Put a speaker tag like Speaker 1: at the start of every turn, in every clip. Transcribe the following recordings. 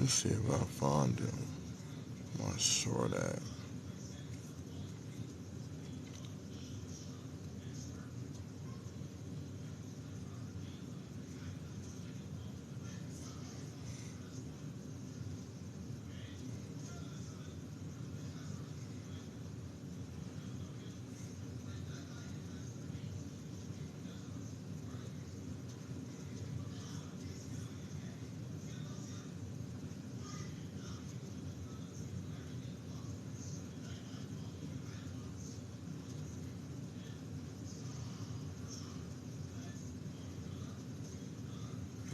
Speaker 1: me see if I find him. My short at.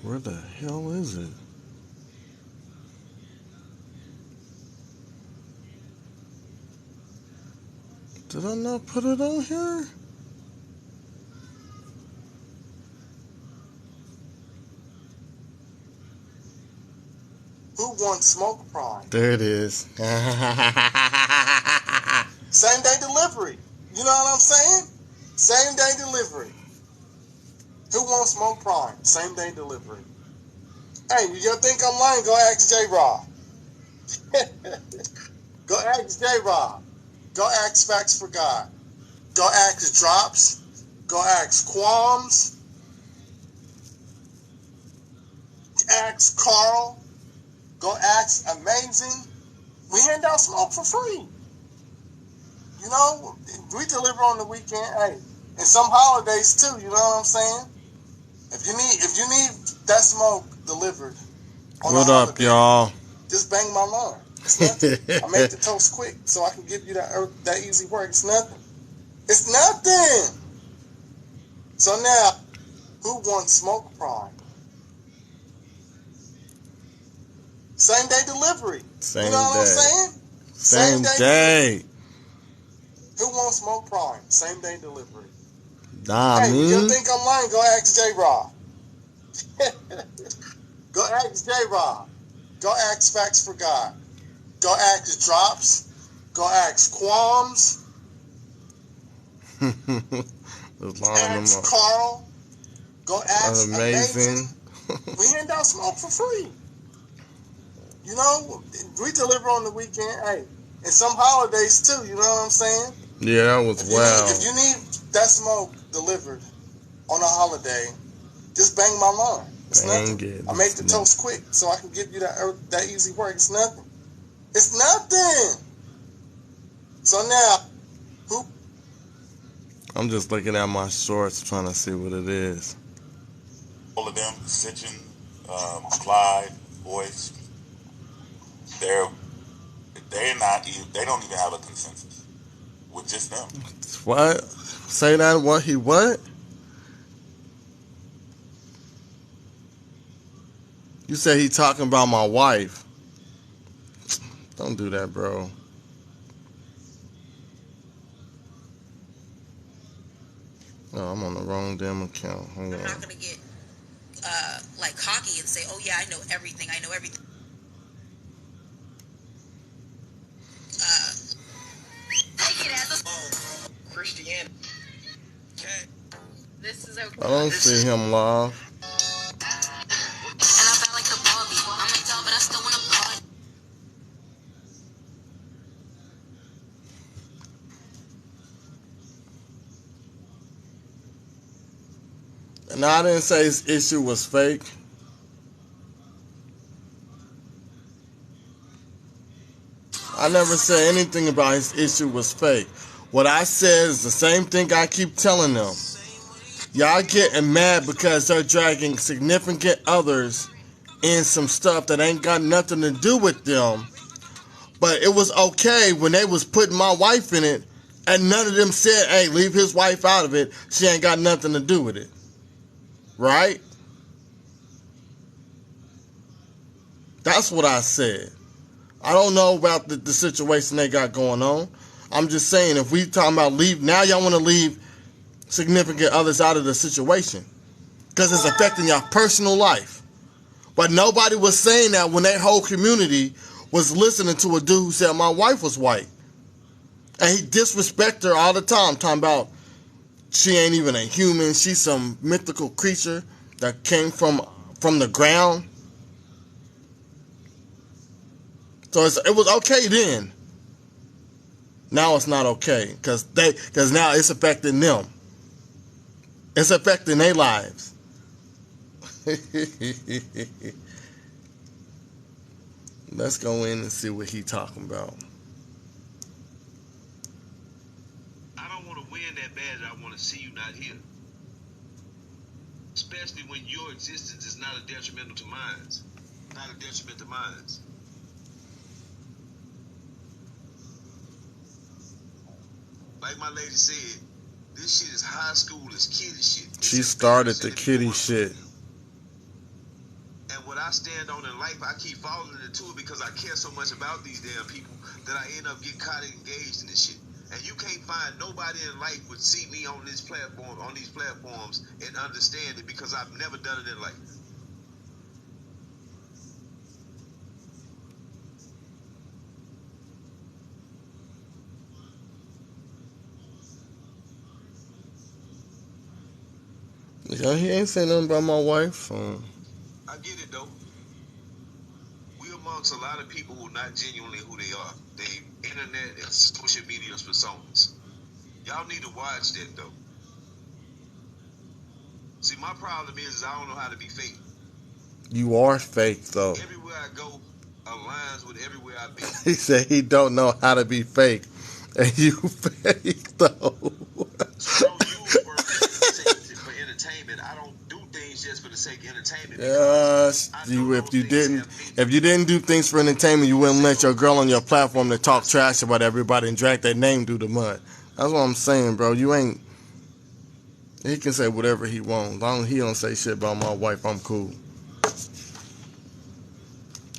Speaker 1: Where the hell is it? Did I not put it on here?
Speaker 2: Who wants smoke prime?
Speaker 1: There it is.
Speaker 2: Same day delivery. You know what I'm saying? Same day delivery. Who wants smoke prime? Same day delivery. Hey, you think I'm lying? Go ask J-Rob. Go ask J-Rob. Go ask Facts for God. Go ask Drops. Go ask Qualms. Ask Carl. Go ask Amazing. We hand out smoke for free. You know, we deliver on the weekend. Hey, and some holidays too. You know what I'm saying? If you need that smoke delivered on
Speaker 1: What
Speaker 2: a
Speaker 1: up,
Speaker 2: holiday,
Speaker 1: y'all?
Speaker 2: just bang my line. It's nothing. I make the toast quick so I can give you that easy work. It's nothing. It's nothing. So now, who wants smoke prime? Same day delivery.
Speaker 1: Same
Speaker 2: you know what
Speaker 1: day.
Speaker 2: I'm saying?
Speaker 1: Same day.
Speaker 2: Who wants smoke prime? Same day delivery.
Speaker 1: Nah,
Speaker 2: Hey,
Speaker 1: me?
Speaker 2: you think I'm lying? Go ask J-Rob. Go ask J-Rob. Go ask Facts for God. Go ask Drops. Go ask Qualms. Ask Carl. Go ask Amazing. We hand out smoke for free. You know, we deliver on the weekend. Hey, and some holidays too. You know what I'm saying?
Speaker 1: Yeah, that was wild.
Speaker 2: If you need that smoke delivered on a holiday, just bang my line. It's nothing. I make the toast quick so I can give you that easy work. It's nothing. It's nothing. So now, who?
Speaker 1: I'm just looking at my shorts trying to see what it is.
Speaker 3: All of them, Sitchin, Clyde, Boyce, they don't even have a consensus with just them.
Speaker 1: What? Say that? What? He what? You said he talking about my wife. Don't do that, bro. No, I'm on the wrong damn account. Hold on.
Speaker 4: I'm not gonna get like cocky and say, "Oh yeah, I know everything. I know everything." Take it as a Christianity. Okay. This is okay.
Speaker 1: I don't see him live.
Speaker 4: And I felt like the Barbie. I'm a doll, but I still wanna party.
Speaker 1: And I didn't say his issue was fake. I never said anything about his issue was fake. What I said is the same thing I keep telling them. Y'all getting mad because they're dragging significant others in some stuff that ain't got nothing to do with them. But it was okay when they was putting my wife in it, and none of them said, hey, leave his wife out of it. She ain't got nothing to do with it. Right? That's what I said. I don't know about the situation they got going on. I'm just saying, if we talking about leave, now y'all want to leave significant others out of the situation because it's affecting your personal life. But nobody was saying that when that whole community was listening to a dude who said my wife was white. And he disrespect her all the time, talking about she ain't even a human. She's some mythical creature that came from the ground. So it was okay then. Now it's not okay because now it's affecting them. It's affecting their lives. Let's go in and see what he talking about.
Speaker 5: I don't want to win that bad. I want to see you not here. Especially when your existence is not a detrimental to mine. Not a detriment to mine. Like my lady said, this shit is high school, it's kiddie shit.
Speaker 1: She started the kiddie shit.
Speaker 5: And what I stand on in life, I keep falling into it because I care so much about these damn people that I end up getting caught and engaged in this shit. And you can't find nobody in life would see me on this platform, on these platforms, and understand it because I've never done it in life.
Speaker 1: Yeah, he ain't saying nothing about my wife.
Speaker 5: I get it though. We amongst a lot of people who are not genuinely who they are. They internet and social media personas. Y'all need to watch that though. See, my problem is I don't know how to be fake.
Speaker 1: You are fake though.
Speaker 5: Everywhere I go aligns with everywhere I be.
Speaker 1: He said he don't know how to be fake. And you fake though.
Speaker 5: So I don't use words for entertainment. I don't do things just for the sake of entertainment.
Speaker 1: Yes, if you didn't do things for entertainment, you wouldn't let your girl on your platform to talk trash about everybody and drag their name through the mud. That's what I'm saying, bro. You ain't. He can say whatever he wants. He don't say shit about my wife. I'm cool.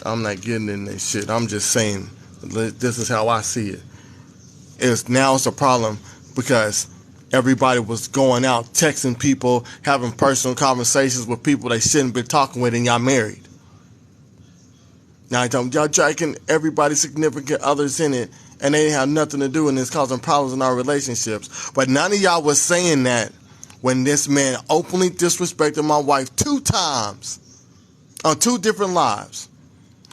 Speaker 1: I'm not getting in this shit. I'm just saying this is how I see it. Now it's a problem because everybody was going out, texting people, having personal conversations with people they shouldn't be talking with, and y'all married. Now y'all dragging everybody's significant others in it, and they didn't have nothing to do, and it's causing problems in our relationships. But none of y'all was saying that when this man openly disrespected my wife 2 times on 2 different lives.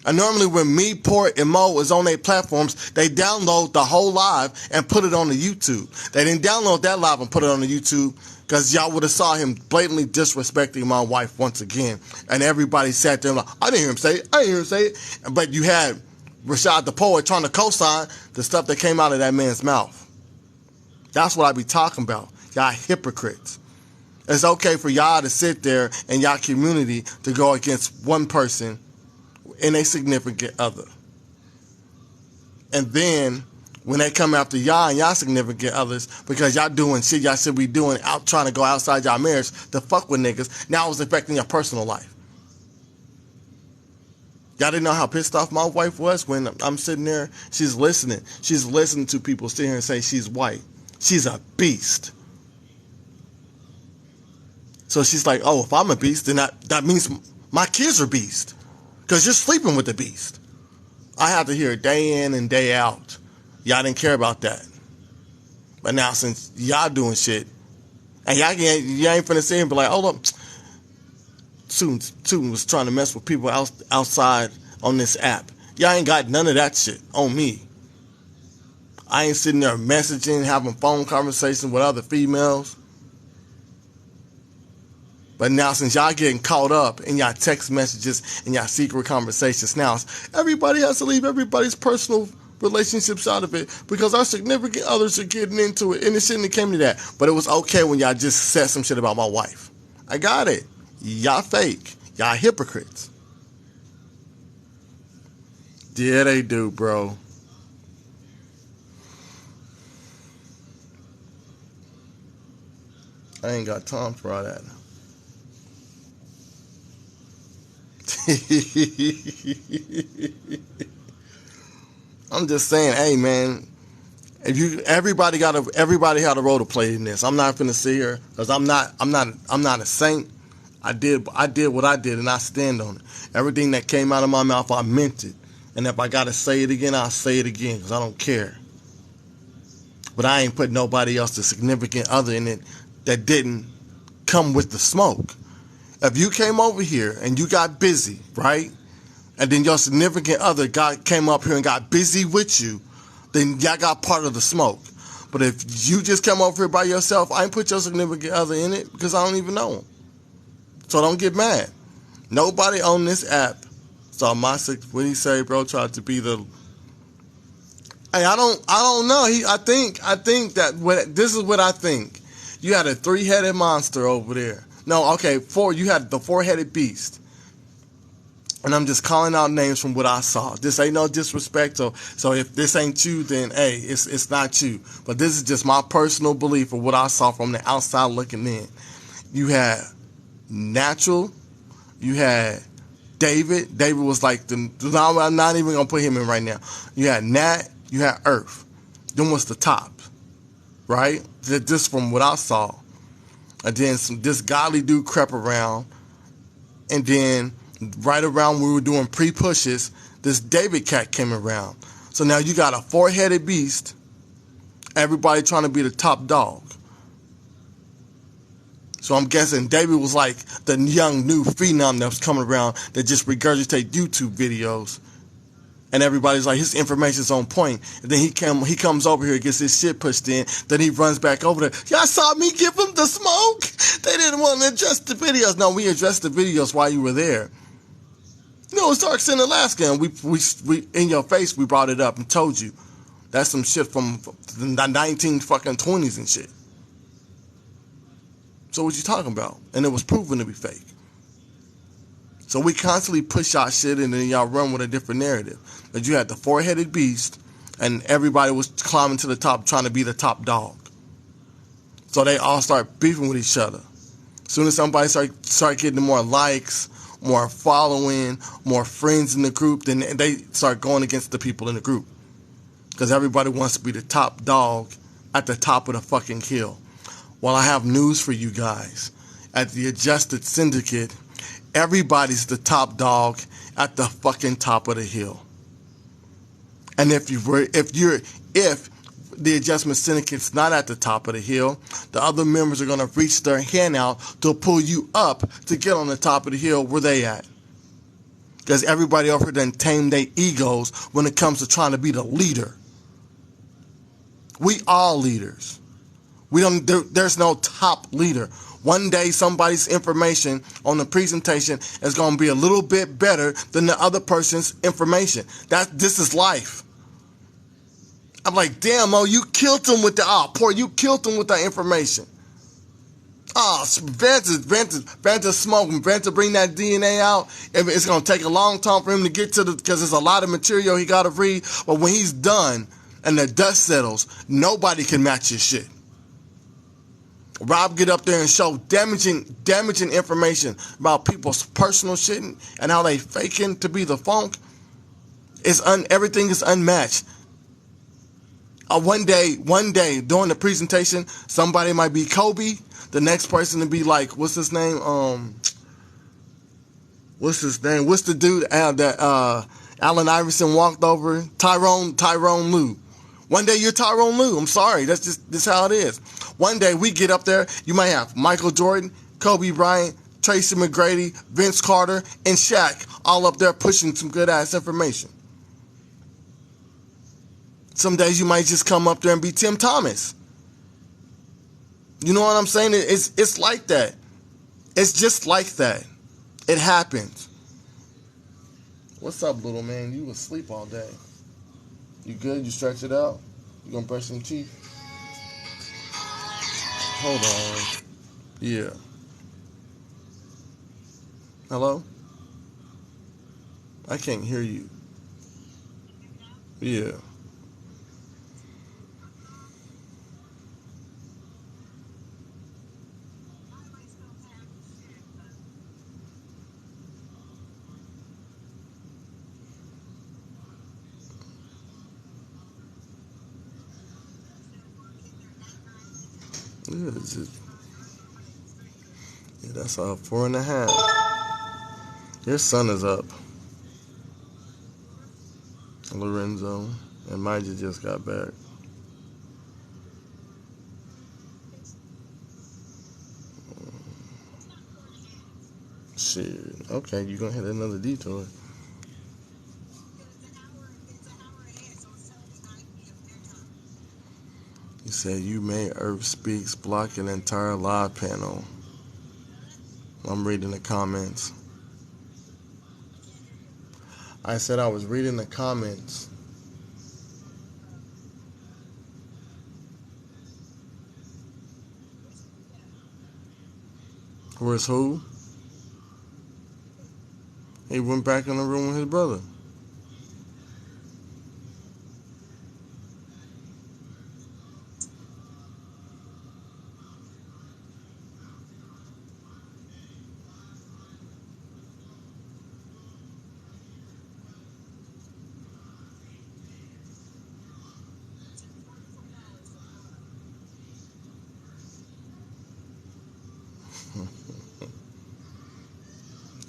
Speaker 1: And normally when me, Port, and Mo is on their platforms, they download the whole live and put it on the YouTube. They didn't download that live and put it on the YouTube because y'all would have saw him blatantly disrespecting my wife once again. And everybody sat there like, I didn't hear him say it. I didn't hear him say it. But you had Rashad the poet trying to co-sign the stuff that came out of that man's mouth. That's what I be talking about. Y'all hypocrites. It's okay for y'all to sit there and y'all community to go against one person and a significant other. And then when they come after y'all and y'all significant others because y'all doing shit y'all should be doing out trying to go outside y'all marriage to fuck with niggas, now it's affecting your personal life. Y'all didn't know how pissed off my wife was when I'm sitting there. She's listening. She's listening to people sit here and say she's white. She's a beast. So she's like, oh, if I'm a beast, then that means my kids are beast. Because you're sleeping with the beast. I have to hear it day in and day out. Y'all didn't care about that. But now since y'all doing shit, and y'all ain't finna sit here and be like, hold up. Tootin was trying to mess with people outside on this app. Y'all ain't got none of that shit on me. I ain't sitting there messaging, having phone conversations with other females. But now since y'all getting caught up in y'all text messages and y'all secret conversations, now everybody has to leave everybody's personal relationships out of it because our significant others are getting into it and it shouldn't have came to that. But it was okay when y'all just said some shit about my wife. I got it. Y'all fake. Y'all hypocrites. Yeah, they do, bro. I ain't got time for all that. I'm just saying, hey man, everybody had a role to play in this. I'm not finna sit here because I'm not a saint. I did what I did and I stand on it. Everything that came out of my mouth, I meant it. And if I gotta say it again, I'll say it again because I don't care. But I ain't put nobody else, the significant other in it that didn't come with the smoke. If you came over here and you got busy, right? and then your significant other came up here and got busy with you, then y'all got part of the smoke. But if you just come over here by yourself, I ain't put your significant other in it because I don't even know him. So don't get mad. Nobody on this app saw what he say, bro, tried to be the. Hey, I don't know. I think that this is what I think. You had a 3-headed monster over there. No, okay, you had the 4-headed beast. And I'm just calling out names from what I saw. This ain't no disrespect. So if this ain't you, then hey, it's not you. But this is just my personal belief of what I saw from the outside looking in. You had Natural. You had David. David was like I'm not even gonna put him in right now. You had Nat. You had Earth. Then was the top, right? Just from what I saw. And then this godly dude crept around, and then right around when we were doing pre-pushes, this David cat came around. So now you got a 4-headed beast, everybody trying to be the top dog. So I'm guessing David was like the young new phenom that was coming around that just regurgitate YouTube videos. And everybody's like, his information's on point. And then he comes over here, gets his shit pushed in. Then he runs back over there. Y'all saw me give him the smoke? They didn't want to address the videos. No, we addressed the videos while you were there. No, it's Darks in Alaska, and we in your face we brought it up and told you that's some shit from the 1920s and shit. So what you talking about? And it was proven to be fake. So we constantly push our shit, and then y'all run with a different narrative. That you had the 4-headed beast, and everybody was climbing to the top, trying to be the top dog. So they all start beefing with each other. As soon as somebody start getting more likes, more following, more friends in the group, then they start going against the people in the group. Because everybody wants to be the top dog at the top of the fucking hill. Well, I have news for you guys. At the Adjusted Syndicate, everybody's the top dog at the fucking top of the hill. And if the Adjustment Syndicate's not at the top of the hill, the other members are going to reach their hand out to pull you up to get on the top of the hill where they at. Because everybody over here done tamed their egos when it comes to trying to be the leader. We all leaders. There's no top leader. One day somebody's information on the presentation is going to be a little bit better than the other person's information. This is life. I'm like, damn, you killed him with you killed him with that information. Vanta smoking. Vanta bring that DNA out. It's going to take a long time for him to get to because there's a lot of material he got to read. But when he's done and the dust settles, nobody can match his shit. Rob get up there and show damaging information about people's personal shit and how they faking to be the funk. Everything is unmatched. One day during the presentation, somebody might be Kobe. The next person to be like, what's his name? What's the dude that Allen Iverson walked over? Tyrone Lue. One day you're Tyrone Lue. I'm sorry. That's how it is. One day we get up there, you might have Michael Jordan, Kobe Bryant, Tracy McGrady, Vince Carter, and Shaq all up there pushing some good ass information. Some days you might just come up there and be Tim Thomas. You know what I'm saying? It's like that. It's just like that. It happens. What's up, little man? You was asleep all day. You good? You stretch it out? You gonna brush some teeth? Hold on. Yeah. Hello? I can't hear you. Yeah. Yeah, that's 4.5. Your son is up. Lorenzo and Major just got back. Shit. Okay, you're gonna hit another detour. He said, "You may Earth Speaks block an entire live panel." I'm reading the comments. I said I was reading the comments. Where's who? He went back in the room with his brother.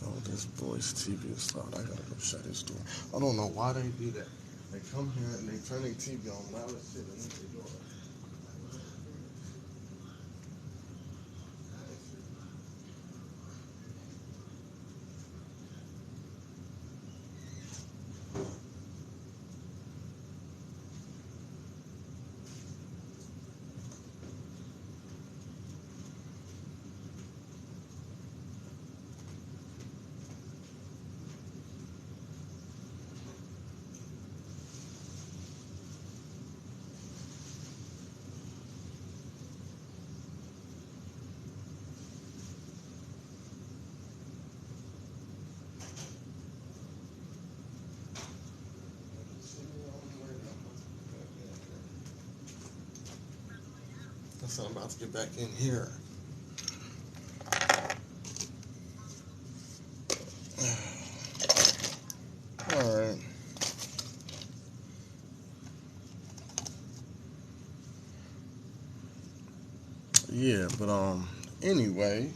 Speaker 1: Oh, this boy's TV is loud. I gotta go shut his door. I don't know why they do that. They come here and they turn their TV on loud as shit and leave their door. So I'm about to get back in here. All right. Yeah, but anyway,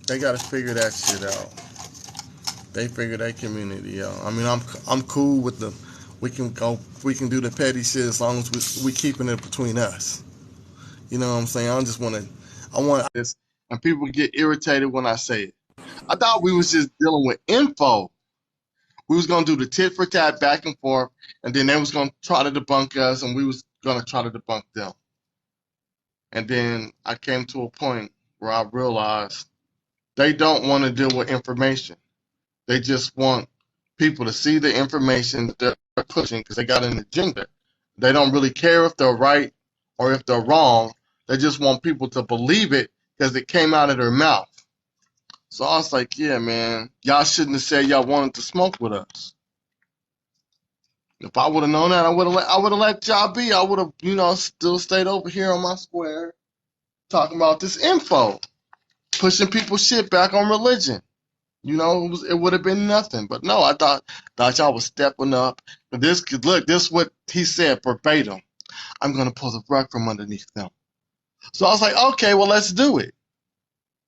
Speaker 1: they gotta figure that shit out. They figure that community out. I mean, I'm cool with the. We can do the petty shit as long as we keeping it between us. You know what I'm saying? I want this, and people get irritated when I say it. I thought we was just dealing with info. We was gonna do the tit for tat back and forth, and then they was gonna try to debunk us, and we was gonna try to debunk them. And then I came to a point where I realized they don't want to deal with information. They just want people to see the information that they're pushing because they got an agenda. They don't really care if they're right or if they're wrong. They just want people to believe it because it came out of their mouth. So I was like, yeah, man, y'all shouldn't have said y'all wanted to smoke with us. If I would have known that, I would have let y'all be. I would have, still stayed over here on my square talking about this info, pushing people's shit back on religion. It would have been nothing. But no, I thought y'all was stepping up. But this is what he said verbatim. I'm gonna pull the rug from underneath them. So I was like, okay, well, let's do it.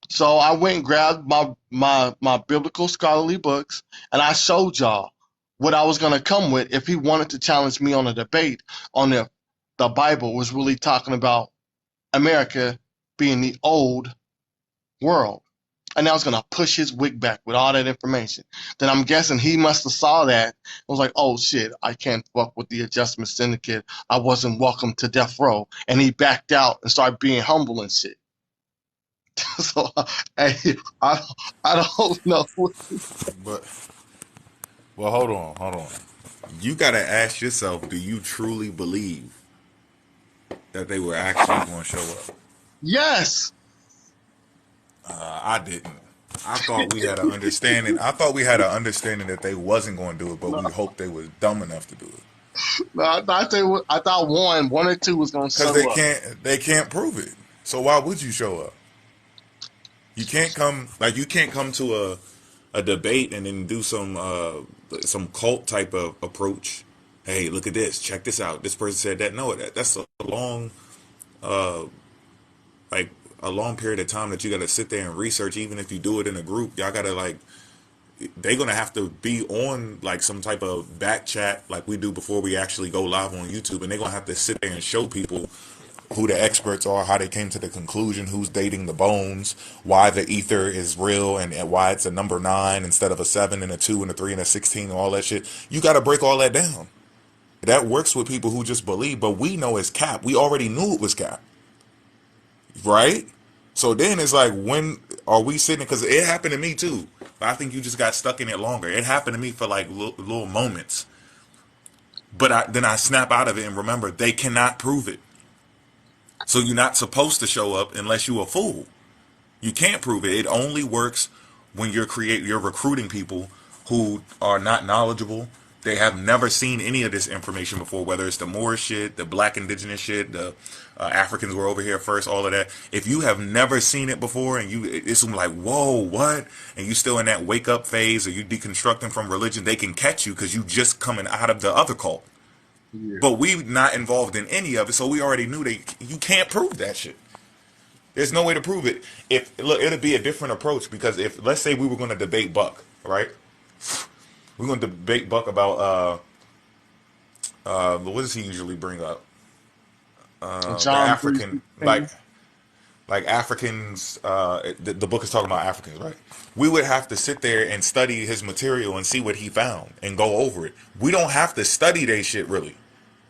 Speaker 1: So I went and grabbed my biblical scholarly books, and I showed y'all what I was gonna come with if he wanted to challenge me on a debate on if the Bible was really talking about America being the old world. And I was gonna push his wig back with all that information. Then I'm guessing he must have saw that. I was like, oh shit, I can't fuck with the adjustment syndicate. I wasn't welcome to death row. And he backed out and started being humble and shit. So, hey, I don't know.
Speaker 3: But well, hold on. You gotta ask yourself: do you truly believe that they were actually going to show up?
Speaker 1: Yes.
Speaker 3: I didn't. I thought we had an understanding. I thought we had an understanding that they wasn't going to do it, but
Speaker 1: No,
Speaker 3: we hoped they was dumb enough to do it.
Speaker 1: no, I thought one or two was gonna
Speaker 3: Because
Speaker 1: show up.
Speaker 3: they can't prove it. So why would you show up? You can't come to a debate and then do some cult type of approach. Hey, look at this. Check this out. This person said that. No, that's a long uh like a long period of time that you got to sit there and research. Even if you do it in a group, y'all got to they're gonna have to be on like some type of back chat like we do before we actually go live on YouTube, and they're gonna have to sit there and show people who the experts are, how they came to the conclusion, who's dating the bones, why the ether is real, and why it's a number 9 instead of a 7 and a 2 and a 3 and a 16 and all that shit. You got to break all that down. That works with people who just believe, but we know it's cap. We already knew it was cap, right? So then it's like, when are we sitting? Because it happened to me too. I think you just got stuck in it longer. It happened to me for like little moments, but then I snap out of it and remember they cannot prove it. So you're not supposed to show up unless you're a fool. You can't prove it. It only works when you're recruiting people who are not knowledgeable. They have never seen any of this information before, whether it's the Moorish shit, the black indigenous shit, the Africans were over here first, all of that. If you have never seen it before and it's like, whoa, what? And you still in that wake up phase or you deconstructing from religion, they can catch you because you just coming out of the other cult.
Speaker 2: Yeah.
Speaker 3: But we not involved in any of it, so we already knew you can't prove that shit. There's no way to prove it. If look, it'll be a different approach because if let's say we were going to debate Buck, right? We're going to debate Buck about what does he usually bring up? The
Speaker 2: John
Speaker 3: African
Speaker 2: 3:16.
Speaker 3: like Africans. The book is talking about Africans, right? We would have to sit there and study his material and see what he found and go over it. We don't have to study their shit really.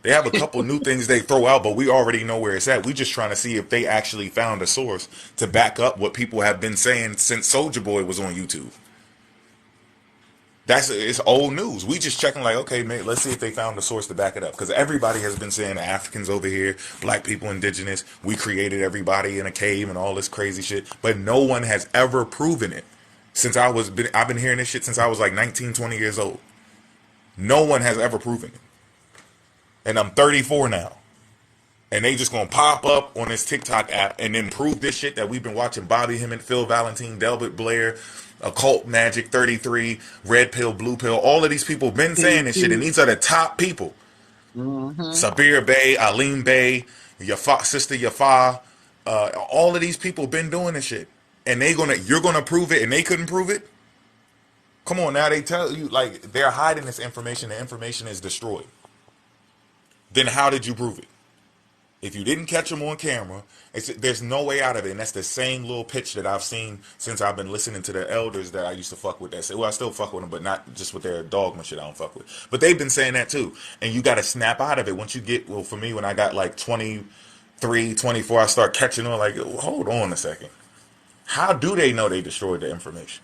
Speaker 3: They have a couple new things they throw out, but we already know where it's at. We just trying to see if they actually found a source to back up what people have been saying since Soldier Boy was on YouTube. It's old news. We just checking like, okay, man, let's see if they found a source to back it up. Because everybody has been saying Africans over here, black people, indigenous, we created everybody in a cave and all this crazy shit. But no one has ever proven it. I've been hearing this shit since I was like 19, 20 years old. No one has ever proven it. And I'm 34 now. And they just gonna pop up on this TikTok app and then prove this shit that we've been watching Bobby Hemmett, Phil Valentine, Delbert Blair, Occult Magic 33, Red Pill, Blue Pill. All of these people been saying this shit, and these are the top people.
Speaker 2: Mm-hmm.
Speaker 3: Sabir Bey, Alim Bey, Sister Yafa, all of these people been doing this shit. And you're gonna prove it and they couldn't prove it? Come on now, they tell you like they're hiding this information, the information is destroyed. Then how did you prove it? If you didn't catch them on camera, there's no way out of it. And that's the same little pitch that I've seen since I've been listening to the elders that I used to fuck with. That say, well, I still fuck with them, but not just with their dogma shit I don't fuck with. But they've been saying that too. And you got to snap out of it. Once you get, well, for me, when I got like 23, 24, I start catching on like, hold on a second. How do they know they destroyed the information?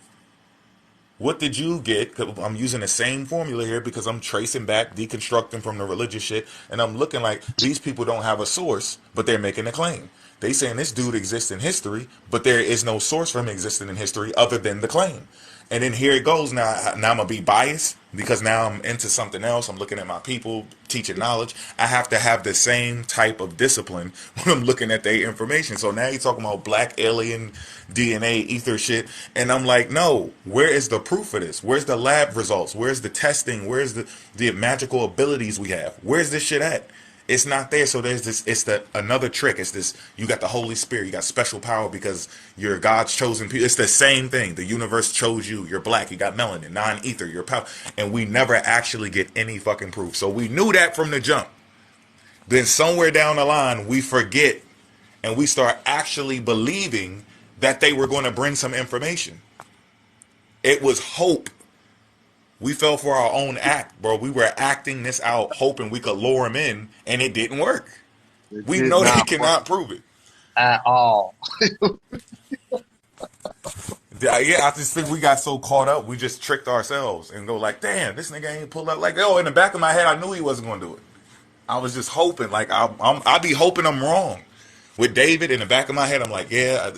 Speaker 3: What did you get? I'm using the same formula here because I'm tracing back, deconstructing from the religious shit, and I'm looking like these people don't have a source, but they're making a claim. They saying this dude exists in history, but there is no source for him existing in history other than the claim. And then here it goes. Now I'm gonna be biased because now I'm into something else. I'm looking at my people, teaching knowledge. I have to have the same type of discipline when I'm looking at their information. So now you're talking about black alien DNA ether shit, and I'm like, no. Where is the proof of this? Where's the lab results? Where's the testing? Where's the magical abilities we have? Where's this shit at? It's not there. So there's this. It's another trick. It's this. You got the Holy Spirit. You got special power because you're God's chosen people. It's the same thing. The universe chose you. You're black. You got melanin, non-ether. You're power. And we never actually get any fucking proof. So we knew that from the jump. Then somewhere down the line we forget, and we start actually believing that they were going to bring some information. It was hope. We fell for our own act, bro. We were acting this out, hoping we could lure them in, and it didn't work.
Speaker 2: It
Speaker 3: We
Speaker 2: did
Speaker 3: know they
Speaker 2: not work
Speaker 3: cannot prove it.
Speaker 2: at all.
Speaker 3: Yeah, I just think we got so caught up, we just tricked ourselves and go like, damn, this nigga ain't pulled up. Like, oh, in the back of my head, I knew he wasn't going to do it. I was just hoping, like, I be hoping I'm wrong. With David, in the back of my head, I'm like, yeah,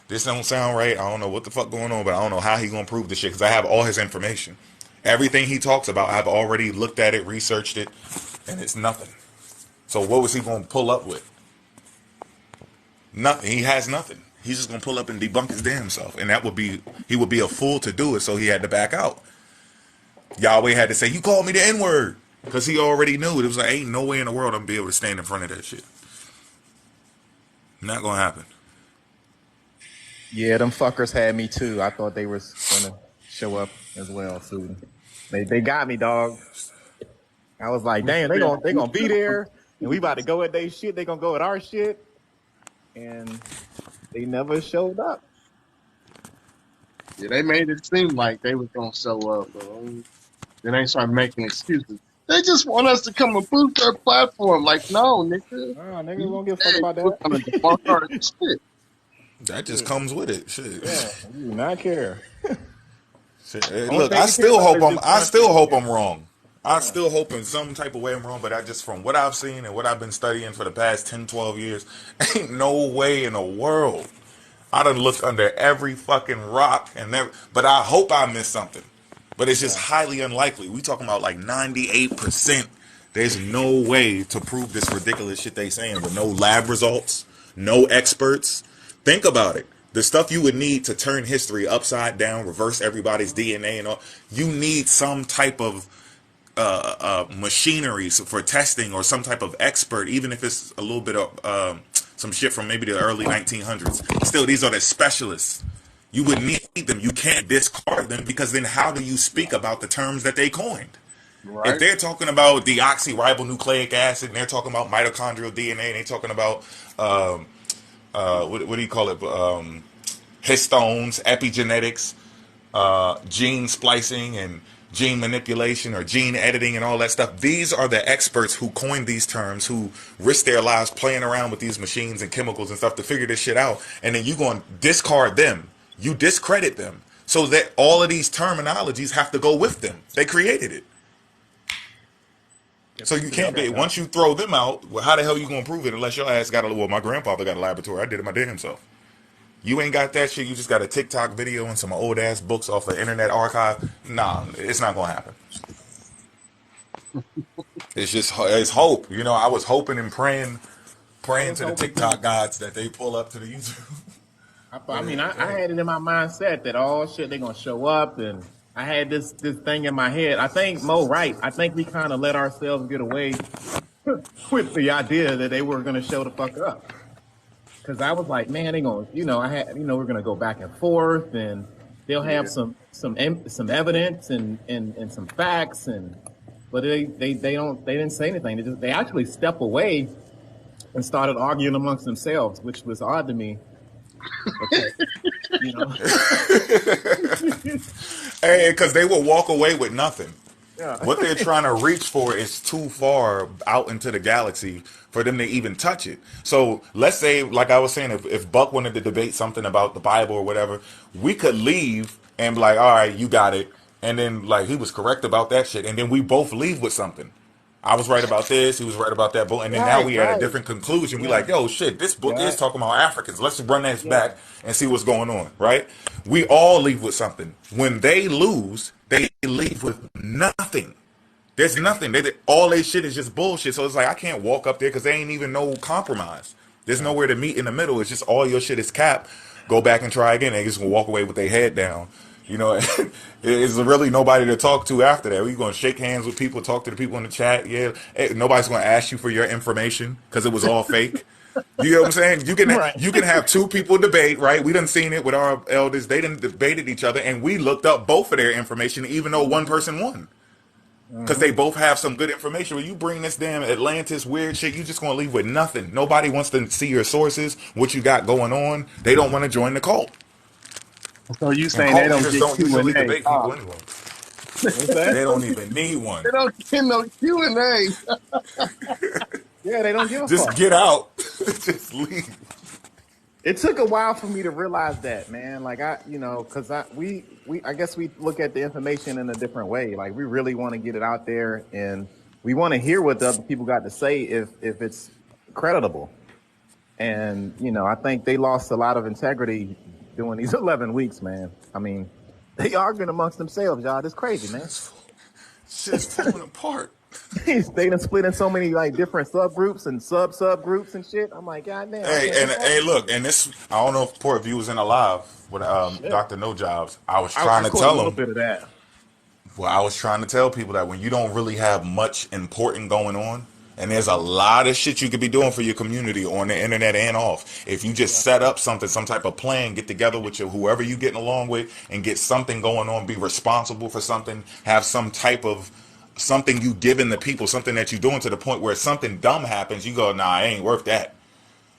Speaker 3: this don't sound right. I don't know what the fuck going on, but I don't know how he going to prove this shit because I have all his information. Everything he talks about, I've already looked at it, researched it, and it's nothing. So what was he going to pull up with? Nothing. He has nothing. He's just going to pull up and debunk his damn self. And he would be a fool to do it, so he had to back out. Yahweh had to say, you called me the N-word. Because he already knew it. It was like, ain't no way in the world I'm going to be able to stand in front of that shit. Not going to happen.
Speaker 6: Yeah, them fuckers had me too. I thought they was gonna show up as well soon. They got me, dog. I was like, damn, they gonna be there, and we about to go at their shit. They gonna go at our shit, and they never showed up.
Speaker 2: Yeah, they made it seem like they was gonna show up, but then they started making excuses. They just want us to come and boost their platform. Like, no, nigga.
Speaker 6: Nah, niggas
Speaker 2: We
Speaker 6: won't give a fuck
Speaker 2: said
Speaker 6: about
Speaker 2: we're
Speaker 6: that.
Speaker 2: gonna debunk our shit.
Speaker 3: That just
Speaker 6: Yeah,
Speaker 3: comes with it. Shit.
Speaker 6: yeah, we do not care.
Speaker 3: Shit. Hey,
Speaker 6: Only
Speaker 3: look,
Speaker 6: thing we care about is just
Speaker 3: I
Speaker 6: content.
Speaker 3: still hope
Speaker 6: Yeah,
Speaker 3: I'm wrong. I
Speaker 6: yeah,
Speaker 3: still hope in some type of way I'm wrong, but I just, from what I've seen and what I've been studying for the past 10, 12 years, ain't no way in the world. I done looked under every fucking rock and never, but I hope I missed something. But it's just
Speaker 6: yeah.
Speaker 3: highly unlikely. We talking about like 98%. There's no way to prove this ridiculous shit they saying with no lab results, no experts. Think about it. The stuff you would need to turn history upside down, reverse everybody's DNA and all, you need some type of machinery for testing or some type of expert, even if it's a little bit of some shit from maybe the early 1900s. Still, these are the specialists. You would need them. You can't discard them because then how do you speak about the terms that they coined? If
Speaker 2: Right?
Speaker 3: they're talking about deoxyribonucleic acid and they're talking about mitochondrial DNA and they're talking about what do you call it? Histones, epigenetics, gene splicing and gene manipulation or gene editing and all that stuff. These are the experts who coined these terms, who risk their lives playing around with these machines and chemicals and stuff to figure this shit out. And then you go and discard them. You discredit them. So that all of these terminologies have to go with them. They created it.
Speaker 6: Yeah,
Speaker 3: So you
Speaker 6: people
Speaker 3: can't
Speaker 6: do
Speaker 3: be,
Speaker 6: that, dog.
Speaker 3: once you throw them out, well, how the hell you gonna prove it unless your ass got a, well, my grandfather got a laboratory. I did it my damn self. You ain't got that shit. You just got a TikTok video and some old ass books off the Internet Archive. Nah, it's not gonna happen. It's just it's hope. You know, I was hoping and
Speaker 6: I
Speaker 3: praying
Speaker 6: was
Speaker 3: to the
Speaker 6: hoping too.
Speaker 3: TikTok gods that they pull up to the YouTube.
Speaker 6: I
Speaker 3: But
Speaker 6: mean,
Speaker 3: it,
Speaker 6: I
Speaker 3: hey,
Speaker 6: had it in my mindset that all shit they gonna show up, and I had this thing in my head. I think Mo right. I think we kind of let ourselves get away with the idea that they were gonna show the fuck up. Because I was like, man, they gonna, I had, we're gonna go back and forth, and they'll have
Speaker 2: Yeah.
Speaker 6: some evidence and some facts, but they didn't say anything. They actually step away and started arguing amongst themselves, which was odd to me because you know,
Speaker 3: hey, because they will walk away with nothing.
Speaker 6: yeah,
Speaker 3: What they're trying to reach for is too far out into the galaxy for them to even touch it. So let's say, like I was saying, if Buck wanted to debate something about the Bible or whatever, we could leave and be like, all right, you got it. And then like he was correct about that shit. And then we both leave with something. I was right about this, he was right about that book. And then now
Speaker 6: right,
Speaker 3: we at a
Speaker 6: right,
Speaker 3: different conclusion. We
Speaker 6: yeah,
Speaker 3: like, yo, shit, this book
Speaker 6: yeah,
Speaker 3: is talking about Africans. Let's run this
Speaker 6: yeah,
Speaker 3: back and see what's going on, right? We all leave with something. When they lose, they leave with nothing. There's nothing. All they shit is just bullshit. So it's like I can't walk up there because they ain't even no compromise. There's
Speaker 6: yeah.
Speaker 3: nowhere to meet in the middle. It's just all your shit is cap. Go back and try again. They just gonna walk away with their head down. You know, it's really nobody to talk to after that. We're gonna shake hands with people, talk to the people in the chat. Yeah, nobody's gonna ask you for your information because it was all fake. You know what I'm saying?
Speaker 6: Right.
Speaker 3: You can have two people debate, right? We done seen it with our elders. They done debated each other, and we looked up both of their information, even though one person won. Because
Speaker 6: Hmm.
Speaker 3: they both have some good information. When you bring this damn Atlantis weird shit, you just gonna leave with nothing. Nobody wants to see your sources, what you got going on. They don't want to join the cult.
Speaker 2: So you
Speaker 3: And
Speaker 2: saying they
Speaker 3: cult
Speaker 2: don't
Speaker 3: leaders
Speaker 2: get
Speaker 3: don't
Speaker 2: Q and
Speaker 3: usually
Speaker 2: A?
Speaker 3: debate people anyway.
Speaker 6: What's that?
Speaker 3: They don't even need one.
Speaker 2: They don't get no Q and A.
Speaker 6: Yeah, they don't give a
Speaker 3: Just
Speaker 6: fuck.
Speaker 3: get out. Just leave.
Speaker 6: It took a while for me to realize that, man. Like because I guess we look at the information in a different way. Like we really want to get it out there, and we want to hear what the other people got to say if it's creditable. And I think they lost a lot of integrity doing these 11 weeks, man. I mean, they arguing amongst themselves, y'all. It's crazy, man.
Speaker 3: Shit's falling apart.
Speaker 6: They done split in so many like different subgroups and subgroups and shit. I'm like, God damn, I
Speaker 3: Hey,
Speaker 6: can't be
Speaker 3: and
Speaker 6: part of
Speaker 3: hey,
Speaker 6: this
Speaker 3: look,
Speaker 6: shit.
Speaker 3: and this, I don't know if Port View was in alive with
Speaker 6: Shit.
Speaker 3: Dr. No Jobs. I was
Speaker 6: I
Speaker 3: trying to
Speaker 6: caught a
Speaker 3: tell
Speaker 6: little
Speaker 3: him.
Speaker 6: bit of that.
Speaker 3: Well, I was trying to tell people that when you don't really have much important going on, and there's a
Speaker 6: Hmm.
Speaker 3: lot of shit you could be doing for your community on the internet and off. If you just
Speaker 6: Yeah.
Speaker 3: set up something, some type of plan, get together with your whoever you getting along with, and get something going on, be responsible for something, have some type of something you giving the people, something that you doing to the point where something dumb happens, you go, nah, it ain't worth that.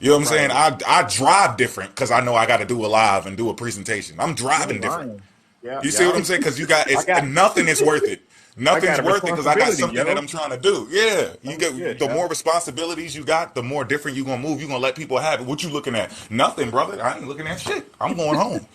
Speaker 3: You know what I'm saying?
Speaker 6: Right.
Speaker 3: I drive different because I know I got to do a live and do a presentation. I'm
Speaker 6: You
Speaker 3: driving
Speaker 6: ain't
Speaker 3: different.
Speaker 6: lying. Yeah,
Speaker 3: You see
Speaker 6: yeah.
Speaker 3: what I'm saying? Because you got
Speaker 6: I
Speaker 3: it's
Speaker 6: got
Speaker 3: nothing is worth it.
Speaker 6: I got
Speaker 3: Nothing's
Speaker 6: a
Speaker 3: worth it because I got
Speaker 6: responsibility,
Speaker 3: something that
Speaker 6: yo.
Speaker 3: I'm trying to do. Yeah, you
Speaker 6: Oh
Speaker 3: get
Speaker 6: shit,
Speaker 3: the
Speaker 6: yo.
Speaker 3: more responsibilities you got, the more different you gonna move. You gonna let people have it. What you looking at? Nothing, brother. I ain't looking at shit. I'm going home.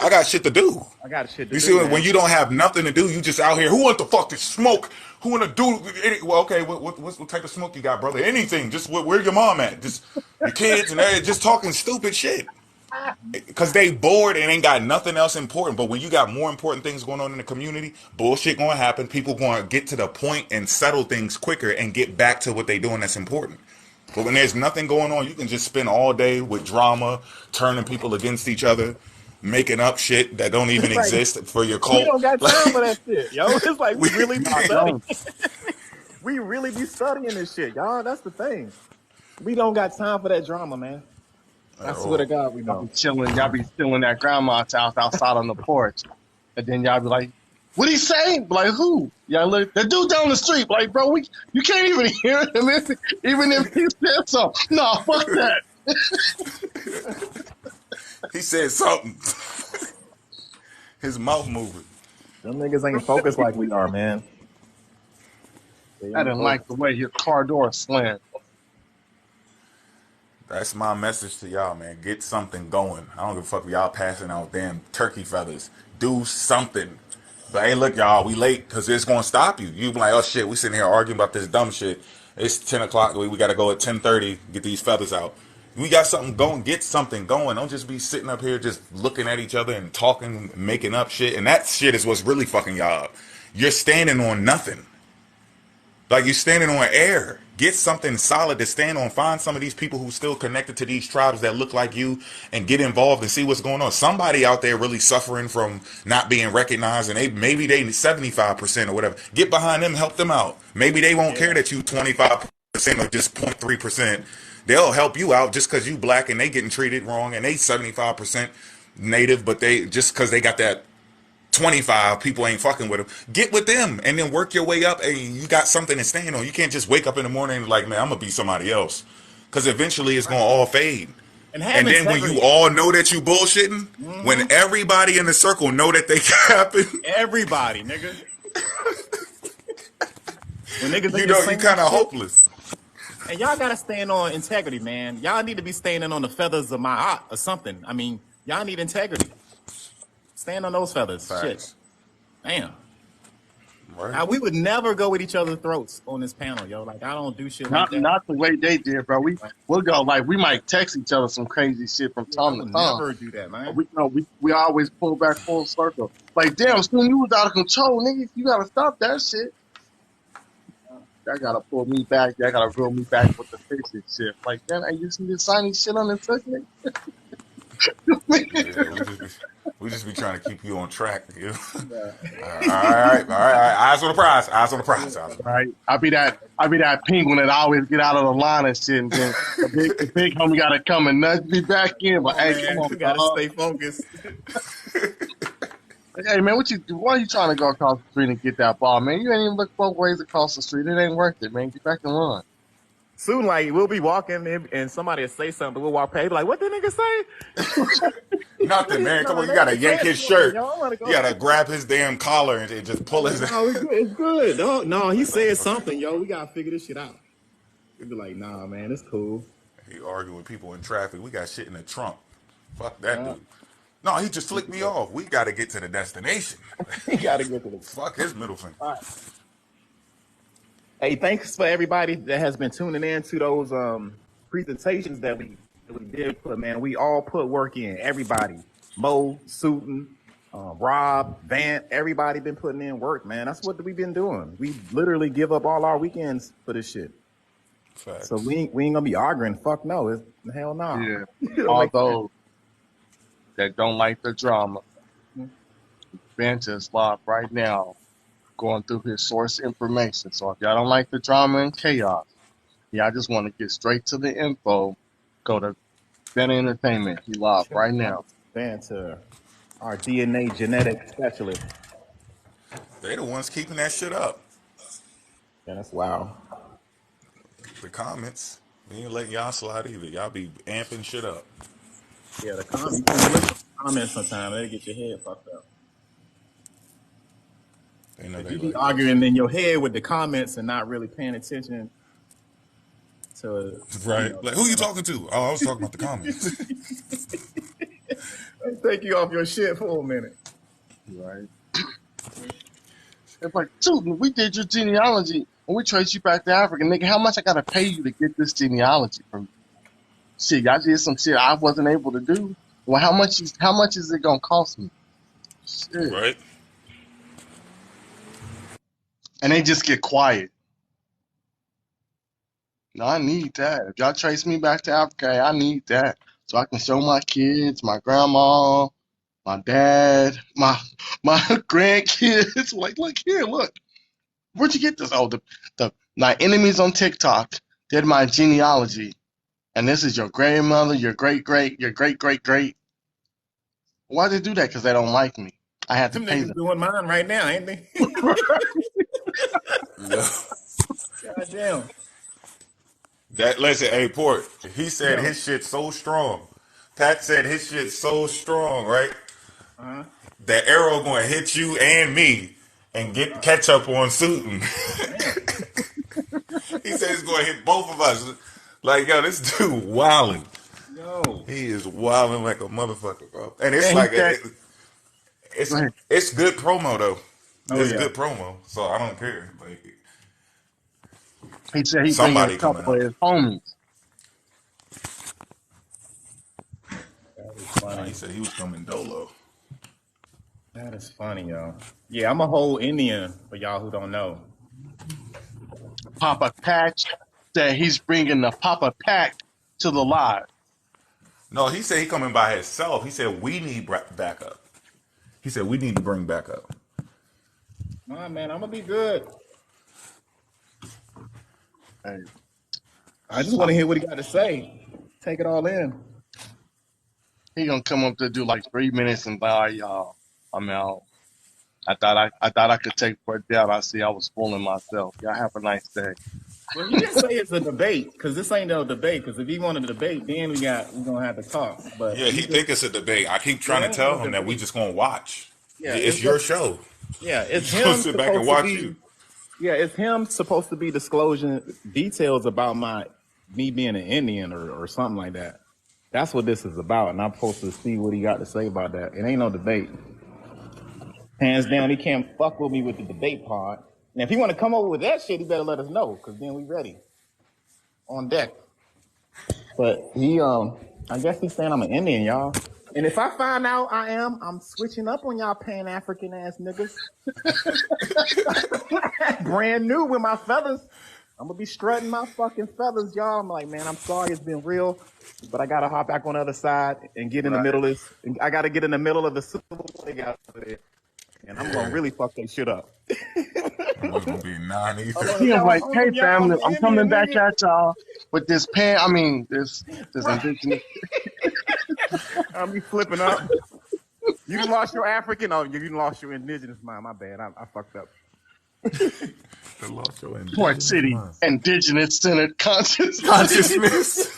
Speaker 3: I got shit to do.
Speaker 6: I got shit to
Speaker 3: You see,
Speaker 6: do,
Speaker 3: when
Speaker 6: man.
Speaker 3: you don't have nothing to do, you just out here. Who want to fuck this smoke? Who want to do? Well, okay. What type of smoke you got, brother? Anything. Just where your mom at? Just your kids and they just talking stupid shit. Because they bored and ain't got nothing else important. But when you got more important things going on in the community, bullshit going to happen. People going to get to the point and settle things quicker and get back to what they doing that's important. But when there's nothing going on, you can just spend all day with drama, turning people against each other, making up shit that don't even
Speaker 6: It's like
Speaker 3: exist for your
Speaker 6: we
Speaker 3: cult.
Speaker 6: don't got
Speaker 3: Like,
Speaker 6: time for that shit, yo. It's like we
Speaker 3: we,
Speaker 6: really be
Speaker 2: Y'all
Speaker 6: studying.
Speaker 2: don't.
Speaker 6: We really be studying this shit, y'all. That's the thing. We don't got time for that drama, man. I
Speaker 3: at
Speaker 6: swear to
Speaker 3: all.
Speaker 6: God, we
Speaker 2: Y'all be
Speaker 6: don't.
Speaker 2: chilling. Y'all be chilling at grandma's house outside on the porch, and then y'all be like, "What he say?" Like who? Y'all look the dude down the street. Like, bro, you can't even hear him even if he said something. No, fuck that.
Speaker 3: He said something. His mouth moving.
Speaker 6: Them niggas ain't focused like we are, man. They
Speaker 2: I
Speaker 6: ain't
Speaker 2: didn't like
Speaker 6: focused.
Speaker 2: the way his car door slammed.
Speaker 3: That's my message to y'all, man. Get something going. I don't give a fuck if y'all passing out damn turkey feathers. Do something. But hey, look, y'all, we late because it's gonna stop you. You be like, oh shit, we sitting here arguing about this dumb shit. It's 10 o'clock. We gotta go at 10:30. Get these feathers out. We got something going. Get something going. Don't just be sitting up here just looking at each other and talking, making up shit. And that shit is what's really fucking y'all up. You're standing on nothing. Like you're standing on air. Get something solid to stand on. Find some of these people who still connected to these tribes that look like you and get involved and see what's going on. Somebody out there really suffering from not being recognized and maybe they 75% or whatever. Get behind them, help them out. Maybe they won't care
Speaker 6: Yeah.
Speaker 3: that you 25% or just 0.3%. They'll help you out just because you black and they getting treated wrong and they 75% native, but they just because they got that 25 people ain't fucking with them. Get with them and then work your way up and you got something to stand on. You can't just wake up in the morning and like, man, I'm gonna be somebody else. Cause eventually it's gonna all fade.
Speaker 6: And have
Speaker 3: And then when you
Speaker 6: integrity.
Speaker 3: all know that you bullshitting, when
Speaker 6: Hmm.
Speaker 3: everybody in the circle know that they capping,
Speaker 6: Everybody, nigga. When niggas
Speaker 3: you
Speaker 6: ain't
Speaker 3: know, you
Speaker 6: saying
Speaker 3: kind of
Speaker 6: shit.
Speaker 3: hopeless.
Speaker 6: And y'all gotta stand on integrity, man. Y'all need to be standing on the feathers of my eye or something. I mean, y'all need integrity. Stand on those feathers. Shit.
Speaker 3: Facts.
Speaker 6: Damn.
Speaker 3: Right.
Speaker 6: We would never go with each other's throats on this panel, yo. Like I don't do shit like that.
Speaker 2: Not the way they did, bro. We'll go like we might text each other some crazy shit from
Speaker 6: Yeah, I
Speaker 2: time to
Speaker 6: would
Speaker 2: time.
Speaker 6: never do that,
Speaker 2: But
Speaker 6: man.
Speaker 2: we know we always pull back full circle. Like, damn, soon you was out of control, nigga. You gotta stop that shit. That gotta pull me back. That gotta reel me back with the fixing shit. Like, damn, I used to this shiny shit on the ticket.
Speaker 3: Yeah, we just be trying to keep you on track. You know?
Speaker 6: Yeah.
Speaker 3: All right. Eyes on the prize. Eyes on the prize. Eyes on the prize.
Speaker 2: Right? I be that penguin that always get out of the line and shit. And then the big homie gotta come and nudge me back in.
Speaker 6: Come
Speaker 2: But
Speaker 6: on,
Speaker 2: hey, come
Speaker 6: man.
Speaker 2: on,
Speaker 6: We gotta
Speaker 2: dog.
Speaker 6: stay focused.
Speaker 2: Hey man, why you trying to go across the street and get that ball, man? You ain't even look both ways across the street. It ain't worth it, man. Get back and run.
Speaker 6: Soon, like we'll be walking and somebody will say something. We'll walk past, like, what the nigga say?
Speaker 3: Nothing, man. Come
Speaker 6: No,
Speaker 3: on, you
Speaker 6: they
Speaker 3: gotta
Speaker 6: ain't
Speaker 3: yank
Speaker 6: saying
Speaker 3: his
Speaker 6: nothing,
Speaker 3: shirt.
Speaker 6: yo. I want to
Speaker 3: You
Speaker 6: go.
Speaker 3: gotta grab his damn collar and just
Speaker 6: I'm
Speaker 3: pull
Speaker 6: like,
Speaker 3: his.
Speaker 6: no, it's good. No, no, he said something, yo. We gotta figure this shit out. We'd be like, nah, man, it's cool.
Speaker 3: He arguing with people in traffic. We got shit in the trunk. Fuck that
Speaker 6: Yeah,
Speaker 3: dude. No, he just flicked me
Speaker 6: yeah.
Speaker 3: off. We gotta get to the destination.
Speaker 6: We gotta get to the.
Speaker 3: Fuck his middle finger.
Speaker 6: All right. Hey, thanks for everybody that has been tuning in to those presentations that we did put, man. We all put work in. Everybody, Mo, Sutton, Rob, Vant, everybody been putting in work, man. That's what we've been doing. We literally give up all our weekends for this shit. So
Speaker 3: Facts.
Speaker 6: we ain't gonna be arguing. Fuck no. Hell no.
Speaker 2: Yeah.
Speaker 6: It don't
Speaker 2: All
Speaker 6: make sense.
Speaker 2: those that don't like the drama, Ben just live right now going through his source information. So if y'all don't like the drama and chaos, y'all just want to get straight to the info, go to Ben Entertainment. He live right now.
Speaker 6: Vanta, our DNA genetic specialist.
Speaker 3: They the ones keeping that shit up.
Speaker 6: Yeah, that's wow.
Speaker 3: The comments. We ain't letting y'all slide either. Y'all be amping shit up.
Speaker 6: Yeah, the comment. You can't look at the comments sometimes. They get your head fucked up.
Speaker 3: They know It
Speaker 6: You
Speaker 3: ain't
Speaker 6: be
Speaker 3: like that
Speaker 6: arguing
Speaker 3: shit.
Speaker 6: in your head with the comments and not really paying attention to,
Speaker 3: Right? Like, who you
Speaker 6: the
Speaker 3: talking to? Oh, I was talking about the comments.
Speaker 6: take you off your shit for a minute.
Speaker 2: Right. It's like, dude, we did your genealogy and we traced you back to Africa. Nigga, how much I gotta pay you to get this genealogy from you? Shit, I did some shit I wasn't able to do. Well, how much is it gonna cost me? Shit.
Speaker 3: Right?
Speaker 2: And they just get quiet. No, I need that. If y'all trace me back to Africa, I need that. So I can show my kids, my grandma, my dad, my grandkids. Like, look here, look. Where'd you get this? Oh, the my enemies on TikTok did my genealogy. And this is your grandmother, your great great, your great great great. Why they do that? Because they don't like me. I had to
Speaker 6: Them
Speaker 2: pay
Speaker 6: niggas
Speaker 2: them.
Speaker 6: doing mine right now, ain't they?
Speaker 3: Yeah.
Speaker 6: God damn.
Speaker 3: That listen, hey Port. He said
Speaker 6: Yo.
Speaker 3: his shit so strong. Pat said his shit so strong, right?
Speaker 6: Uh-huh.
Speaker 3: That arrow going to hit you and me and get catch up on Suiton.
Speaker 6: Damn.
Speaker 3: He said he's going to hit both of us. Like, yo, this dude wilding.
Speaker 6: Yo.
Speaker 3: He is wilding like a motherfucker, bro. And it's
Speaker 2: And he
Speaker 3: like
Speaker 2: said, go
Speaker 3: it's
Speaker 2: ahead.
Speaker 3: it's good promo though.
Speaker 6: Oh
Speaker 3: It's
Speaker 6: yeah.
Speaker 3: good promo, so I don't care. Like
Speaker 2: He said he bringing
Speaker 3: somebody
Speaker 2: a
Speaker 3: coming
Speaker 2: couple of
Speaker 3: up.
Speaker 2: his homies.
Speaker 6: That is
Speaker 3: Nah,
Speaker 6: funny.
Speaker 3: he said he was coming dolo.
Speaker 6: That is funny, yo. Yeah, I'm a whole Indian for y'all who don't know.
Speaker 2: Papa Patch said he's bringing the Papa Pack to the live.
Speaker 3: No, he said he coming by himself. He said we need backup. He said we need to bring backup.
Speaker 6: Nah, man, I'm gonna be good.
Speaker 2: Hey,
Speaker 6: I just want
Speaker 2: I'm,
Speaker 6: to hear what he got to say. Take it all in.
Speaker 2: he gonna come up to do like 3 minutes and bye y'all. I'm out. I thought I could take for a doubt. I see I was fooling myself. Y'all have a nice day.
Speaker 6: Well, he didn't say it's a debate because this ain't no debate. Because if he wanted a debate, then we're gonna have to talk. But
Speaker 3: Yeah,
Speaker 6: he
Speaker 3: he
Speaker 6: just
Speaker 3: think it's a debate. I keep
Speaker 6: it
Speaker 3: trying to
Speaker 6: ain't no
Speaker 3: tell him that we
Speaker 6: debate.
Speaker 3: just gonna watch.
Speaker 6: Yeah,
Speaker 3: It's
Speaker 6: it's
Speaker 3: your
Speaker 6: just
Speaker 3: show. We
Speaker 6: it's
Speaker 3: just gonna
Speaker 6: him
Speaker 3: sit back and
Speaker 6: supposed to
Speaker 3: watch you.
Speaker 6: be. Yeah, it's him supposed to be disclosing details about me being an Indian or something like that. That's what this is about, and I'm supposed to see what he got to say about that. It ain't no debate. Hands down, he can't fuck with me with the debate part. And if he want to come over with that shit, he better let us know, cause then we ready on deck. But I guess he's saying I'm an Indian, y'all. And if I find out I'm switching up on y'all Pan African ass niggas. Brand new with my feathers. I'm gonna be strutting my fucking feathers, y'all. I'm like, man, I'm sorry, it's been real, but I gotta hop back on the other side and get in the
Speaker 2: Right.
Speaker 6: middle of this. I gotta get in the middle of the civil war they got over there, and I'm gonna
Speaker 3: Yeah,
Speaker 6: really fuck that shit up.
Speaker 3: we're gonna be non-ether.
Speaker 2: He was like,
Speaker 6: Hold
Speaker 2: hey
Speaker 6: on, y'all, I'm
Speaker 2: family,
Speaker 6: an
Speaker 2: I'm
Speaker 6: Indian
Speaker 2: coming back
Speaker 6: nigga.
Speaker 2: at y'all with this this
Speaker 6: Right.
Speaker 2: indigenous.
Speaker 6: I'm be flipping up. You done lost your African, oh, you done lost your indigenous mind. My bad, I fucked up.
Speaker 3: The lost your
Speaker 2: Port
Speaker 3: indigenous
Speaker 2: City,
Speaker 3: mind.
Speaker 2: indigenous centered conscious city.
Speaker 3: Consciousness.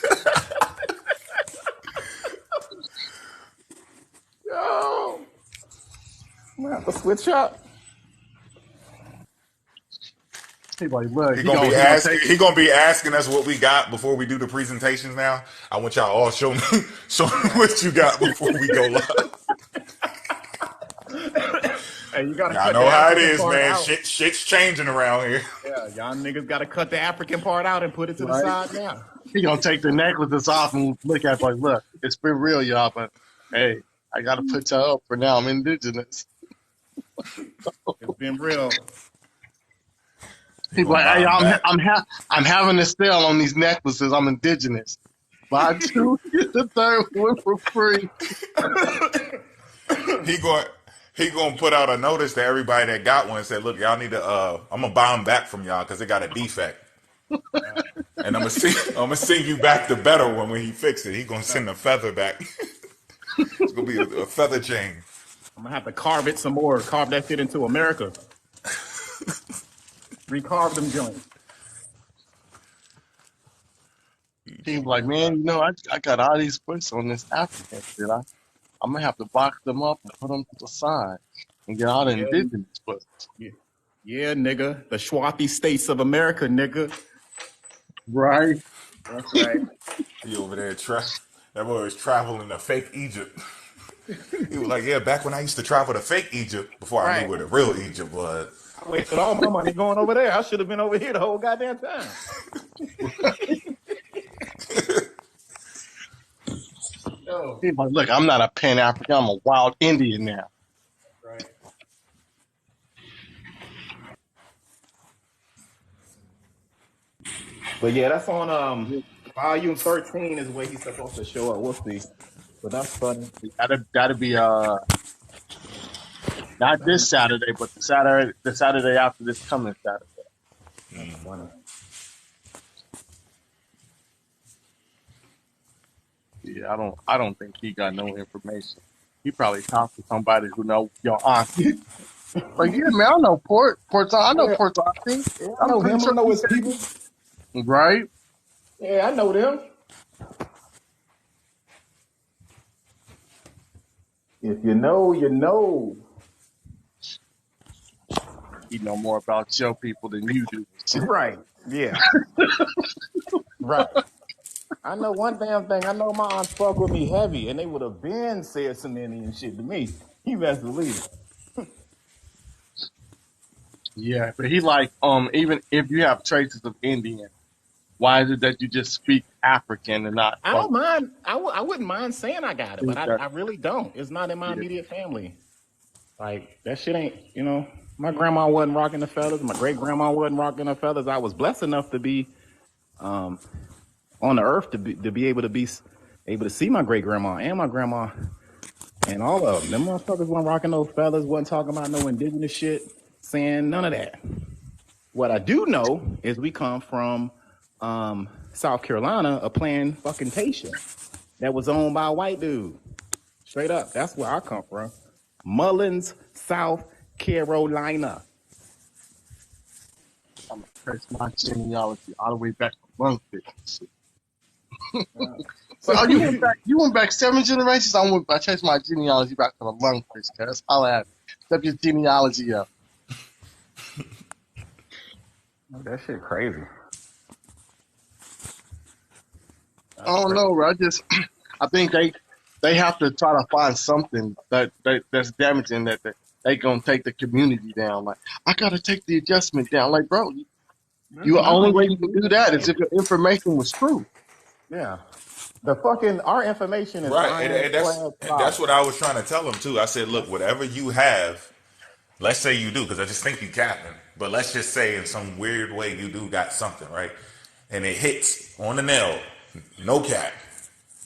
Speaker 6: Yo, I'm gonna have to switch up.
Speaker 2: He like, look,
Speaker 3: He gonna be
Speaker 2: he gonna
Speaker 3: asking.
Speaker 2: take
Speaker 3: He gonna be asking us what we got before we do the presentations. Now, I want y'all all show me, show me what you got before we go live.
Speaker 6: Hey, you gotta
Speaker 3: Y'all
Speaker 6: cut the
Speaker 3: know how it
Speaker 6: African
Speaker 3: is,
Speaker 6: part
Speaker 3: man.
Speaker 6: out.
Speaker 3: Shit's changing around here.
Speaker 6: Yeah, y'all niggas gotta cut the African part out and put it to the
Speaker 2: right.
Speaker 6: side now.
Speaker 2: He gonna take the necklaces off and look at it like, look, it's been real, y'all, but hey, I gotta put y'all up for now. I'm indigenous.
Speaker 6: It's been real.
Speaker 3: He
Speaker 2: He's
Speaker 3: gonna
Speaker 2: like,
Speaker 3: buy
Speaker 2: hey,
Speaker 3: them back.
Speaker 2: I'm having a sale on these necklaces. I'm indigenous. Buy two, get the third one for free.
Speaker 3: He going he gonna put out a notice to everybody that got one and said, "Look, y'all need to. I'm gonna buy them back from y'all because it got a defect, and I'm gonna send you back the better one when he fix it. He gonna send the feather back. It's gonna be a feather chain.
Speaker 6: I'm gonna have to carve it some more, carve that shit into America. Recarve them joints.
Speaker 2: He's like, man, I got all these books on this African shit. I'm gonna have to box them up and put them to the side and get all the
Speaker 6: Yeah,
Speaker 2: indigenous books.
Speaker 6: yeah. Yeah, nigga. The Schwathi states of America, nigga.
Speaker 2: Right.
Speaker 6: That's right.
Speaker 3: He over there, that boy was traveling to fake Egypt. He was like, yeah, back when I used to travel to fake Egypt before I knew
Speaker 6: Right.
Speaker 3: where the real Egypt was.
Speaker 6: I wasted all my money going over there. I should have been over here the whole goddamn time. Yo.
Speaker 2: He's like, look, I'm not a Pan African. I'm a wild Indian now.
Speaker 6: Right. But yeah, that's on volume 13 is where he's supposed to show up. We'll see. But that's funny.
Speaker 2: That'd be not this Saturday, but the Saturday after this coming Saturday.
Speaker 6: That's funny.
Speaker 2: Yeah, I don't think he got no information. He probably talked to somebody who know your auntie. Like, yeah, man, I know I know
Speaker 6: Yeah,
Speaker 2: Port's auntie.
Speaker 6: yeah, I
Speaker 2: I'm
Speaker 6: know
Speaker 2: pretty
Speaker 6: him. I
Speaker 2: sure
Speaker 6: know
Speaker 2: she
Speaker 6: his
Speaker 2: said,
Speaker 6: people.
Speaker 2: right?
Speaker 6: Yeah, I know them. If you know, you know.
Speaker 2: He know more about your people than you do. Shit.
Speaker 6: Right. Yeah. Right. I know one damn thing. I know my aunts fuck with me heavy, and they would have been said some Indian shit to me. You best believe it.
Speaker 2: Yeah, but he like, even if you have traces of Indian, why is it that you just speak African and not
Speaker 6: I don't
Speaker 2: fucking
Speaker 6: mind. I wouldn't mind saying I got it, but
Speaker 2: speak that?
Speaker 6: I really don't. It's not in my
Speaker 2: Yeah,
Speaker 6: immediate family. Like that shit ain't. My grandma wasn't rocking the feathers. My great grandma wasn't rocking the feathers. I was blessed enough to be um, on the earth to be able to see my great grandma and my grandma and all of them. Them motherfuckers weren't rocking those feathers. Wasn't talking about no indigenous shit. Saying none of that. What I do know is we come from South Carolina, a plantation that was owned by a white dude. Straight up. That's where I come from. Mullins, South Carolina.
Speaker 2: I'm gonna trace my genealogy all the way back to Lungfish.
Speaker 6: So
Speaker 2: Well, you went back 7 generations. I chased my genealogy back to the Lungfish, cuz. I'll have step your genealogy up.
Speaker 6: that shit crazy.
Speaker 2: I
Speaker 6: That's
Speaker 2: don't
Speaker 6: crazy.
Speaker 2: know, bro. I think they have to try to find something that's damaging that they gonna take the community down. Like, I gotta take the adjustment down. Like, bro,
Speaker 6: That's
Speaker 2: you the
Speaker 6: my
Speaker 2: only way
Speaker 6: thing.
Speaker 2: you can do that is if your information was true.
Speaker 6: Yeah. The fucking our information is
Speaker 3: Right, and, and that's
Speaker 6: ironclad
Speaker 3: and that's
Speaker 6: power.
Speaker 3: what I was trying to tell him too. I said, look, whatever you have, let's say you do, because I just think you capping. But let's just say in some weird way you do got something, right? And it hits on the nail, no cap.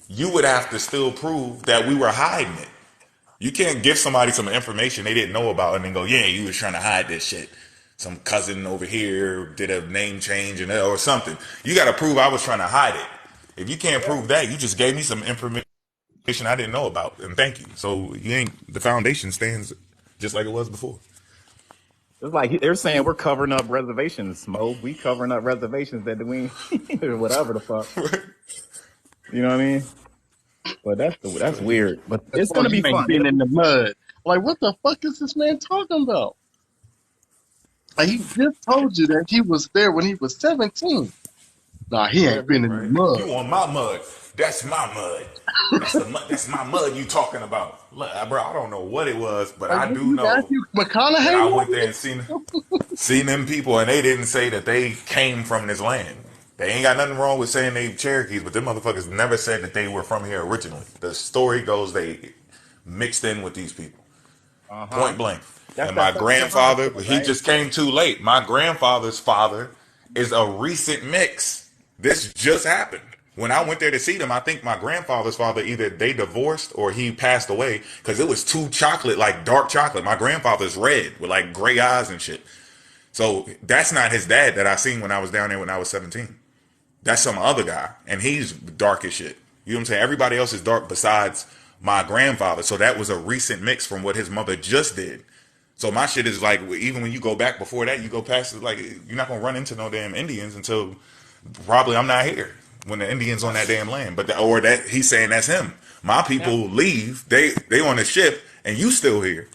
Speaker 3: You would have to still prove that we were hiding it. You can't give somebody some information they didn't know about and then go, yeah, you was trying to hide this shit. Some cousin over here did a name change or something. You got to prove I was trying to hide it. If you can't prove that, you just gave me some information I didn't know about, and thank you. So the foundation stands just like it was before.
Speaker 6: It's like they're saying we're covering up reservations, Mo. We covering up reservations that we whatever the fuck. You know what I mean? But that's weird. But
Speaker 2: As
Speaker 6: it's
Speaker 2: far
Speaker 6: gonna
Speaker 2: as you
Speaker 6: be
Speaker 2: ain't
Speaker 6: fun.
Speaker 2: been in the mud. Like, what the fuck is this man talking about? Like, he just told you that he was there when he was 17. Nah, he
Speaker 6: Yeah.
Speaker 2: ain't been in the
Speaker 3: Right?
Speaker 2: mud.
Speaker 3: You on my mud? That's my mud. That's my mud you talking about. Look, bro, I don't know what it was, but
Speaker 2: Like,
Speaker 3: I
Speaker 2: nigga,
Speaker 3: do
Speaker 2: you
Speaker 3: know
Speaker 2: Matthew
Speaker 3: that
Speaker 2: McConaughey
Speaker 3: I went there
Speaker 2: movie?
Speaker 3: and seen them people, and they didn't say that they came from this land. They ain't got nothing wrong with saying they Cherokees, but them motherfuckers never said that they were from here originally. The story goes they mixed in with these people.
Speaker 6: Uh huh.
Speaker 3: Point blank.
Speaker 6: That's
Speaker 3: And my
Speaker 6: that South Carolina
Speaker 3: grandfather,
Speaker 6: shit,
Speaker 3: he
Speaker 6: right?
Speaker 3: just came too late. My grandfather's father is a recent mix. This just happened. When I went there to see them, I think my grandfather's father either they divorced or he passed away because it was too chocolate, like dark chocolate. My grandfather's red with like gray eyes and shit. So that's not his dad that I seen when I was down there when I was 17. That's some other guy, and he's dark as shit. You know what I'm saying? Everybody else is dark besides my grandfather. So that was a recent mix from what his mother just did. So my shit is like, even when you go back before that, you go past it, like, you're not gonna run into no damn Indians until probably I'm not here when the Indians on that damn land. But or that he's saying that's him. My
Speaker 6: Now,
Speaker 3: people leave, they on the ship, and you still here.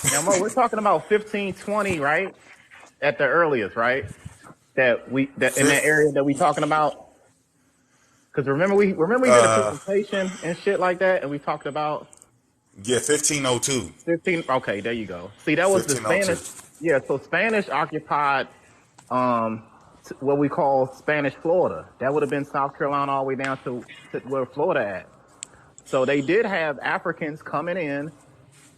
Speaker 6: now, Mo, we're talking about 1520, right? at the earliest, right? That in that
Speaker 3: Fifth,
Speaker 6: area that we talking about. Because remember we did a presentation and shit like that, and we talked about
Speaker 3: yeah, 1502.
Speaker 6: 15. Okay, there you go. See, that was the Spanish.
Speaker 3: 1502.
Speaker 6: Yeah, so Spanish occupied what we call Spanish Florida. That would have been South Carolina all the way down to where Florida at. So they did have Africans coming in,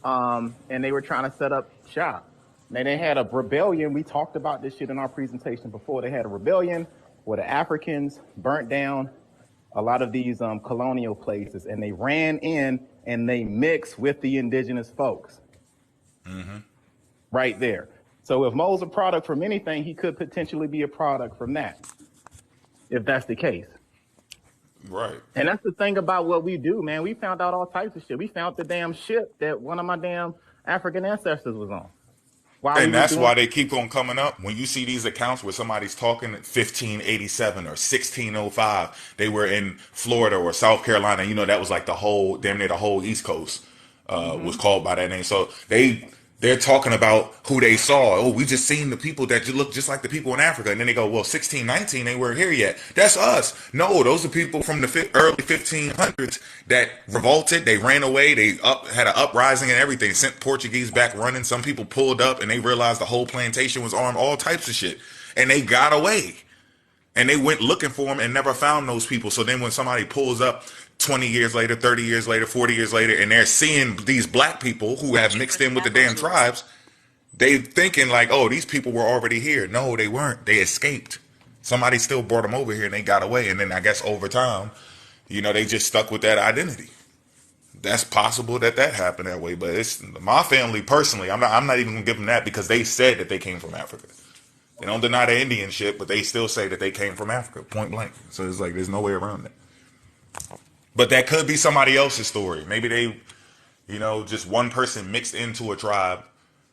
Speaker 6: and they were trying to set up shop. And they had a rebellion. We talked about this shit in our presentation before. They had a rebellion where the Africans burnt down a lot of these colonial places, and they ran in and they mixed with the indigenous folks right there. So if Mo's a product from anything, he could potentially be a product from that, if that's the case.
Speaker 3: Right.
Speaker 6: And that's the thing about what we do, man. We found out all types of shit. We found the damn ship that one of my damn African ancestors was on while we
Speaker 3: And
Speaker 6: was
Speaker 3: that's
Speaker 6: doing.
Speaker 3: why they keep on coming up. When you see these accounts where somebody's talking 1587 or 1605, they were in Florida or South Carolina. You know, that was like the whole, damn near the whole East Coast was called by that name. So they're talking about who they saw. Oh, we just seen the people that look just like the people in Africa. And then they go, well, 1619, they weren't here yet. That's us. No, those are people from the early 1500s that revolted. They ran away. They had an uprising and everything. Sent Portuguese back running. Some people pulled up and they realized the whole plantation was armed. All types of shit. And they got away. And they went looking for them and never found those people. So then when somebody pulls up 20 years later, 30 years later, 40 years later, and they're seeing these black people who have mixed in with the damn tribes, they thinking like, oh, these people were already here. No, they weren't. They escaped. Somebody still brought them over here and they got away. And then I guess over time, they just stuck with that identity. That's possible that happened that way. But it's my family personally. I'm not even gonna give them that because they said that they came from Africa. They don't deny the Indian shit, but they still say that they came from Africa, point blank. So it's like there's no way around that. But that could be somebody else's story. Maybe they, just one person mixed into a tribe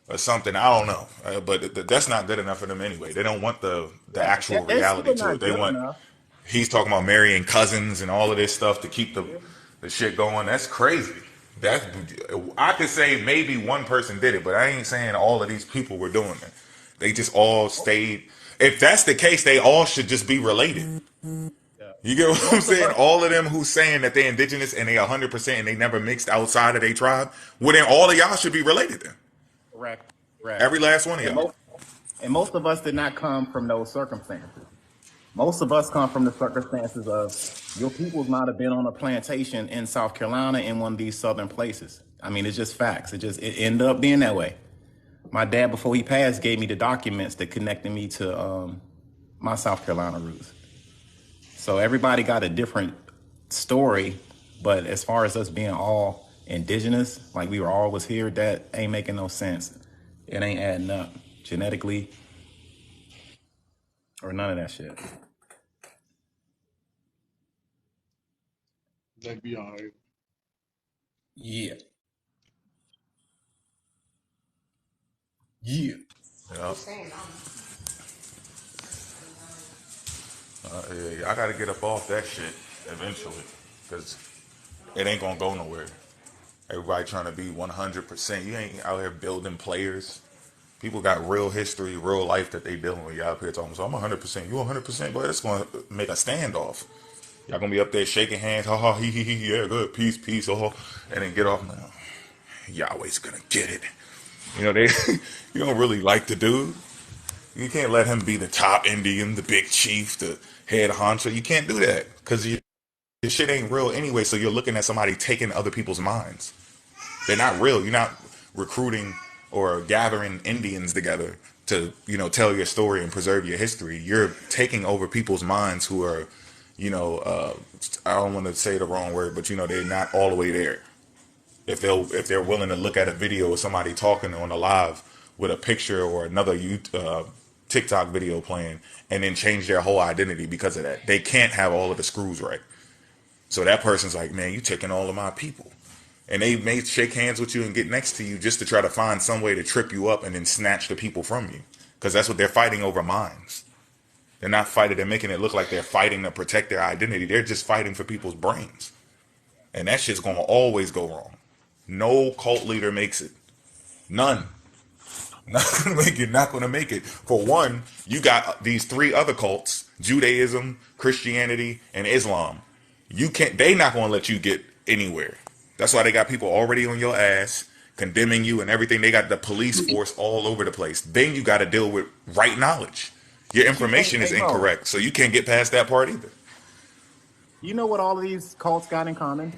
Speaker 3: or something. I don't know. But that's not good enough for them anyway. They don't want the actual
Speaker 6: That's
Speaker 3: reality
Speaker 6: still
Speaker 3: to
Speaker 6: not
Speaker 3: it. They
Speaker 6: good
Speaker 3: want,
Speaker 6: enough.
Speaker 3: he's talking about marrying cousins and all of this stuff to keep the shit going. That's crazy. I could say maybe one person did it, but I ain't saying all of these people were doing it. They just all stayed. If that's the case, they all should just be related.
Speaker 6: Yeah.
Speaker 3: You get what I'm
Speaker 6: Most of
Speaker 3: saying?
Speaker 6: us,
Speaker 3: All of them who's saying that they're indigenous and they 100% and they never mixed outside of their tribe, well then all of y'all should be related then.
Speaker 6: correct, correct.
Speaker 3: Every last one of
Speaker 6: And
Speaker 3: y'all.
Speaker 6: most of us did not come from those circumstances. Most of us come from the circumstances of your peoples might have been on a plantation in South Carolina in one of these southern places. I mean, it's just facts. It ended up being that way. My dad, before he passed, gave me the documents that connected me to my South Carolina roots. So everybody got a different story, but as far as us being all indigenous, like we were always here, that ain't making no sense. It ain't adding up genetically or none of that shit.
Speaker 2: That'd be all right.
Speaker 6: Yeah. Yeah.
Speaker 3: Yeah. I gotta get up off that shit eventually, cause it ain't gonna go nowhere. Everybody trying to be 100%. You ain't out here building players. People got real history, real life that they dealing with. Y'all up here talking, so I'm 100%. You 100%, but it's gonna make a standoff. Y'all gonna be up there shaking hands, ha ha, he, yeah, good, peace, peace, oh, and then get off now. Yahweh's gonna get it. They, you don't really like the dude. You can't let him be the top Indian, the big chief, the head honcho. You can't do that because your shit ain't real anyway. So you're looking at somebody taking other people's minds. They're not real. You're not recruiting or gathering Indians together to, tell your story and preserve your history. You're taking over people's minds who are, I don't want to say the wrong word, but they're not all the way there. If they're willing to look at a video of somebody talking on a live with a picture or another TikTok video playing and then change their whole identity because of that, they can't have all of the screws right. So that person's like, man, you taking all of my people. And they may shake hands with you and get next to you just to try to find some way to trip you up and then snatch the people from you. Because that's what they're fighting over, minds. They're not fighting, they're making it look like they're fighting to protect their identity. They're just fighting for people's brains. And that shit's going to always go wrong. No cult leader makes it. None. Not gonna make it. Not gonna make it. For one, you got these three other cults: Judaism, Christianity, and Islam. You can't. They not gonna let you get anywhere. That's why they got people already on your ass, condemning you and everything. They got the police force all over the place. Then you got to deal with right knowledge. Your information is
Speaker 6: Hey, Mo,
Speaker 3: incorrect, so you can't get past that part either.
Speaker 6: you know what all of these cults got in common?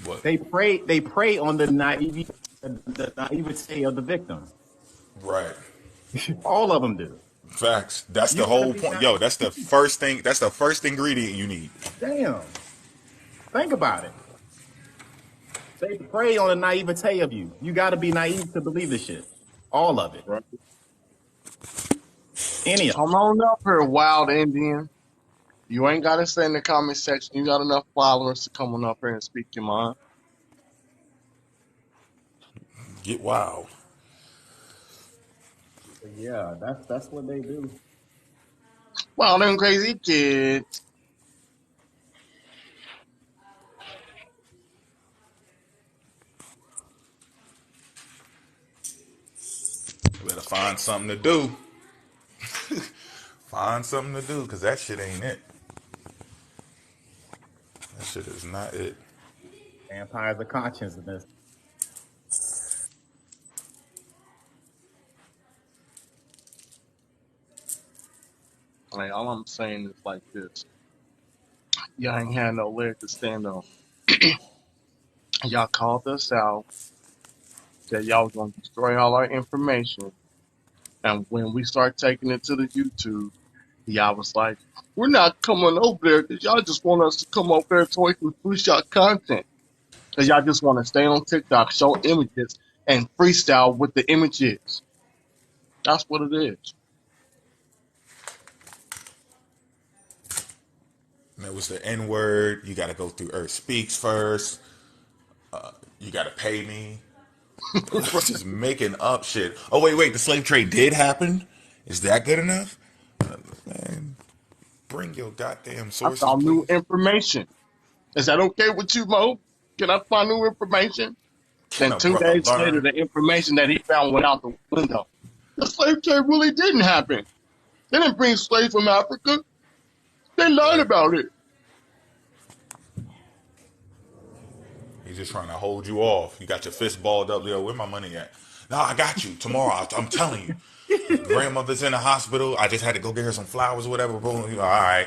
Speaker 3: What?
Speaker 6: They prey on the naivete of the victim.
Speaker 3: Right.
Speaker 6: All of them do.
Speaker 3: Facts. That's
Speaker 6: You
Speaker 3: the
Speaker 6: gotta
Speaker 3: whole
Speaker 6: be
Speaker 3: point. Yo, that's the first thing. That's the first ingredient you need.
Speaker 6: damn. Think about it. They prey on the naivete of you. You gotta be naive to believe this shit. All of it.
Speaker 2: Right.
Speaker 6: Any of it.
Speaker 2: Come on up here, wild Indian. You ain't got to stay in the comment section. You got enough followers to come on up here and speak your mind.
Speaker 3: Get wild.
Speaker 6: But yeah, that's what they do.
Speaker 2: Wow, them crazy kids.
Speaker 3: You better find something to do. Find something to do, because that shit ain't it. That shit is not it.
Speaker 6: Vampires of consciousness.
Speaker 2: Like, all I'm saying is like this. Y'all ain't had no leg to stand on. Y'all called us out, said y'all was going to destroy all our information. And when we start taking it to the YouTube, y'all was like, we're not coming over there because y'all just want us to come over there so we can freestyle content. Because y'all just want to stay on TikTok, show images, and freestyle with the images. That's what it is.
Speaker 3: And it was the N word. You got to go through Earth Speaks first. You got to pay me. Just making up shit. Oh, wait. The slave trade did happen? Is that good enough? Man, bring your goddamn
Speaker 2: I
Speaker 3: sources,
Speaker 2: found new
Speaker 3: please.
Speaker 2: information. Is that okay with you, Mo? Can I find new information?
Speaker 3: Can
Speaker 2: Then
Speaker 3: a
Speaker 2: two
Speaker 3: brother
Speaker 2: days later,
Speaker 3: learn?
Speaker 2: the information that he found went out the window. The slave trade really didn't happen. They didn't bring slaves from Africa. They lied
Speaker 3: Right.
Speaker 2: about it.
Speaker 3: He's just trying to hold you off. You got your fist balled up, Leo. Where my money at? No, I got you tomorrow. I'm telling you. Grandmother's in the hospital. I just had to go get her some flowers or whatever. Boom. All right.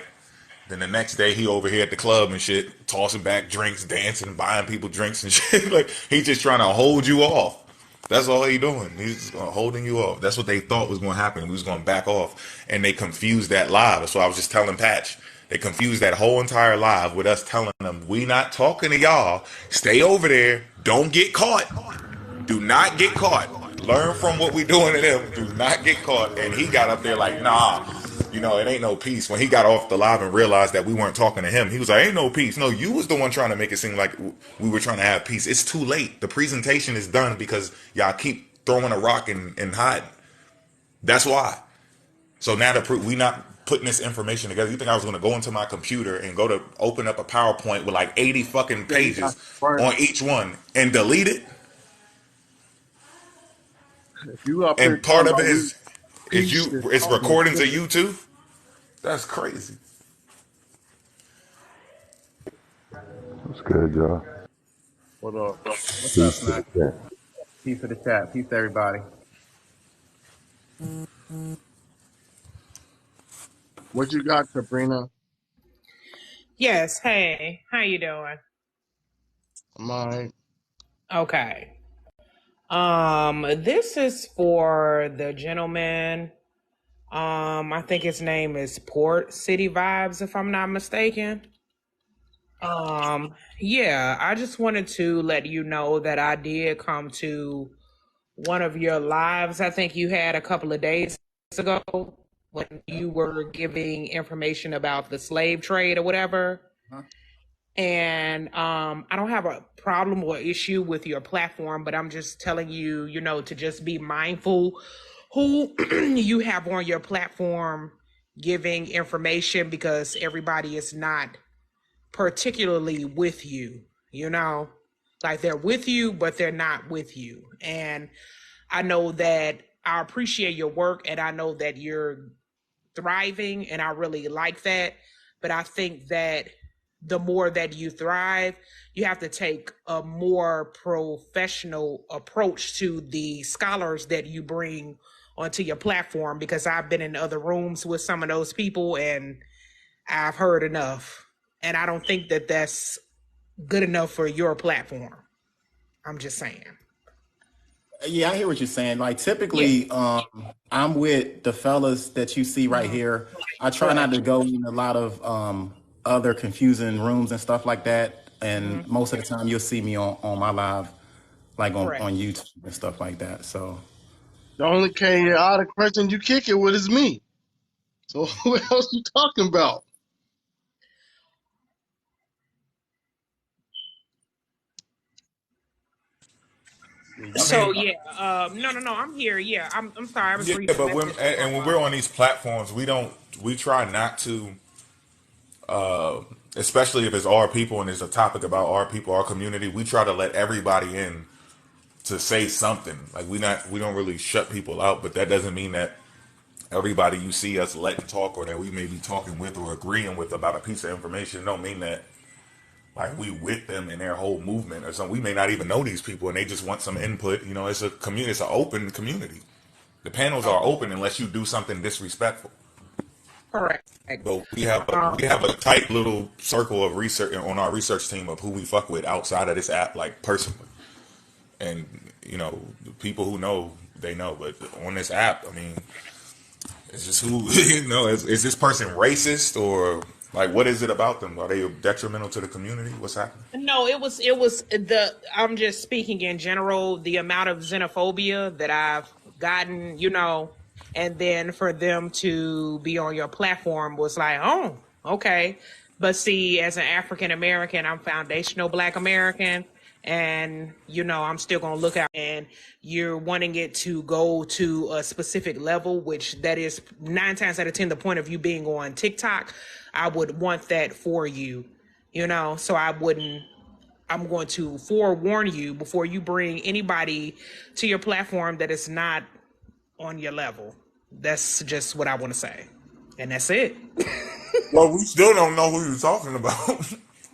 Speaker 3: Then the next day, he over here at the club and shit, tossing back drinks, dancing, buying people drinks and shit. Like, he's just trying to hold you off. That's all he doing. He's holding you off. That's what they thought was going to happen. We was going to back off, and they confused that live. That's why I was just telling Patch. They confused that whole entire live with us telling them, we not talking to y'all. Stay over there. Don't get caught. Do not get caught. Learn from what we doing to them. Do not get caught. And he got up there like, nah, it ain't no peace. When he got off the live and realized that we weren't talking to him, he was like, ain't no peace. No, you was the one trying to make it seem like we were trying to have peace. It's too late. The presentation is done because y'all keep throwing a rock and hiding. That's why. So now we not putting this information together. You think I was going to go into my computer and go to open up a PowerPoint with like 80 fucking
Speaker 2: Yeah, you got
Speaker 3: pages
Speaker 2: right.
Speaker 3: on each one and delete it?
Speaker 2: If you up here
Speaker 3: And part
Speaker 2: talking
Speaker 3: of
Speaker 2: about
Speaker 3: it
Speaker 2: we
Speaker 3: is
Speaker 2: peace
Speaker 3: you
Speaker 2: is
Speaker 3: it's
Speaker 2: almost
Speaker 3: recordings of
Speaker 2: finished.
Speaker 3: you too. That's crazy.
Speaker 7: What's good, y'all?
Speaker 2: What up?
Speaker 6: What's up,
Speaker 7: Peace to
Speaker 6: man?
Speaker 7: the chat.
Speaker 6: Peace to the chat. Peace to everybody.
Speaker 2: What you got, Sabrina?
Speaker 8: Yes, hey, how you doing?
Speaker 2: My
Speaker 8: Okay. This is for the gentleman. I think his name is Port City Vibes, if I'm not mistaken. Yeah, I just wanted to let you know that I did come to one of your lives. I think you had a couple of days ago when you were giving information about the slave trade or whatever.
Speaker 6: Huh?
Speaker 8: And I don't have a problem or issue with your platform, but I'm just telling you, to just be mindful who you have on your platform giving information, because everybody is not particularly with you, like they're with you, but they're not with you. And I know that I appreciate your work and I know that you're thriving and I really like that. But I think that the more that you thrive, you have to take a more professional approach to the scholars that you bring onto your platform, because I've been in other rooms with some of those people and I've heard enough. And I don't think that that's good enough for your platform. I'm just saying.
Speaker 6: Yeah, I hear what you're saying. Like
Speaker 8: Yeah.
Speaker 6: typically, I'm with the fellas that you see right
Speaker 8: Mhm.
Speaker 6: here. I try not
Speaker 8: Correct.
Speaker 6: to go in a lot of other confusing rooms and stuff like that.
Speaker 8: Hmm.
Speaker 6: And most of the time, you'll see me on my live, like
Speaker 8: Correct.
Speaker 6: on YouTube and stuff like that. So
Speaker 2: The only chaotic person you kick it with is me. So who else you talking about? Yeah,
Speaker 3: I
Speaker 2: you
Speaker 8: So
Speaker 3: mean,
Speaker 8: yeah, no, I'm here. Yeah, I'm sorry, I was
Speaker 3: yeah,
Speaker 8: reading a
Speaker 3: but
Speaker 8: message
Speaker 3: and
Speaker 8: from
Speaker 3: when we're on these platforms, we try not to, especially if it's our people and it's a topic about our people, our community. We try to let everybody in to say something. Like we don't really shut people out, but that doesn't mean that everybody you see us letting talk or that we may be talking with or agreeing with about a piece of information don't mean that like we with them in their whole movement or something. We may not even know these people and they just want some input. You know, it's a community. It's an open community. The panels are
Speaker 8: okay,
Speaker 3: open unless you do something disrespectful.
Speaker 8: correct.
Speaker 3: So
Speaker 8: Um,
Speaker 3: we have a tight little circle of research on our research team of who we fuck with outside of this app, like personally. And you know, the people who know they know, but on this app, I mean, it's just who you know. Is this person racist or like what is it about them? Are they detrimental to the community? What's happening?
Speaker 8: no, it was the. I'm just speaking in general. The amount of xenophobia that I've gotten, and then for them to be on your platform was like, oh, okay. But see, as an African American, I'm foundational Black American, and I'm still gonna look out. And you're wanting it to go to a specific level, which that is 9 times out of 10 the point of you being on TikTok. I would want that for you, so I'm going to forewarn you before you bring anybody to your platform that is not on your level. That's just what I want to say, and that's it.
Speaker 3: Well, we still don't know who you're talking about,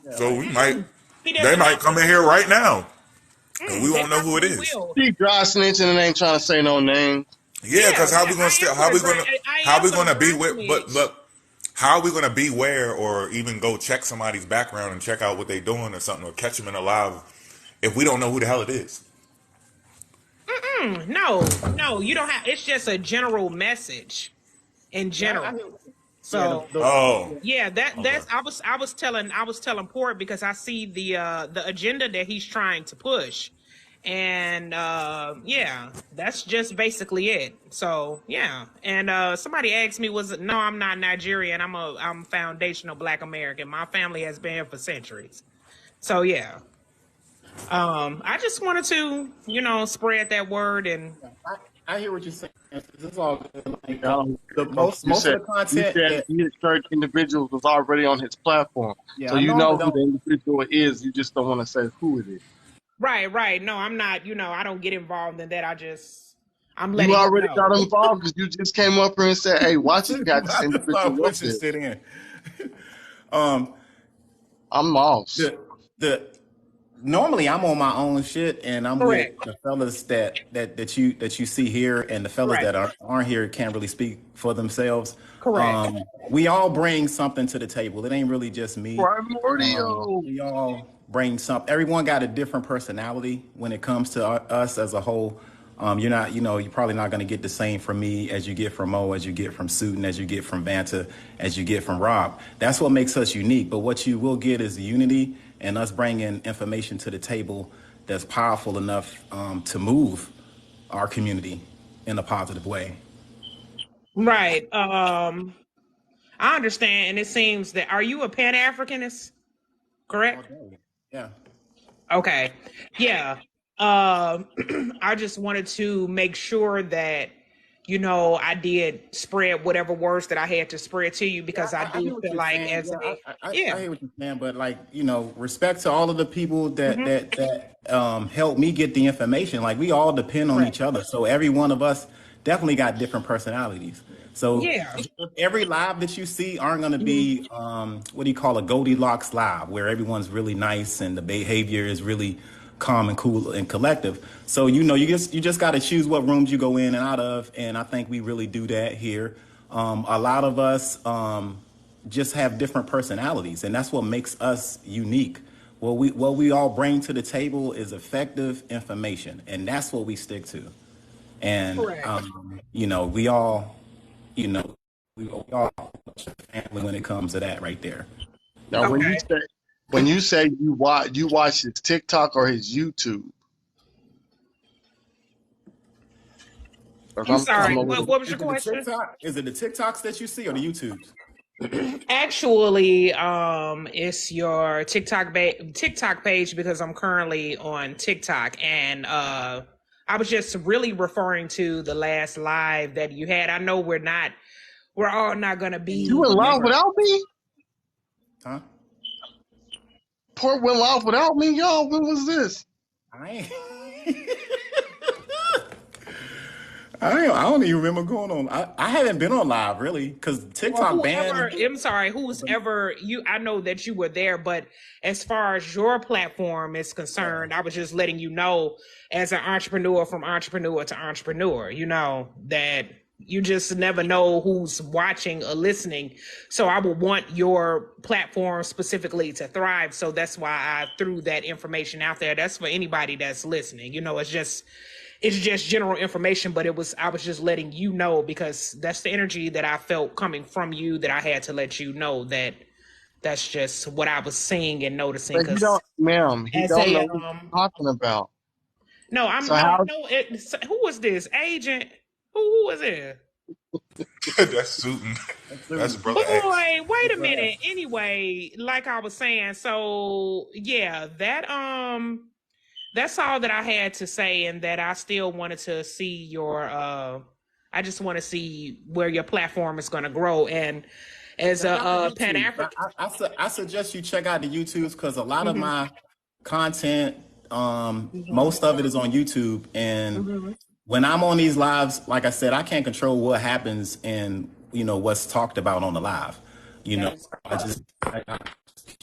Speaker 6: yeah,
Speaker 3: so
Speaker 6: like
Speaker 3: we might
Speaker 8: He
Speaker 3: they
Speaker 8: doesn't know.
Speaker 3: might come in here right now and we
Speaker 8: They
Speaker 3: won't know who it
Speaker 8: probably
Speaker 3: is.
Speaker 8: will.
Speaker 2: keep dry snitching and ain't trying to say no names.
Speaker 3: Yeah,
Speaker 8: Yeah,
Speaker 3: because how we gonna
Speaker 8: I am
Speaker 3: how
Speaker 8: gonna
Speaker 3: we
Speaker 8: dry.
Speaker 3: gonna
Speaker 8: I
Speaker 3: how
Speaker 8: am
Speaker 3: we
Speaker 8: gonna
Speaker 3: gonna be
Speaker 8: dry
Speaker 3: with
Speaker 8: snitch.
Speaker 3: but how are we gonna beware or even go check somebody's background and check out what they doing or something or catch them in a live if we don't know who the hell it is?
Speaker 8: No, you don't have. It's just a general message in
Speaker 6: yeah,
Speaker 8: general.
Speaker 6: yeah.
Speaker 8: So
Speaker 3: Oh,
Speaker 8: yeah,
Speaker 3: okay.
Speaker 8: that's I was telling Port because I see the agenda that he's trying to push, and yeah, that's just basically it. So yeah, and somebody asked me, was it? No, I'm not Nigerian. I'm foundational Black American. My family has been here for centuries. So yeah, I just wanted to spread that word and
Speaker 6: I hear what you're saying. This is all good. Like, the
Speaker 2: So
Speaker 6: most most of the
Speaker 2: you
Speaker 6: content
Speaker 2: said
Speaker 6: that
Speaker 2: his certain individuals was already on his platform.
Speaker 6: yeah,
Speaker 2: So
Speaker 6: I
Speaker 2: you
Speaker 6: normally
Speaker 2: know who the
Speaker 6: don't.
Speaker 2: individual is. You just don't want to say who it is.
Speaker 8: right. No, I'm not. I don't get involved in that. I'm
Speaker 2: You
Speaker 8: letting you
Speaker 2: already
Speaker 8: know.
Speaker 2: got involved because you just came up here and said, "Hey, watch, he
Speaker 6: You
Speaker 2: got this
Speaker 6: have to start
Speaker 2: individual up
Speaker 6: pushing
Speaker 2: there."
Speaker 6: shit in. Um,
Speaker 2: I'm lost.
Speaker 6: the normally I'm on my own shit, and I'm with
Speaker 8: Correct.
Speaker 6: the fellas that you see here, and the fellas
Speaker 8: Right.
Speaker 6: that aren't here can't really speak for themselves.
Speaker 8: Correct.
Speaker 6: We all bring something to the table. It ain't really just me.
Speaker 2: Primordial.
Speaker 6: We all bring something. Everyone got a different personality when it comes to us as a whole. You're not, you're probably not going to get the same from me as you get from Mo, as you get from Sutin, as you get from Vanta, as you get from Rob. That's what makes us unique. But what you will get is unity and us bringing information to the table that's powerful enough to move our community in a positive way.
Speaker 8: Right. I understand, and it seems that are you a Pan Africanist?
Speaker 6: All
Speaker 8: Correct.
Speaker 6: day. Yeah.
Speaker 8: Okay. Yeah. I just wanted to make sure that you know, I did spread whatever words that I had to spread to you, because I
Speaker 6: I
Speaker 8: do
Speaker 6: hear what
Speaker 8: feel
Speaker 6: you're
Speaker 8: like
Speaker 6: saying.
Speaker 8: as
Speaker 6: Yeah,
Speaker 8: a,
Speaker 6: I
Speaker 8: yeah.
Speaker 6: hear what you're saying, but like, you know, respect to all of the people that
Speaker 8: Hmm.
Speaker 6: helped me get the information. Like we all depend on
Speaker 8: Correct.
Speaker 6: each other. So every one of us definitely got different personalities. So
Speaker 8: Yeah.
Speaker 6: if every live that you see aren't going to
Speaker 8: Hmm.
Speaker 6: be what do you call a Goldilocks live, where everyone's really nice and the behavior is really calm and cool and collective. So you know, you just got to choose what rooms you go in and out of, and I think we really do that here. A lot of us just have different personalities, and that's what makes us unique. What we all bring to the table is effective information, and that's what we stick to. And
Speaker 8: Correct.
Speaker 6: you know, we all, you know, we all family when it comes to that right there.
Speaker 2: Now, when
Speaker 8: Okay.
Speaker 2: you say you watch his TikTok or his YouTube,
Speaker 8: I'm
Speaker 2: because I'm
Speaker 8: sorry.
Speaker 2: a
Speaker 8: What
Speaker 2: little.
Speaker 8: what was your
Speaker 6: Is it the
Speaker 8: question?
Speaker 6: TikTok? Is it the TikToks that you see or the YouTubes?
Speaker 8: Actually, it's your TikTok page, because I'm currently on TikTok, and I was just really referring to the last live that you had. I know we're all not gonna
Speaker 2: You
Speaker 8: be.
Speaker 2: went live
Speaker 6: Never,
Speaker 2: without me.
Speaker 6: huh?
Speaker 2: Port went live without me, y'all. When was this?
Speaker 6: I ain't. I don't even remember going on. I haven't been on live really because
Speaker 8: Well,
Speaker 6: TikTok
Speaker 8: whoever,
Speaker 6: banned.
Speaker 8: I'm sorry, who's ever you, I know that you were there, but as far as your platform is
Speaker 6: Yeah.
Speaker 8: concerned, I was just letting you know, as an entrepreneur, from entrepreneur to entrepreneur, you know, that you just never know who's watching or listening. So I would want your platform specifically to thrive. So that's why I threw that information out there. That's for anybody that's listening. You know, it's just general information, but I was just letting you know, because that's the energy that I felt coming from you, that I had to let you know that that's just what I was seeing and noticing.
Speaker 2: But he
Speaker 8: Because
Speaker 2: don't, ma'am. He
Speaker 8: as
Speaker 2: don't
Speaker 8: a
Speaker 2: know what he's talking about.
Speaker 8: no,
Speaker 2: So
Speaker 8: I'm no
Speaker 2: how?
Speaker 8: no it, who was this agent? Who was it?
Speaker 3: That's suiting. That's
Speaker 6: Dude,
Speaker 3: brother X.
Speaker 8: Boy, wait a
Speaker 6: right.
Speaker 8: minute. Anyway, like I was saying, so yeah, that's all that I had to say, and that I still wanted to see your I just want to see where your platform is going to grow. And as a
Speaker 6: Check out the
Speaker 8: Pan
Speaker 6: YouTube.
Speaker 8: African.
Speaker 6: I suggest you check out the YouTubes because a lot of
Speaker 8: Hmm.
Speaker 6: my content,
Speaker 8: Hmm.
Speaker 6: most of it is on YouTube. And
Speaker 8: Hmm.
Speaker 6: when I'm on these lives, like I said, I can't control what happens and you know what's talked about on the live. You
Speaker 8: That
Speaker 6: know,
Speaker 8: is
Speaker 6: I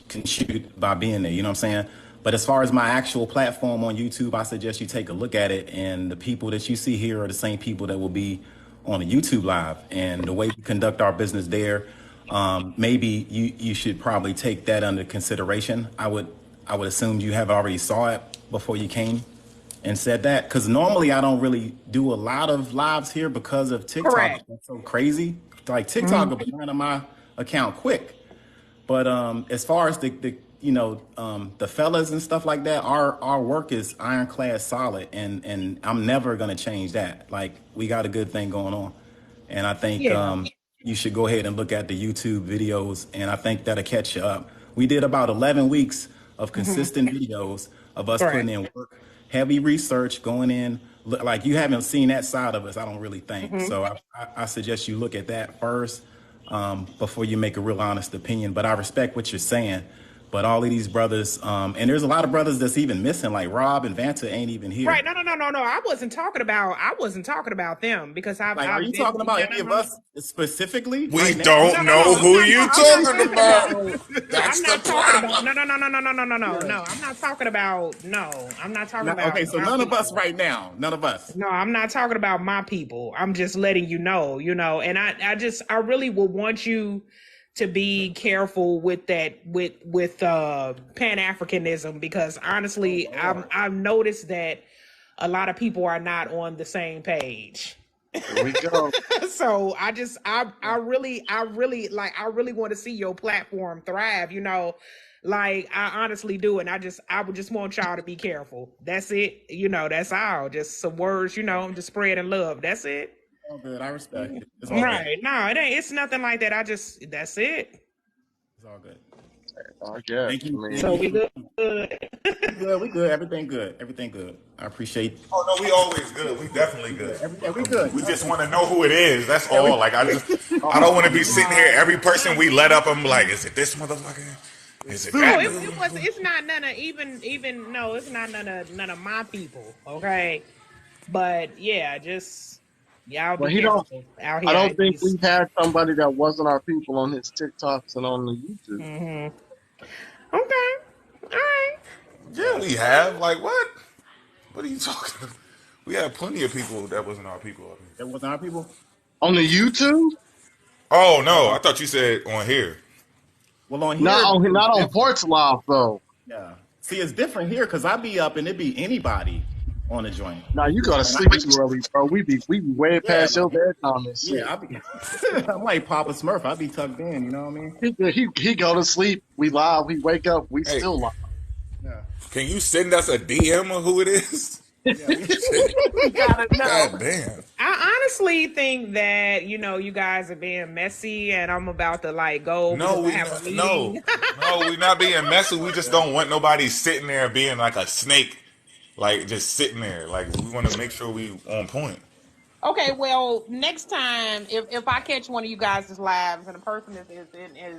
Speaker 6: contribute by being there. You know what I'm saying? But as far as my actual platform on YouTube, I suggest you take a look at it. And the people that you see here are the same people that will be on the YouTube live. And the way we conduct our business there, maybe you should probably take that under consideration. I would assume you have already saw it before you came and said that because normally I don't really do a lot of lives here because of TikTok.
Speaker 8: correct.
Speaker 6: It's so crazy. Like TikTok
Speaker 8: Hmm.
Speaker 6: will be out of my account quick. But as far as the you know the fellas and stuff like that, our work is ironclad solid, and I'm never gonna change that. Like we got a good thing going on, and I think
Speaker 8: Yeah.
Speaker 6: you should go ahead and look at the YouTube videos, and I think that'll catch you up. We did about 11 weeks of
Speaker 8: Hmm.
Speaker 6: consistent videos of us putting
Speaker 8: Correct.
Speaker 6: in work, heavy research, going in. Like you haven't seen that side of us, I don't really think.
Speaker 8: Hmm.
Speaker 6: So I suggest you look at that first before you make a real honest opinion. But I respect what you're saying. But all of these brothers, and there's a lot of brothers that's even missing, like Rob and Vanta ain't even here.
Speaker 8: Right. No, no, no, no, no. I wasn't talking about them, because
Speaker 6: Like, are
Speaker 8: I've
Speaker 6: you
Speaker 8: been,
Speaker 6: talking about
Speaker 8: no,
Speaker 6: any
Speaker 8: no,
Speaker 6: of
Speaker 8: no, no.
Speaker 6: us specifically
Speaker 3: We
Speaker 6: right now?
Speaker 8: No,
Speaker 3: don't
Speaker 8: no,
Speaker 3: know
Speaker 8: no.
Speaker 3: who you
Speaker 8: I'm not
Speaker 3: talking
Speaker 8: talking
Speaker 3: about.
Speaker 8: about.
Speaker 3: That's
Speaker 8: I'm
Speaker 3: the
Speaker 8: not talking about.
Speaker 3: problem.
Speaker 8: No, no, no, no, no, no, no, no, no.
Speaker 6: Yeah.
Speaker 8: No, I'm not talking about. No, I'm not talking
Speaker 6: Okay,
Speaker 8: about
Speaker 6: so
Speaker 8: my
Speaker 6: none of us
Speaker 8: people.
Speaker 6: right now. None of us.
Speaker 8: No, I'm not talking about my people. I'm just letting you know, and I really would want you to be careful with that, with Pan-Africanism, because honestly,
Speaker 6: Oh Lord.
Speaker 8: I've noticed that a lot of people are not on the same page.
Speaker 2: Here we go.
Speaker 8: So I really want to see your platform thrive, like I honestly do. And I would just want y'all to be careful. That's it. That's all. Just some words, just spreading love. That's it.
Speaker 6: All good. I respect it. It's all good.
Speaker 8: Right. No, it ain't, it's nothing like that. That's it.
Speaker 6: It's all good.
Speaker 2: I guess.
Speaker 6: Thank
Speaker 2: I
Speaker 6: you.
Speaker 2: mean,
Speaker 6: Thank
Speaker 8: So
Speaker 6: you
Speaker 8: we
Speaker 6: for
Speaker 8: good.
Speaker 6: good. We good. Everything good. Everything good. I appreciate.
Speaker 3: Oh no, we always good. We definitely good.
Speaker 6: We good.
Speaker 3: We just want to know who it is. That's
Speaker 6: Yeah,
Speaker 3: all. Like I don't want to be sitting here. Every person we let up, I'm like, is it this motherfucker? Is it
Speaker 8: Oh,
Speaker 3: that dude?
Speaker 8: it was. It's not none of even. No, it's not none of my people. Okay, but yeah, just y'all
Speaker 2: But
Speaker 8: be
Speaker 2: he don't.
Speaker 8: careful out
Speaker 2: I
Speaker 8: here
Speaker 2: don't
Speaker 8: in
Speaker 2: think
Speaker 8: these.
Speaker 2: we've had somebody that wasn't our people on his TikToks and on the YouTube.
Speaker 8: Okay, all right.
Speaker 3: Yeah, we have. Like what? What are you talking? We have plenty of people that wasn't our people. Up here.
Speaker 6: That wasn't our people.
Speaker 2: On the YouTube?
Speaker 3: Oh no, I thought you said on here.
Speaker 6: Well, on
Speaker 2: Not
Speaker 6: here
Speaker 2: on
Speaker 6: it's
Speaker 2: not on
Speaker 6: different.
Speaker 2: Porch Live though.
Speaker 6: Yeah. See, it's different here because I be up and it be anybody on the joint.
Speaker 2: Now you go to
Speaker 6: And I,
Speaker 2: sleep too early, bro. We be way
Speaker 6: yeah,
Speaker 2: past your bedtime and shit.
Speaker 6: yeah, I be. I'm like Papa Smurf. I be tucked in. You know what I mean?
Speaker 2: He go to sleep. We live. We wake up. We
Speaker 3: Hey,
Speaker 2: still live.
Speaker 6: Yeah.
Speaker 3: can you send us a DM of who it is?
Speaker 6: Yeah.
Speaker 3: Shit.
Speaker 2: We gotta know.
Speaker 3: God damn.
Speaker 8: I honestly think that you guys are being messy, and I'm about to like go
Speaker 3: No,
Speaker 8: because I
Speaker 3: we
Speaker 8: have a
Speaker 3: not.
Speaker 8: meeting.
Speaker 3: No, we not being messy. We just don't want nobody sitting there being like a snake, like just sitting there. Like we want to make sure we on point.
Speaker 8: Okay, well, next time if I catch one of you guys' lives and the person is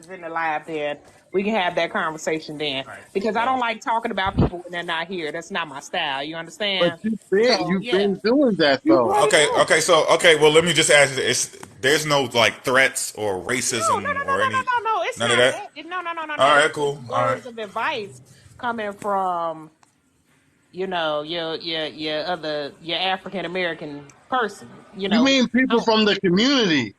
Speaker 8: in the live, then we can have that conversation then.
Speaker 6: All right.
Speaker 8: Because I
Speaker 6: Yeah.
Speaker 8: don't like talking about people when they're not here. That's not my style. You
Speaker 2: But
Speaker 8: understand? So
Speaker 2: you've
Speaker 8: yeah,
Speaker 2: been doing that
Speaker 8: you
Speaker 2: though.
Speaker 8: brought it
Speaker 3: Okay,
Speaker 8: up.
Speaker 3: okay, so okay. Well, let me just ask you this: there's no like threats or
Speaker 8: No, no,
Speaker 3: racism
Speaker 8: no, no,
Speaker 3: or
Speaker 8: no,
Speaker 3: any
Speaker 8: no, no, no. It's
Speaker 3: none of
Speaker 8: not
Speaker 3: that.
Speaker 8: that. No, no, no, no,
Speaker 3: All
Speaker 8: no.
Speaker 3: right,
Speaker 8: It's just
Speaker 3: cool. All right.
Speaker 8: words of advice coming from your African American person.
Speaker 2: You mean people
Speaker 8: Don't
Speaker 2: from the community?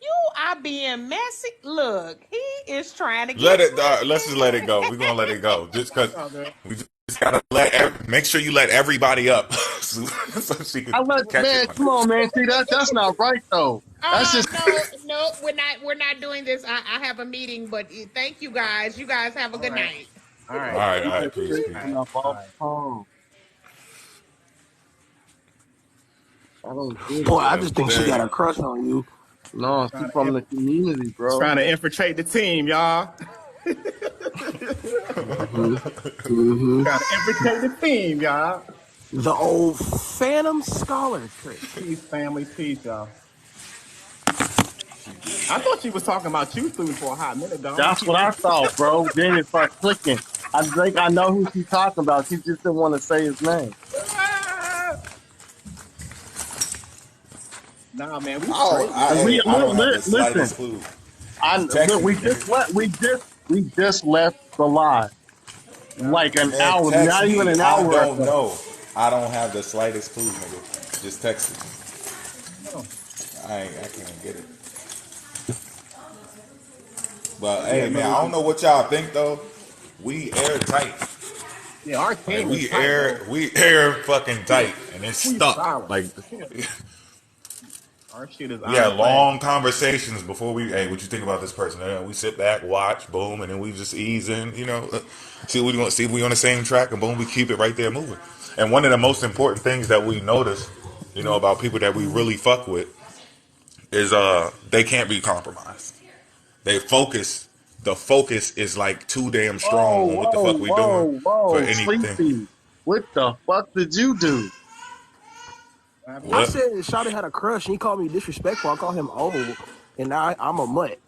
Speaker 8: you are being messy. Look, he is trying to
Speaker 3: Let
Speaker 8: get
Speaker 3: it. Let's just let it go. We're
Speaker 8: messy.
Speaker 3: gonna let it go, just because
Speaker 6: All good.
Speaker 3: we just gotta make sure you let everybody up, so she
Speaker 2: I
Speaker 3: could
Speaker 2: let
Speaker 3: catch it.
Speaker 2: man, come on, man. See that's not right though. That's just
Speaker 8: No, no, we're not doing this. I have a meeting, but thank you guys. You guys have a
Speaker 6: All
Speaker 8: good
Speaker 6: right.
Speaker 8: night.
Speaker 6: All
Speaker 3: All
Speaker 6: right.
Speaker 3: right,
Speaker 2: he
Speaker 3: all right,
Speaker 2: just
Speaker 3: peace,
Speaker 6: All
Speaker 3: peace.
Speaker 2: creeping
Speaker 6: right.
Speaker 2: up
Speaker 6: All
Speaker 2: all
Speaker 6: right.
Speaker 2: the time. I don't get
Speaker 9: Boy,
Speaker 2: it.
Speaker 9: I
Speaker 3: Yeah,
Speaker 9: just think she got a crush on you.
Speaker 2: No, she
Speaker 6: Trying to,
Speaker 2: from the community, bro.
Speaker 6: trying to infiltrate the team, y'all.
Speaker 9: hmm hmm
Speaker 6: Trying to infiltrate the team, y'all.
Speaker 9: The old Phantom Scholar trick.
Speaker 6: Peace, family. Peace, y'all. I thought she was talking about you, food, for a hot minute, though. I'm gonna
Speaker 2: That's
Speaker 6: keep
Speaker 2: what
Speaker 6: it.
Speaker 2: I thought, bro. Then it started clicking. I think I know who she's talking about. She just didn't want to say his name.
Speaker 6: Nah, man, we
Speaker 3: Oh,
Speaker 6: straight, man.
Speaker 2: And we
Speaker 3: hey, I don't have the
Speaker 2: listen.
Speaker 3: slightest clue.
Speaker 2: I
Speaker 3: You
Speaker 2: look.
Speaker 3: texted me, nigga.
Speaker 2: We just left the live
Speaker 6: Yeah.
Speaker 2: like an
Speaker 3: Man,
Speaker 2: hour,
Speaker 3: text
Speaker 2: not even
Speaker 3: me.
Speaker 2: an
Speaker 3: I
Speaker 2: hour
Speaker 3: don't
Speaker 2: ago.
Speaker 3: know. I don't have the slightest clue, nigga. Just text me.
Speaker 6: No.
Speaker 3: I can't get it. But
Speaker 6: Yeah,
Speaker 3: hey, man,
Speaker 6: no.
Speaker 3: I don't know what y'all think though. We airtight.
Speaker 6: Yeah, our
Speaker 3: Like
Speaker 6: team is tight, bro.
Speaker 3: we air fucking
Speaker 6: We,
Speaker 3: tight, and it's
Speaker 6: we
Speaker 3: stuck.
Speaker 6: solid.
Speaker 3: Like
Speaker 6: Our shit is
Speaker 3: we had
Speaker 6: ironclad.
Speaker 3: long conversations before we. Hey, what you think about this person? And we sit back, watch, boom, and then we just ease in. See what we going see if we on the same track, and boom, we keep it right there moving. And one of the most important things that we notice, about people that we really fuck with, is they can't be compromised. They focus. The focus is like too damn strong on what the fuck we doing for anything.
Speaker 2: Sleepy. What the fuck did you do?
Speaker 9: I
Speaker 3: What?
Speaker 9: said Shawty had a crush, and he called me disrespectful. I call him old, and now I'm a mutt.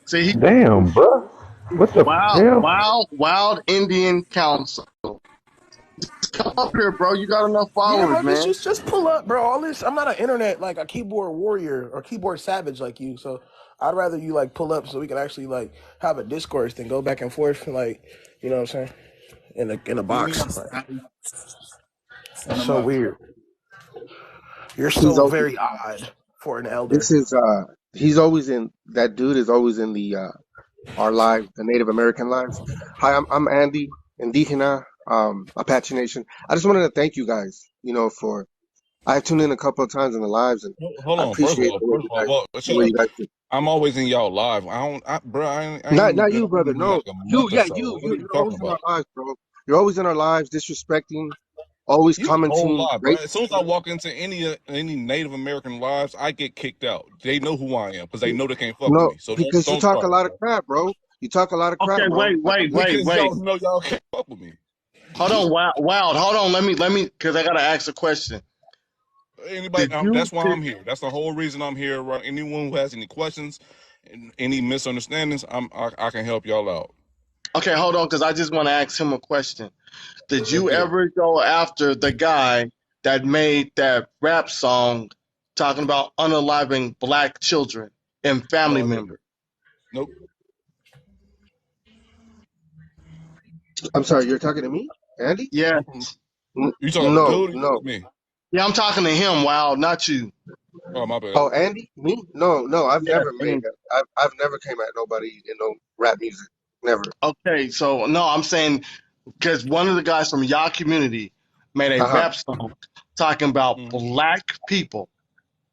Speaker 2: See,
Speaker 7: Damn, bro. What the hell?
Speaker 2: wild Indian Council. Come up here, bro. You got enough
Speaker 9: Yeah,
Speaker 2: followers,
Speaker 9: bro, just
Speaker 2: man.
Speaker 9: just just pull up, bro. All this, I'm not an internet like a keyboard warrior or keyboard savage like you. So I'd rather you like pull up so we can actually like have a discourse than go back and forth like you know what I'm saying in a
Speaker 6: What do you mean
Speaker 9: box.
Speaker 6: I'm
Speaker 9: Like,
Speaker 6: savvy and
Speaker 9: it's
Speaker 6: I'm
Speaker 9: so
Speaker 6: a
Speaker 9: weird. You're
Speaker 10: He's
Speaker 9: so
Speaker 10: always
Speaker 9: very odd for an
Speaker 10: this
Speaker 9: elder.
Speaker 10: is he's always in that dude is always in the our lives, the Native American lives. Hi, I'm Andy Indígena, Apache Nation. I just wanted to thank you guys, for I've tuned in a couple of times in the lives and
Speaker 11: Hold
Speaker 10: I
Speaker 11: on. First of
Speaker 10: appreciate
Speaker 11: all, first of all, well,
Speaker 10: the
Speaker 11: shut
Speaker 10: way
Speaker 11: up.
Speaker 10: you guys do.
Speaker 11: I'm always in y'all live. Bro, I ain't
Speaker 10: Not
Speaker 11: been
Speaker 10: you,
Speaker 11: on
Speaker 10: brother.
Speaker 11: in
Speaker 10: No.
Speaker 11: like a
Speaker 10: You,
Speaker 11: month or
Speaker 10: yeah,
Speaker 11: so. What are you
Speaker 10: you're
Speaker 11: talking
Speaker 10: always in
Speaker 11: about?
Speaker 10: our lives, bro. You're always in our lives, disrespecting, always
Speaker 11: You whole
Speaker 10: commenting,
Speaker 11: live, bro.
Speaker 10: great.
Speaker 11: As soon as I walk into any Native American lives, I get kicked out. They know who I am because they know they can't fuck with
Speaker 10: No,
Speaker 11: me. So don't
Speaker 10: because you
Speaker 11: don't
Speaker 10: talk
Speaker 11: start
Speaker 10: a
Speaker 11: that,
Speaker 10: lot of
Speaker 11: bro.
Speaker 10: crap, bro. You talk a lot of crap,
Speaker 1: Okay,
Speaker 10: bro.
Speaker 11: Because y'all know y'all can't fuck with me.
Speaker 1: Hold on, Wild. Hold on. Let me, because I gotta ask a question.
Speaker 11: Anybody,
Speaker 1: Did you?
Speaker 11: that's why
Speaker 1: Did,
Speaker 11: I'm here. That's the whole reason I'm here. Right? Anyone who has any questions, any misunderstandings, I can help y'all out.
Speaker 1: okay, hold on, because I just want to ask him a question. Did
Speaker 11: Let's
Speaker 1: you
Speaker 11: get it.
Speaker 1: ever go after the guy that made that rap song talking about unaliving black children and family
Speaker 11: No, I didn't.
Speaker 1: members?
Speaker 11: Nope.
Speaker 10: I'm sorry, you're talking to me, Andy?
Speaker 1: Yeah,
Speaker 11: You talking to the
Speaker 10: No,
Speaker 11: dude or you
Speaker 10: no.
Speaker 11: talking to me?
Speaker 1: yeah. I'm talking to him. Wild, not you.
Speaker 11: Oh, my bad.
Speaker 10: Oh, Andy? Me? No, no. I've
Speaker 1: Yeah.
Speaker 10: never made that. I've never came at nobody in no rap music. Never.
Speaker 1: Okay, so no, I'm saying because one of the guys from y'all community made a
Speaker 10: Uh huh.
Speaker 1: rap song talking about
Speaker 11: Mm-hmm.
Speaker 1: black people.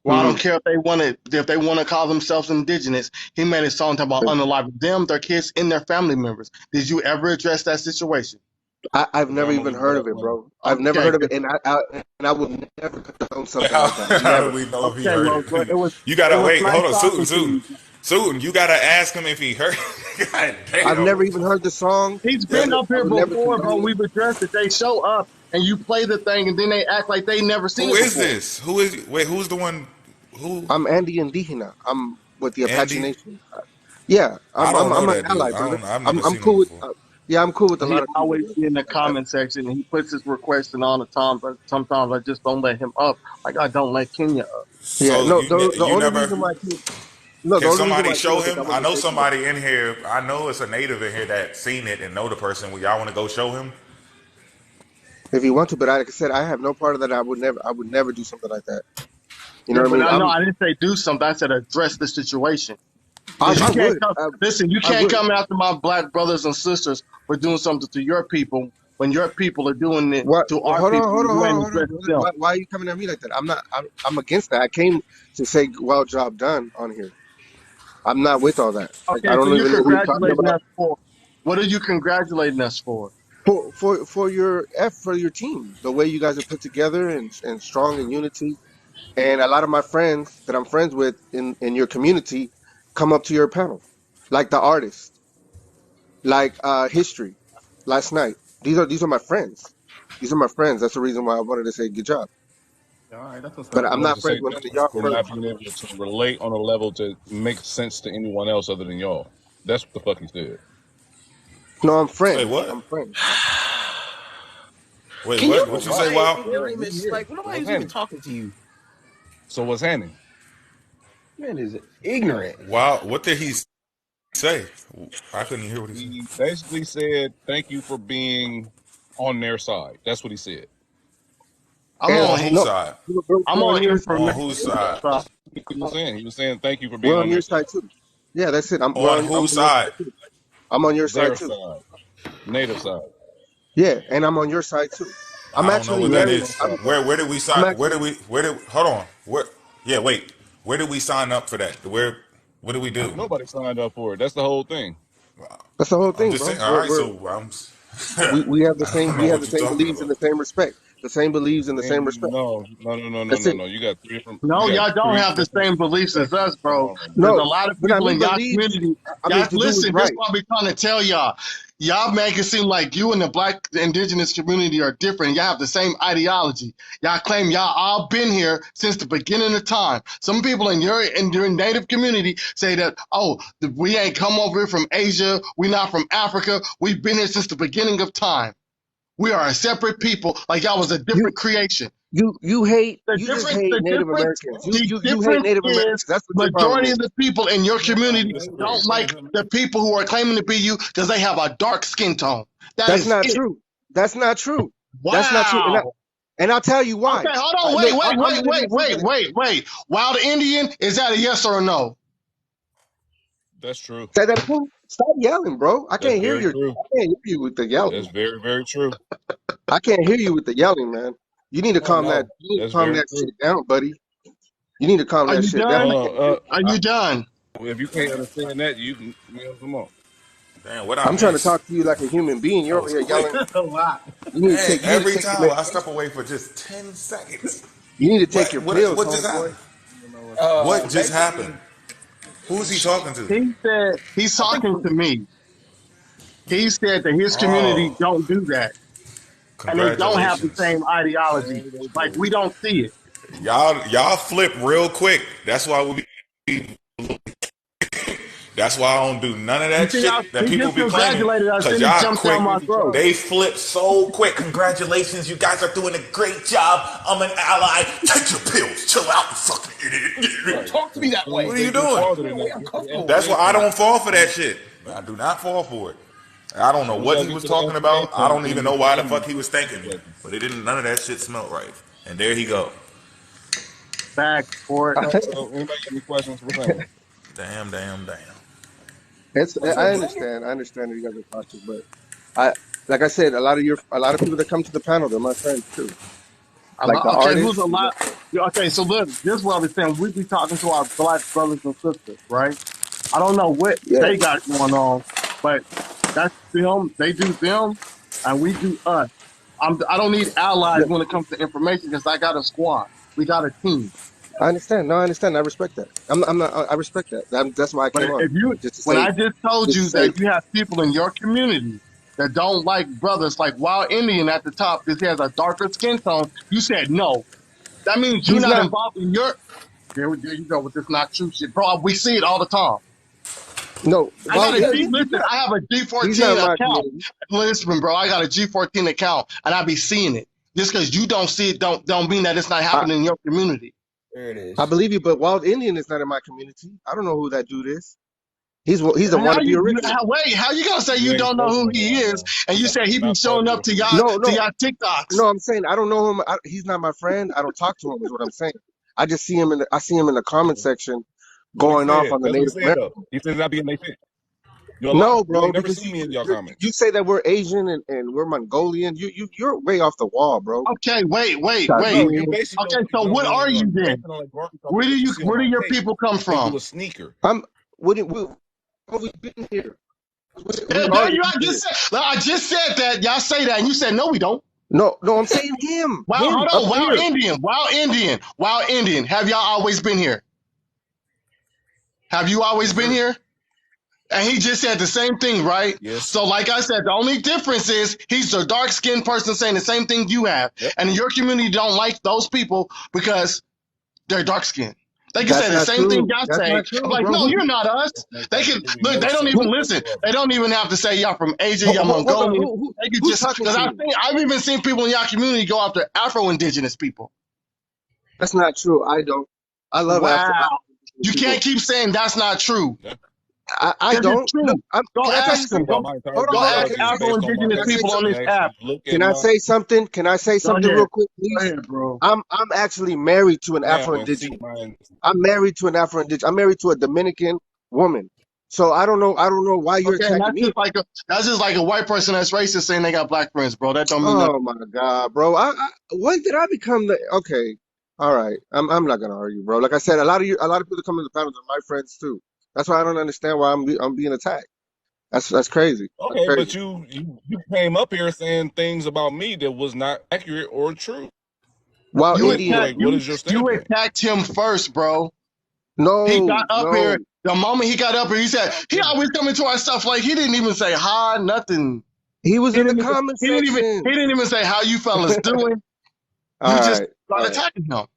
Speaker 1: Well, I
Speaker 10: Hmm.
Speaker 1: don't care if they want to call themselves indigenous. He made a song talking about unaliving them, their kids, and their family members. Did you ever address that situation?
Speaker 10: I've
Speaker 11: Okay,
Speaker 10: never
Speaker 11: I'm gonna
Speaker 10: even
Speaker 11: leave that
Speaker 10: heard of it,
Speaker 11: alone.
Speaker 10: bro. I've never
Speaker 1: Okay,
Speaker 10: heard of it, and I would never condone something
Speaker 3: How,
Speaker 10: like that.
Speaker 3: how do
Speaker 10: Never.
Speaker 3: we know if he
Speaker 1: okay.
Speaker 3: heard
Speaker 1: Well,
Speaker 3: it?
Speaker 1: it was
Speaker 3: You
Speaker 1: it
Speaker 3: gotta
Speaker 1: was
Speaker 3: wait.
Speaker 1: nice
Speaker 3: Hold on,
Speaker 1: talking to
Speaker 3: Susan.
Speaker 1: you.
Speaker 3: Susan, you gotta ask him if he heard. God
Speaker 10: I've
Speaker 3: damn.
Speaker 10: never even heard the song.
Speaker 1: He's
Speaker 10: I
Speaker 1: been
Speaker 10: would
Speaker 1: up
Speaker 10: I
Speaker 1: here
Speaker 10: would never
Speaker 1: before, bro.
Speaker 10: condone it.
Speaker 1: We've addressed it. They show up and you play the thing, and then they act like they never seen
Speaker 3: Who
Speaker 1: it
Speaker 3: is
Speaker 1: before.
Speaker 3: this? Who is? Wait, who's the one? Who?
Speaker 10: I'm Andy Indígena. I'm with the Apache
Speaker 3: Andy?
Speaker 10: Nation. Yeah,
Speaker 3: I don't
Speaker 10: I'm
Speaker 3: know
Speaker 10: an
Speaker 3: that
Speaker 10: ally,
Speaker 3: dude. I
Speaker 10: brother.
Speaker 3: don't. I've never
Speaker 10: I'm
Speaker 3: seen him
Speaker 10: cool with
Speaker 3: before.
Speaker 10: yeah, I'm cool with a
Speaker 1: He
Speaker 10: lot of people,
Speaker 1: always
Speaker 10: bro.
Speaker 1: be in the
Speaker 10: Like I,
Speaker 1: comment section. And he puts his requests in all the time, but sometimes I just don't let him up. Like I don't let Kenya up.
Speaker 10: yeah,
Speaker 3: So
Speaker 10: no, the
Speaker 3: you
Speaker 10: only
Speaker 3: never?
Speaker 10: reason why I came, no, the
Speaker 3: Can
Speaker 10: only reason why
Speaker 3: somebody
Speaker 10: I came
Speaker 3: show
Speaker 10: up is I
Speaker 3: him? I
Speaker 10: wanted to
Speaker 3: know
Speaker 10: thank you guys.
Speaker 3: somebody in here. I know it's a native in here that seen it and know the person. Y'all want to go show him?
Speaker 10: If you want to, but like I said, I have no part of that. I would never do something like that. You know
Speaker 1: Yeah,
Speaker 10: what I
Speaker 1: but
Speaker 10: mean?
Speaker 1: I know I didn't say do something. I said address the situation. Because you
Speaker 10: I
Speaker 1: can't
Speaker 10: would,
Speaker 1: come. Listen, you
Speaker 10: I
Speaker 1: can't
Speaker 10: would.
Speaker 1: come after my black brothers and sisters for doing something to your people when your people are doing it
Speaker 10: What?
Speaker 1: to
Speaker 10: Well,
Speaker 1: our people. And you ain't
Speaker 10: hold on,
Speaker 1: addressed
Speaker 10: brother.
Speaker 1: them.
Speaker 10: Why are you coming at me like that? I'm against that. I came to say, well, job done on here. I'm not with all that. Like, I
Speaker 1: Okay, so
Speaker 10: don't
Speaker 1: you're
Speaker 10: even know who you're talking
Speaker 1: congratulating
Speaker 10: about.
Speaker 1: us for. What are you congratulating us for?
Speaker 10: For your for your team, the way you guys are put together and strong in unity. And a lot of my friends that I'm friends with in your community come up to your panel, like the artist, like history. Last night, these are my friends. These are my friends. That's the reason why I wanted to say good job.
Speaker 6: All right, that's what's
Speaker 10: But
Speaker 6: up.
Speaker 10: I'm
Speaker 11: Wanted
Speaker 10: not
Speaker 11: to
Speaker 10: friends
Speaker 11: say
Speaker 10: with none
Speaker 11: thank
Speaker 10: of
Speaker 11: you
Speaker 10: y'all
Speaker 11: for not
Speaker 10: brothers.
Speaker 11: being able to relate on a level to make sense to anyone else other than y'all. That's what the fuck he said.
Speaker 10: No, I'm
Speaker 3: Wait,
Speaker 10: friends.
Speaker 3: what?
Speaker 10: I'm friends.
Speaker 3: Wait,
Speaker 6: Can you
Speaker 3: what?
Speaker 11: So
Speaker 3: What you
Speaker 6: be
Speaker 3: say?
Speaker 11: what?
Speaker 6: quiet,
Speaker 3: Wow.
Speaker 6: ignoramus?
Speaker 11: We here.
Speaker 6: Like, well,
Speaker 11: So what's
Speaker 6: nobody's even
Speaker 11: happening?
Speaker 6: talking to you.
Speaker 11: So what's happening?
Speaker 6: Man is ignorant.
Speaker 3: Wow. What did he say? I couldn't hear what he said.
Speaker 11: He basically said thank you for being on their side. That's what he said.
Speaker 1: I'm
Speaker 10: And
Speaker 3: On
Speaker 1: on.
Speaker 3: whose
Speaker 10: no,
Speaker 3: side?
Speaker 1: I'm
Speaker 10: we're on
Speaker 1: on
Speaker 10: your side.
Speaker 3: On
Speaker 1: information
Speaker 3: whose side?
Speaker 1: side.
Speaker 11: He was saying. He was saying thank you for being
Speaker 10: We're
Speaker 11: on
Speaker 10: on
Speaker 11: their
Speaker 10: your
Speaker 11: side.
Speaker 10: side too. Yeah, that's it.
Speaker 3: On
Speaker 10: I'm
Speaker 3: whose
Speaker 10: on your
Speaker 3: side?
Speaker 10: side too. I'm on your side
Speaker 11: Their
Speaker 10: too.
Speaker 11: side. Native side.
Speaker 10: Yeah, and I'm on your side too. I'm
Speaker 3: I don't know
Speaker 10: actually
Speaker 3: what
Speaker 1: Yeah.
Speaker 3: that
Speaker 10: married.
Speaker 3: is.
Speaker 11: Native side.
Speaker 3: Where did we
Speaker 10: I'm
Speaker 3: sign?
Speaker 10: actually.
Speaker 3: Where did? Hold on. Where? Yeah, wait. Where did we sign up for that? Where? What do we do?
Speaker 11: Nobody signed up for it. That's the whole thing.
Speaker 10: That's the whole
Speaker 3: I'm
Speaker 10: thing,
Speaker 3: just
Speaker 10: bro.
Speaker 3: saying. All right, so
Speaker 10: We have the
Speaker 3: I
Speaker 10: same
Speaker 3: don't know what
Speaker 10: the
Speaker 3: you're
Speaker 10: same
Speaker 3: talking
Speaker 10: beliefs and
Speaker 3: about.
Speaker 10: the same respect. The same beliefs and the same
Speaker 11: And
Speaker 10: respect.
Speaker 11: no,
Speaker 10: That's it.
Speaker 11: no. You got three different. You
Speaker 1: No,
Speaker 11: got
Speaker 1: y'all don't
Speaker 11: three
Speaker 1: have the
Speaker 11: different
Speaker 1: same beliefs as
Speaker 11: perspectives
Speaker 1: us,
Speaker 11: going
Speaker 1: bro.
Speaker 11: on right
Speaker 1: There's
Speaker 10: No,
Speaker 1: a lot of
Speaker 10: but I
Speaker 1: people
Speaker 10: mean
Speaker 1: in y'all
Speaker 10: beliefs.
Speaker 1: community.
Speaker 10: I mean
Speaker 1: Y'all
Speaker 10: to do what's
Speaker 1: listen. This is
Speaker 10: right.
Speaker 1: what I be trying to tell y'all. Y'all make it seem like you and the black indigenous community are different. Y'all have the same ideology. Y'all claim y'all all been here since the beginning of time. Some people in your native community say that, oh, we ain't come over here from Asia. We not from Africa. We've been here since the beginning of time. We are a separate people, like y'all was a
Speaker 10: You
Speaker 1: different creation.
Speaker 10: you just hate
Speaker 1: The
Speaker 10: Native
Speaker 1: difference,
Speaker 10: Americans.
Speaker 1: the
Speaker 10: You hate
Speaker 1: difference
Speaker 10: Native
Speaker 1: is
Speaker 10: Americans. That's what your problem
Speaker 1: majority
Speaker 10: is.
Speaker 1: of the people in your
Speaker 11: now.
Speaker 1: community
Speaker 11: Disagree.
Speaker 1: don't like the people who are claiming to be you because they have a dark skin tone. That
Speaker 10: That's
Speaker 1: is
Speaker 10: not
Speaker 1: it.
Speaker 10: true. That's not true. That's not true.
Speaker 1: Wow.
Speaker 10: And I'll tell you why.
Speaker 1: Okay, hold on.
Speaker 10: Look, I'm
Speaker 1: Wait,
Speaker 10: living proof of this.
Speaker 1: Wild Indian, is that a yes or a no?
Speaker 11: That's true.
Speaker 10: Say that again. Stop yelling, bro.
Speaker 11: That's very true.
Speaker 10: I can't hear you with the
Speaker 11: That's
Speaker 10: yelling.
Speaker 11: very, very true.
Speaker 10: I can't hear you with the yelling, man.
Speaker 11: Oh no,
Speaker 10: You need to
Speaker 11: that's
Speaker 10: calm
Speaker 11: very
Speaker 10: that
Speaker 11: true.
Speaker 10: shit down, buddy. You need to calm
Speaker 1: Are
Speaker 10: that
Speaker 1: you
Speaker 10: shit down.
Speaker 1: done?
Speaker 10: I
Speaker 11: No,
Speaker 10: can't hear you.
Speaker 1: Are you done?
Speaker 11: if you can't understand that, come on.
Speaker 3: Damn, what I
Speaker 10: I'm trying to
Speaker 3: miss?
Speaker 10: talk to you like a human being.
Speaker 3: That
Speaker 10: You're over
Speaker 3: was
Speaker 10: here yelling.
Speaker 3: quick. Hey,
Speaker 10: You need to
Speaker 3: every
Speaker 10: take your
Speaker 3: time I step
Speaker 10: medication.
Speaker 3: away for just 10 seconds.
Speaker 10: You need to take
Speaker 3: What?
Speaker 10: your
Speaker 3: What?
Speaker 10: pills,
Speaker 3: What just
Speaker 10: homeboy.
Speaker 3: happened? What just happened? Who's he talking to?
Speaker 1: He said he's
Speaker 6: I think
Speaker 1: talking to me.
Speaker 2: He said that his community
Speaker 3: Oh,
Speaker 2: don't do that, and they don't have the
Speaker 3: congratulations.
Speaker 2: same ideology.
Speaker 11: There they
Speaker 2: Like
Speaker 11: go.
Speaker 2: we don't see it.
Speaker 3: Y'all flip real quick. That's why that's why I don't do none of
Speaker 2: You
Speaker 3: that
Speaker 2: see,
Speaker 3: shit that
Speaker 2: he
Speaker 3: people
Speaker 2: just
Speaker 3: be claiming.
Speaker 2: congratulated us,
Speaker 3: Cause
Speaker 2: then he
Speaker 3: y'all
Speaker 2: jumped
Speaker 3: quick.
Speaker 2: down my
Speaker 11: Appreciate each
Speaker 2: throat.
Speaker 11: other.
Speaker 3: They flip so quick. Congratulations, you guys are doing a great job. I'm an ally. Take your pills. Chill out, you fucking
Speaker 9: Don't
Speaker 3: idiot.
Speaker 11: Right.
Speaker 9: talk to
Speaker 11: As
Speaker 9: me that
Speaker 11: soon as
Speaker 3: What
Speaker 9: way.
Speaker 3: are
Speaker 11: they
Speaker 3: you
Speaker 11: get
Speaker 3: doing?
Speaker 9: Talk to
Speaker 11: farther
Speaker 9: me in
Speaker 11: than
Speaker 9: a way
Speaker 11: that,
Speaker 9: I'm
Speaker 11: get to the
Speaker 9: comfortable
Speaker 3: That's
Speaker 9: with.
Speaker 3: why I
Speaker 11: information.
Speaker 3: don't fall for that
Speaker 11: As
Speaker 3: shit. I do not fall for it. I don't know
Speaker 11: soon as
Speaker 3: what
Speaker 11: y'all
Speaker 3: he
Speaker 11: get
Speaker 3: was
Speaker 11: to the
Speaker 3: talking about. I
Speaker 11: information,
Speaker 3: don't
Speaker 11: then
Speaker 3: even know
Speaker 11: it's
Speaker 3: why the
Speaker 11: game.
Speaker 3: fuck he was thanking me.
Speaker 11: Questions.
Speaker 3: But it didn't. None of that shit smelled right. And there he go.
Speaker 2: Back for it.
Speaker 11: All right. So anybody got any questions for Sam?
Speaker 3: Damn, damn, damn.
Speaker 10: It's
Speaker 9: What's
Speaker 10: I
Speaker 9: up, brother?
Speaker 10: understand. I understand that you guys are cautious, but I like I said, a lot of people that come to the panel, they're my friends too. Like the
Speaker 2: Okay, who's a
Speaker 10: artists.
Speaker 2: lot? Yeah, okay, so look, this is what I'm saying. We be talking to our black brothers and sisters, right? I don't know what
Speaker 10: Yeah.
Speaker 2: they got going on, but that's them. They do them, and we do us. I don't need allies
Speaker 10: Yeah,
Speaker 2: when it comes to information because I got a squad. We got a team.
Speaker 10: I understand. No, I understand. I respect that. I'm not. I respect that. That's why I
Speaker 2: But
Speaker 10: came on,
Speaker 2: if you,
Speaker 10: just to
Speaker 2: when
Speaker 10: say,
Speaker 2: I just told
Speaker 10: just to
Speaker 2: you
Speaker 10: say,
Speaker 2: that you have people in your community that don't like brothers like Wild Indian at the top because he has a darker skin tone, you said no. That means you're
Speaker 10: he's
Speaker 2: not
Speaker 10: not.
Speaker 2: involved in your. There you go with this not true shit, bro. We see it all the time.
Speaker 10: No,
Speaker 2: I
Speaker 10: well,
Speaker 2: got a
Speaker 10: yeah,
Speaker 2: G.
Speaker 10: he's
Speaker 2: Listen,
Speaker 10: not.
Speaker 2: I have a
Speaker 10: He's not
Speaker 2: G14
Speaker 10: in my
Speaker 2: account.
Speaker 10: community.
Speaker 2: Listen, bro, I got a G14 account, and I be seeing it. Just because you don't see it, don't mean that it's not
Speaker 10: I
Speaker 2: happening in your community.
Speaker 9: There it
Speaker 10: I
Speaker 9: is.
Speaker 10: believe you, but Wild Indian is not in my community. I don't know who that dude is. He's a
Speaker 2: How
Speaker 10: wannabe
Speaker 2: you
Speaker 10: original.
Speaker 2: wait? How you gonna say
Speaker 11: You
Speaker 2: you
Speaker 11: ain't
Speaker 2: don't know who
Speaker 11: spoken in a
Speaker 2: he is,
Speaker 11: while.
Speaker 2: and
Speaker 11: You're
Speaker 2: you
Speaker 11: not,
Speaker 2: say he
Speaker 11: you're
Speaker 2: be
Speaker 11: not part
Speaker 2: showing
Speaker 11: of
Speaker 2: up
Speaker 11: your
Speaker 2: to
Speaker 11: community.
Speaker 10: No,
Speaker 2: y'all TikToks?
Speaker 10: no. I'm saying I don't know him. He's not my friend. I don't talk to him. Is what I'm saying. I just see him I see him in the comment section
Speaker 11: That's what he
Speaker 10: going off
Speaker 11: said.
Speaker 10: on the
Speaker 11: That's what he
Speaker 10: Native
Speaker 11: said, though.
Speaker 10: American.
Speaker 11: He said not being they fit. You're a lie.
Speaker 10: No,
Speaker 11: You
Speaker 10: bro,
Speaker 11: ain't never
Speaker 10: because
Speaker 11: seen me in y'all
Speaker 10: you
Speaker 11: comments.
Speaker 10: say that we're Asian and we're Mongolian. You're way off the wall, bro.
Speaker 2: Okay, wait.
Speaker 11: Bro, you
Speaker 10: Tajín.
Speaker 11: basically
Speaker 2: Okay, so what are you then?
Speaker 11: basing on like garbage off of what you see on
Speaker 2: Where do
Speaker 11: my
Speaker 2: your
Speaker 11: page.
Speaker 2: people come
Speaker 11: Think you
Speaker 2: from?
Speaker 11: a sneaker.
Speaker 10: I'm. What we been here? We are
Speaker 2: There
Speaker 10: the
Speaker 2: you.
Speaker 10: people here.
Speaker 2: I just said that. Y'all say that, and you said no, we don't.
Speaker 10: No, no. I'm saying him.
Speaker 2: Wow,
Speaker 10: Him
Speaker 2: hold
Speaker 10: up
Speaker 2: on.
Speaker 10: here.
Speaker 2: Wild Indian. Have y'all always been here? Have you always
Speaker 11: Yes,
Speaker 2: been
Speaker 11: sir.
Speaker 2: here? And he just said the same thing, right?
Speaker 11: Yes.
Speaker 2: So, like I said, the only difference is he's a dark skinned person saying the same thing you have.
Speaker 11: Yep.
Speaker 2: And your community don't like those people because they're dark skinned. They can say
Speaker 10: That's
Speaker 2: the
Speaker 10: not
Speaker 2: same thing
Speaker 10: true.
Speaker 2: y'all
Speaker 10: That's
Speaker 2: say.
Speaker 10: not
Speaker 2: I'm
Speaker 10: true,
Speaker 2: like,
Speaker 10: bro.
Speaker 2: no, you're not us.
Speaker 11: That's not
Speaker 2: They can
Speaker 11: absolutely
Speaker 2: look,
Speaker 11: no
Speaker 2: they don't even
Speaker 10: Who,
Speaker 11: subject
Speaker 2: listen.
Speaker 11: whatsoever.
Speaker 2: They don't even have to say y'all from Asia, y'all
Speaker 10: hold on.
Speaker 2: Mongolian. They could
Speaker 10: Who's
Speaker 2: just
Speaker 10: talking
Speaker 2: because
Speaker 10: to you?
Speaker 2: I've even seen people in y'all community go after Afro indigenous people.
Speaker 10: That's not true. I don't. I love
Speaker 2: Wow.
Speaker 10: African
Speaker 2: You can't
Speaker 10: people.
Speaker 2: keep saying that's not true.
Speaker 11: Yeah.
Speaker 10: I
Speaker 2: Because it's
Speaker 10: don't. Look,
Speaker 2: true. Go
Speaker 10: can I tell you
Speaker 2: ask them.
Speaker 11: Throughout
Speaker 10: something?
Speaker 11: my entire
Speaker 10: Hold on,
Speaker 2: Go
Speaker 10: hold on.
Speaker 2: ask
Speaker 10: Can
Speaker 11: genealogy
Speaker 10: I
Speaker 11: is
Speaker 10: say
Speaker 2: Afro
Speaker 11: based
Speaker 10: something?
Speaker 11: on my
Speaker 10: Can
Speaker 2: indigenous
Speaker 10: I say
Speaker 2: people
Speaker 11: page.
Speaker 2: on
Speaker 11: You
Speaker 2: this
Speaker 10: something?
Speaker 11: can
Speaker 2: app.
Speaker 11: actually look at
Speaker 10: Can I
Speaker 11: my
Speaker 10: say something? Can I say
Speaker 2: Go
Speaker 10: something
Speaker 2: ahead.
Speaker 10: real quick,
Speaker 2: Go
Speaker 10: please?
Speaker 2: ahead, bro.
Speaker 10: I'm actually married to an
Speaker 11: now
Speaker 10: Afro
Speaker 11: and see
Speaker 10: Indigenous.
Speaker 11: my
Speaker 10: I'm married to an Afro Indigenous. I'm married to a Dominican woman. So I don't know. I don't know why you're
Speaker 2: Okay, and
Speaker 10: attacking me.
Speaker 2: that's just like a white person that's racist saying they got black friends, bro. That don't mean nothing.
Speaker 10: Oh my God, bro. When did I become the okay? All right. I'm not gonna argue, bro. Like I said, a lot of people that come to the panels are my friends too. That's why I don't understand why I'm being attacked. That's crazy. That's
Speaker 11: okay, but
Speaker 10: crazy.
Speaker 11: you came up here saying things about me that was not accurate or true.
Speaker 10: While
Speaker 2: You
Speaker 11: So
Speaker 10: Indian,
Speaker 2: attacked
Speaker 11: like, what is your
Speaker 2: you
Speaker 11: standpoint?
Speaker 2: attacked him first, bro. He got
Speaker 10: no,
Speaker 2: up
Speaker 10: no.
Speaker 2: here. The moment he got up here, he said he always come into our stuff like he didn't even say hi, nothing.
Speaker 10: He was in the comment
Speaker 2: He
Speaker 10: section.
Speaker 2: didn't even say how you fellas doing.
Speaker 10: All
Speaker 2: You just
Speaker 10: right, all
Speaker 2: started
Speaker 10: right.
Speaker 2: attacking him.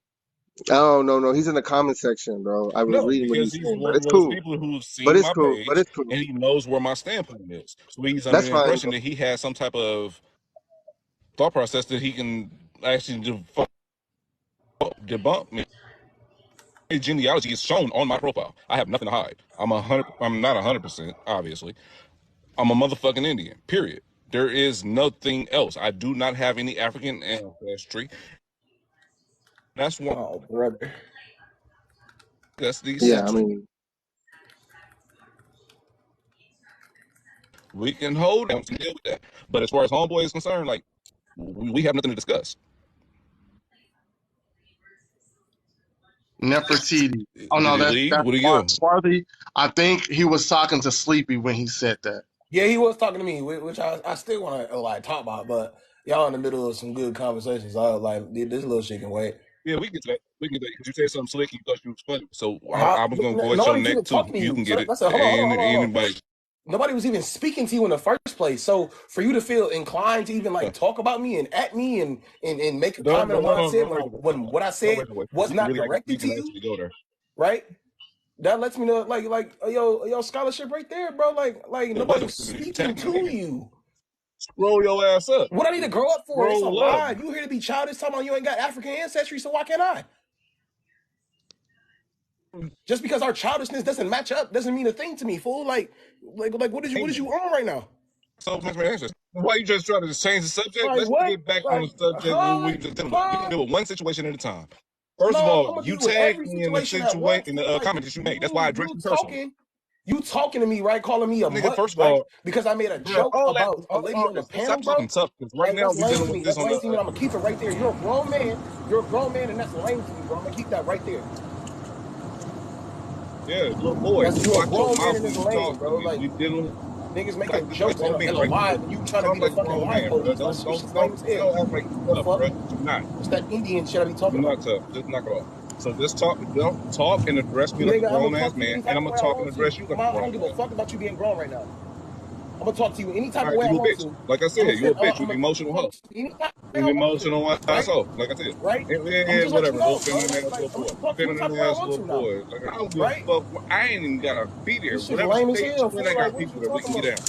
Speaker 10: Oh no, no. He's in the comment section, bro. I was
Speaker 11: No,
Speaker 10: reading what he
Speaker 11: because
Speaker 10: was
Speaker 11: he's
Speaker 10: saying, but
Speaker 11: one of
Speaker 10: it's
Speaker 11: those
Speaker 10: cool.
Speaker 11: people who's
Speaker 10: But
Speaker 11: seen
Speaker 10: it's
Speaker 11: my
Speaker 10: cool. But
Speaker 11: page
Speaker 10: it's cool.
Speaker 11: and he knows where my standpoint is. So he's under
Speaker 10: That's
Speaker 11: the
Speaker 10: fine,
Speaker 11: impression
Speaker 10: bro.
Speaker 11: that he has some type of thought process that he can actually debunk me. His genealogy is shown on my profile. I have nothing to hide. I'm not 100%, obviously. I'm a motherfucking Indian. Period. There is nothing else. I do not have any African ancestry. That's why
Speaker 9: Oh, brother.
Speaker 11: that's the
Speaker 10: Yeah, I
Speaker 11: exception.
Speaker 10: mean,
Speaker 11: We can hold him to deal with that. But as far as homeboy is concerned, like we have nothing to discuss.
Speaker 2: Nefertiti. Oh
Speaker 11: Did
Speaker 2: no,
Speaker 11: he leave?
Speaker 2: that's
Speaker 11: Where'd he go?
Speaker 2: Swarthy. I think he was talking to Sleepy when he said that.
Speaker 9: Yeah, he was talking to me, which I still want to like talk about, but y'all in the middle of some good conversations. I was like, this little shit can wait.
Speaker 11: Yeah, we can get to that. We can get to that because you said something slick. You thought you was funny. So I
Speaker 9: How?
Speaker 11: was gonna go at
Speaker 9: No,
Speaker 11: your
Speaker 9: you
Speaker 11: neck
Speaker 9: keep
Speaker 11: too.
Speaker 9: talking to
Speaker 11: You
Speaker 9: you.
Speaker 11: can
Speaker 9: So
Speaker 11: get it.
Speaker 9: that's a hold on, hold on,
Speaker 11: And
Speaker 9: hold on, hold on.
Speaker 11: anybody.
Speaker 9: nobody was even speaking to you in the first place. So for you to feel inclined to even like talk about me and at me and make a
Speaker 11: Don't,
Speaker 9: comment
Speaker 11: no,
Speaker 9: on
Speaker 11: no,
Speaker 9: what I
Speaker 11: no,
Speaker 9: said
Speaker 11: no, wait,
Speaker 9: when what I
Speaker 11: no,
Speaker 9: said
Speaker 11: wait.
Speaker 9: was
Speaker 11: We can
Speaker 9: not
Speaker 11: really, we
Speaker 9: directed to
Speaker 11: can
Speaker 9: you,
Speaker 11: actually go there.
Speaker 9: right? That lets me know like yo scholarship right there, bro. Like
Speaker 11: Yeah, what
Speaker 9: nobody
Speaker 11: the
Speaker 9: was
Speaker 11: fuck? You
Speaker 9: speaking
Speaker 11: tapping
Speaker 9: to
Speaker 11: in?
Speaker 9: you.
Speaker 11: Scroll your ass up.
Speaker 9: What I need to grow up for? It's a
Speaker 11: Scroll up.
Speaker 9: lie. You here to be childish talking about you ain't got African ancestry, so why can't I? Just because our childishness doesn't match up doesn't mean a thing to me, fool. Like what is you on right now?
Speaker 11: So much my answers. Why you just trying to change the subject?
Speaker 9: Like
Speaker 11: Let's
Speaker 9: what?
Speaker 11: get back on the
Speaker 9: Like
Speaker 11: subject what we
Speaker 9: huh?
Speaker 11: just dealing with. We can
Speaker 9: Huh?
Speaker 11: deal with one situation at a time. First of
Speaker 9: No,
Speaker 11: all,
Speaker 9: I'm gonna
Speaker 11: you
Speaker 9: deal with
Speaker 11: tagged
Speaker 9: every
Speaker 11: me in the
Speaker 9: situation at once.
Speaker 11: in the
Speaker 9: Fool. Like
Speaker 11: comment that you made. That's why I addressed you personally.
Speaker 9: you talking to me, right? Calling me a
Speaker 11: Nigga,
Speaker 9: mutt,
Speaker 11: first of
Speaker 9: right?
Speaker 11: all,
Speaker 9: Because I made a
Speaker 11: bro,
Speaker 9: joke about a lady on the
Speaker 11: stop
Speaker 9: panel,
Speaker 11: talking
Speaker 9: bro.
Speaker 11: tough because right
Speaker 9: Like
Speaker 11: now
Speaker 9: that's
Speaker 11: we
Speaker 9: lame to
Speaker 11: dealing with
Speaker 9: me.
Speaker 11: this
Speaker 9: That's
Speaker 11: on
Speaker 9: lame to me.
Speaker 11: the
Speaker 9: I'm gonna keep it right there. You're a grown man. You're a grown man, and that's lame to me, bro. I'm gonna keep that right there.
Speaker 11: yeah, little boy.
Speaker 9: That's
Speaker 11: You
Speaker 9: you're a
Speaker 11: watch your
Speaker 9: grown man
Speaker 11: mouth
Speaker 9: and
Speaker 11: when
Speaker 9: it's
Speaker 11: you
Speaker 9: lame,
Speaker 11: talk to
Speaker 9: bro.
Speaker 11: me.
Speaker 9: Like
Speaker 11: We dealing
Speaker 9: niggas
Speaker 11: like
Speaker 9: making
Speaker 11: this like
Speaker 9: jokes
Speaker 11: grown
Speaker 9: and
Speaker 11: men, right?
Speaker 9: LOIs and you trying to
Speaker 11: Talk
Speaker 9: be the
Speaker 11: like a
Speaker 9: fucking
Speaker 11: grown
Speaker 9: line
Speaker 11: man, bro.
Speaker 9: police. Like this shit's
Speaker 11: Don't
Speaker 9: lame as hell.
Speaker 11: don't act like you
Speaker 9: The
Speaker 11: tough,
Speaker 9: fuck?
Speaker 11: bro. You're not.
Speaker 9: It's that Indian shit I be talking
Speaker 11: You're not
Speaker 9: about.
Speaker 11: tough. Just knock it off. So just talk. Don't talk and address me like a
Speaker 9: Nigga, I'm gonna
Speaker 11: grown ass
Speaker 9: talk to you
Speaker 11: man,
Speaker 9: any
Speaker 11: and
Speaker 9: type
Speaker 11: I'm
Speaker 9: of
Speaker 11: gonna
Speaker 9: way I
Speaker 11: talk and
Speaker 9: want to.
Speaker 11: address you like a
Speaker 9: I
Speaker 11: grown
Speaker 9: don't give a
Speaker 11: man.
Speaker 9: fuck about you being grown right now. I'm gonna talk to you any type
Speaker 11: All
Speaker 9: of
Speaker 11: right,
Speaker 9: way I
Speaker 11: you a
Speaker 9: want
Speaker 11: bitch.
Speaker 9: to.
Speaker 11: Like I said, you a bitch. You
Speaker 9: I'm
Speaker 11: an
Speaker 9: gonna
Speaker 11: emotional hoe.
Speaker 9: talk to you any type of way
Speaker 11: You
Speaker 9: I
Speaker 11: an
Speaker 9: want to,
Speaker 11: emotional
Speaker 9: right?
Speaker 11: asshole. Like I said.
Speaker 9: Right? I'm
Speaker 11: And
Speaker 9: just let you
Speaker 11: whatever, little
Speaker 9: know, bro.
Speaker 11: feminine ass little
Speaker 9: I'm
Speaker 11: boy.
Speaker 9: gonna talk to you any type
Speaker 11: Feminine
Speaker 9: of way I
Speaker 11: ass
Speaker 9: want
Speaker 11: little
Speaker 9: to now,
Speaker 11: boy. Like I don't give a
Speaker 9: right?
Speaker 11: fuck. I ain't even gotta be there.
Speaker 9: This shit's
Speaker 11: Whatever
Speaker 9: lame as
Speaker 11: state
Speaker 9: hell,
Speaker 11: you in,
Speaker 9: fool.
Speaker 11: I
Speaker 9: Like,
Speaker 11: got
Speaker 9: what is
Speaker 11: people
Speaker 9: you
Speaker 11: that we
Speaker 9: talking
Speaker 11: can get
Speaker 9: about?
Speaker 11: down.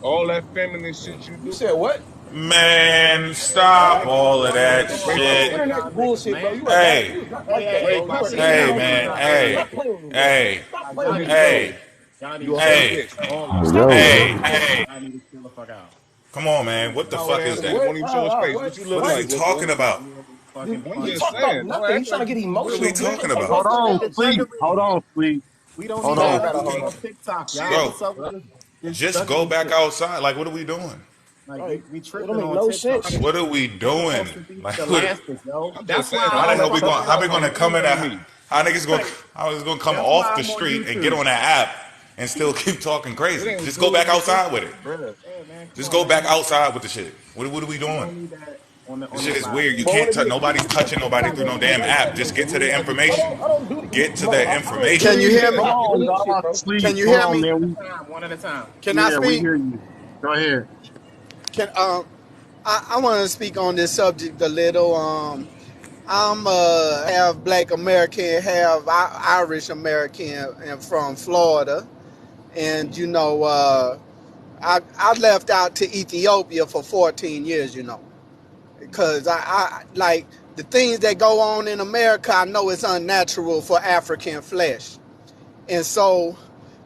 Speaker 11: All that feminine shit you
Speaker 9: You
Speaker 11: do.
Speaker 9: said what?
Speaker 3: Man,
Speaker 6: Y'all
Speaker 3: stop
Speaker 6: niggas,
Speaker 3: all of
Speaker 6: y'all niggas
Speaker 3: that
Speaker 11: Wait,
Speaker 6: going
Speaker 9: This
Speaker 3: shit.
Speaker 6: off on
Speaker 9: internet's
Speaker 6: y'all niggas,
Speaker 9: bullshit, bro.
Speaker 6: man.
Speaker 3: Hey,
Speaker 9: You is not like that,
Speaker 6: Hey,
Speaker 9: bro.
Speaker 11: wait,
Speaker 9: You are
Speaker 6: Cacique,
Speaker 3: hey,
Speaker 6: you
Speaker 9: idiotic,
Speaker 6: know
Speaker 9: bro.
Speaker 6: you're
Speaker 3: man,
Speaker 6: not
Speaker 3: hey,
Speaker 9: Stop
Speaker 6: realistic.
Speaker 9: playing with me, bro.
Speaker 3: hey,
Speaker 9: Stop
Speaker 11: like
Speaker 9: playing
Speaker 11: you
Speaker 9: with
Speaker 11: need
Speaker 9: me,
Speaker 11: to
Speaker 9: bro.
Speaker 11: go.
Speaker 3: hey,
Speaker 6: Y'all need
Speaker 11: You
Speaker 6: to
Speaker 11: a
Speaker 6: chill
Speaker 11: whole
Speaker 6: the
Speaker 3: hey,
Speaker 11: bitch.
Speaker 6: fuck out.
Speaker 9: Stop
Speaker 6: Y'all
Speaker 9: playing with
Speaker 6: need
Speaker 3: hey.
Speaker 9: me,
Speaker 6: to,
Speaker 9: bro.
Speaker 6: y'all need to chill the fuck out.
Speaker 3: Come on, man. What the
Speaker 11: Howard
Speaker 3: fuck
Speaker 11: ass
Speaker 3: is
Speaker 9: Say
Speaker 3: that?
Speaker 11: nigga
Speaker 9: what?
Speaker 11: won't even show his face.
Speaker 9: What?
Speaker 11: What you look
Speaker 3: What is he
Speaker 11: like,
Speaker 9: What?
Speaker 11: little boy?
Speaker 3: talking about?
Speaker 6: Real fucking
Speaker 9: You
Speaker 11: I'm
Speaker 9: you
Speaker 6: funny.
Speaker 11: just
Speaker 9: talk about
Speaker 11: saying. Don't
Speaker 9: nothing. You
Speaker 11: act
Speaker 9: trying
Speaker 11: like
Speaker 9: to get
Speaker 3: What are we
Speaker 9: emotional.
Speaker 11: you.
Speaker 9: You
Speaker 3: talking
Speaker 9: ain't say
Speaker 3: about?
Speaker 7: Hold
Speaker 9: one thing.
Speaker 7: on,
Speaker 6: Nigga,
Speaker 7: please. Hold
Speaker 6: triggering.
Speaker 7: on, please.
Speaker 6: We don't
Speaker 7: Hold
Speaker 6: need all
Speaker 9: Man,
Speaker 7: on.
Speaker 6: that
Speaker 9: gotta
Speaker 6: shit
Speaker 9: hold
Speaker 3: Can,
Speaker 6: on
Speaker 9: on.
Speaker 6: TikTok. Y'all,
Speaker 3: bro,
Speaker 6: what's up with this
Speaker 3: just go
Speaker 6: juggling
Speaker 3: back
Speaker 6: shit?
Speaker 3: outside. Like, what are we doing?
Speaker 6: Like
Speaker 9: Like,
Speaker 6: we
Speaker 9: it don't
Speaker 6: tripping
Speaker 9: make
Speaker 6: on
Speaker 9: no
Speaker 6: TikTok.
Speaker 9: sense.
Speaker 3: What are we
Speaker 6: We
Speaker 3: doing?
Speaker 6: supposed to be
Speaker 3: Like, what,
Speaker 6: scholastic, yo.
Speaker 11: I'm just
Speaker 6: That's why
Speaker 11: saying.
Speaker 3: how
Speaker 6: I
Speaker 11: I
Speaker 3: the
Speaker 6: don't
Speaker 11: don't
Speaker 3: hell
Speaker 11: want
Speaker 3: we
Speaker 11: your
Speaker 6: fuck
Speaker 3: going?
Speaker 6: with
Speaker 3: How
Speaker 11: mouth
Speaker 3: we going
Speaker 11: on
Speaker 3: to
Speaker 6: motherfuckers.
Speaker 3: come in?
Speaker 11: anything to me.
Speaker 3: How niggas going?
Speaker 6: Like,
Speaker 3: How is going to come
Speaker 6: that's why
Speaker 3: off the
Speaker 6: I'm on
Speaker 3: street and get
Speaker 6: YouTube.
Speaker 3: on that app and still keep talking
Speaker 11: It
Speaker 3: crazy?
Speaker 11: ain't
Speaker 3: Just go
Speaker 11: cool
Speaker 3: back
Speaker 11: with you,
Speaker 3: outside with it.
Speaker 11: bro.
Speaker 6: Yeah, man. Come
Speaker 3: Just
Speaker 6: on,
Speaker 3: go back
Speaker 6: man.
Speaker 3: outside with the shit. What are we
Speaker 6: We
Speaker 3: doing?
Speaker 6: don't need that
Speaker 3: This
Speaker 6: on
Speaker 3: shit
Speaker 6: this
Speaker 3: is
Speaker 6: live,
Speaker 3: weird. You
Speaker 6: man.
Speaker 9: But
Speaker 3: can't
Speaker 9: when it
Speaker 3: touch.
Speaker 9: get
Speaker 3: Nobody's
Speaker 9: to the
Speaker 3: touching nobody
Speaker 9: TikTok
Speaker 3: through
Speaker 9: and
Speaker 3: no
Speaker 9: shit,
Speaker 3: damn
Speaker 9: like,
Speaker 3: app. Just get to the information.
Speaker 9: I don't do
Speaker 3: Get to
Speaker 9: bro.
Speaker 3: the
Speaker 9: I don't
Speaker 3: information.
Speaker 10: Can you
Speaker 9: really
Speaker 10: hear
Speaker 9: be
Speaker 10: me?
Speaker 7: Hold
Speaker 9: clocking
Speaker 7: on,
Speaker 9: with this shit,
Speaker 7: dog.
Speaker 9: bro.
Speaker 7: Please.
Speaker 10: Can you
Speaker 7: Hold
Speaker 10: hear
Speaker 7: on,
Speaker 10: me?
Speaker 7: man.
Speaker 6: One at a time.
Speaker 10: Can I
Speaker 7: Yeah, we
Speaker 10: speak?
Speaker 7: hear you. Go ahead.
Speaker 10: Can I want to speak on this subject a little. I'm half Black American, half Irish American, and from Florida. And I left out to Ethiopia for 14 years. Because I like the things that go on in America. I know it's unnatural for African flesh, and so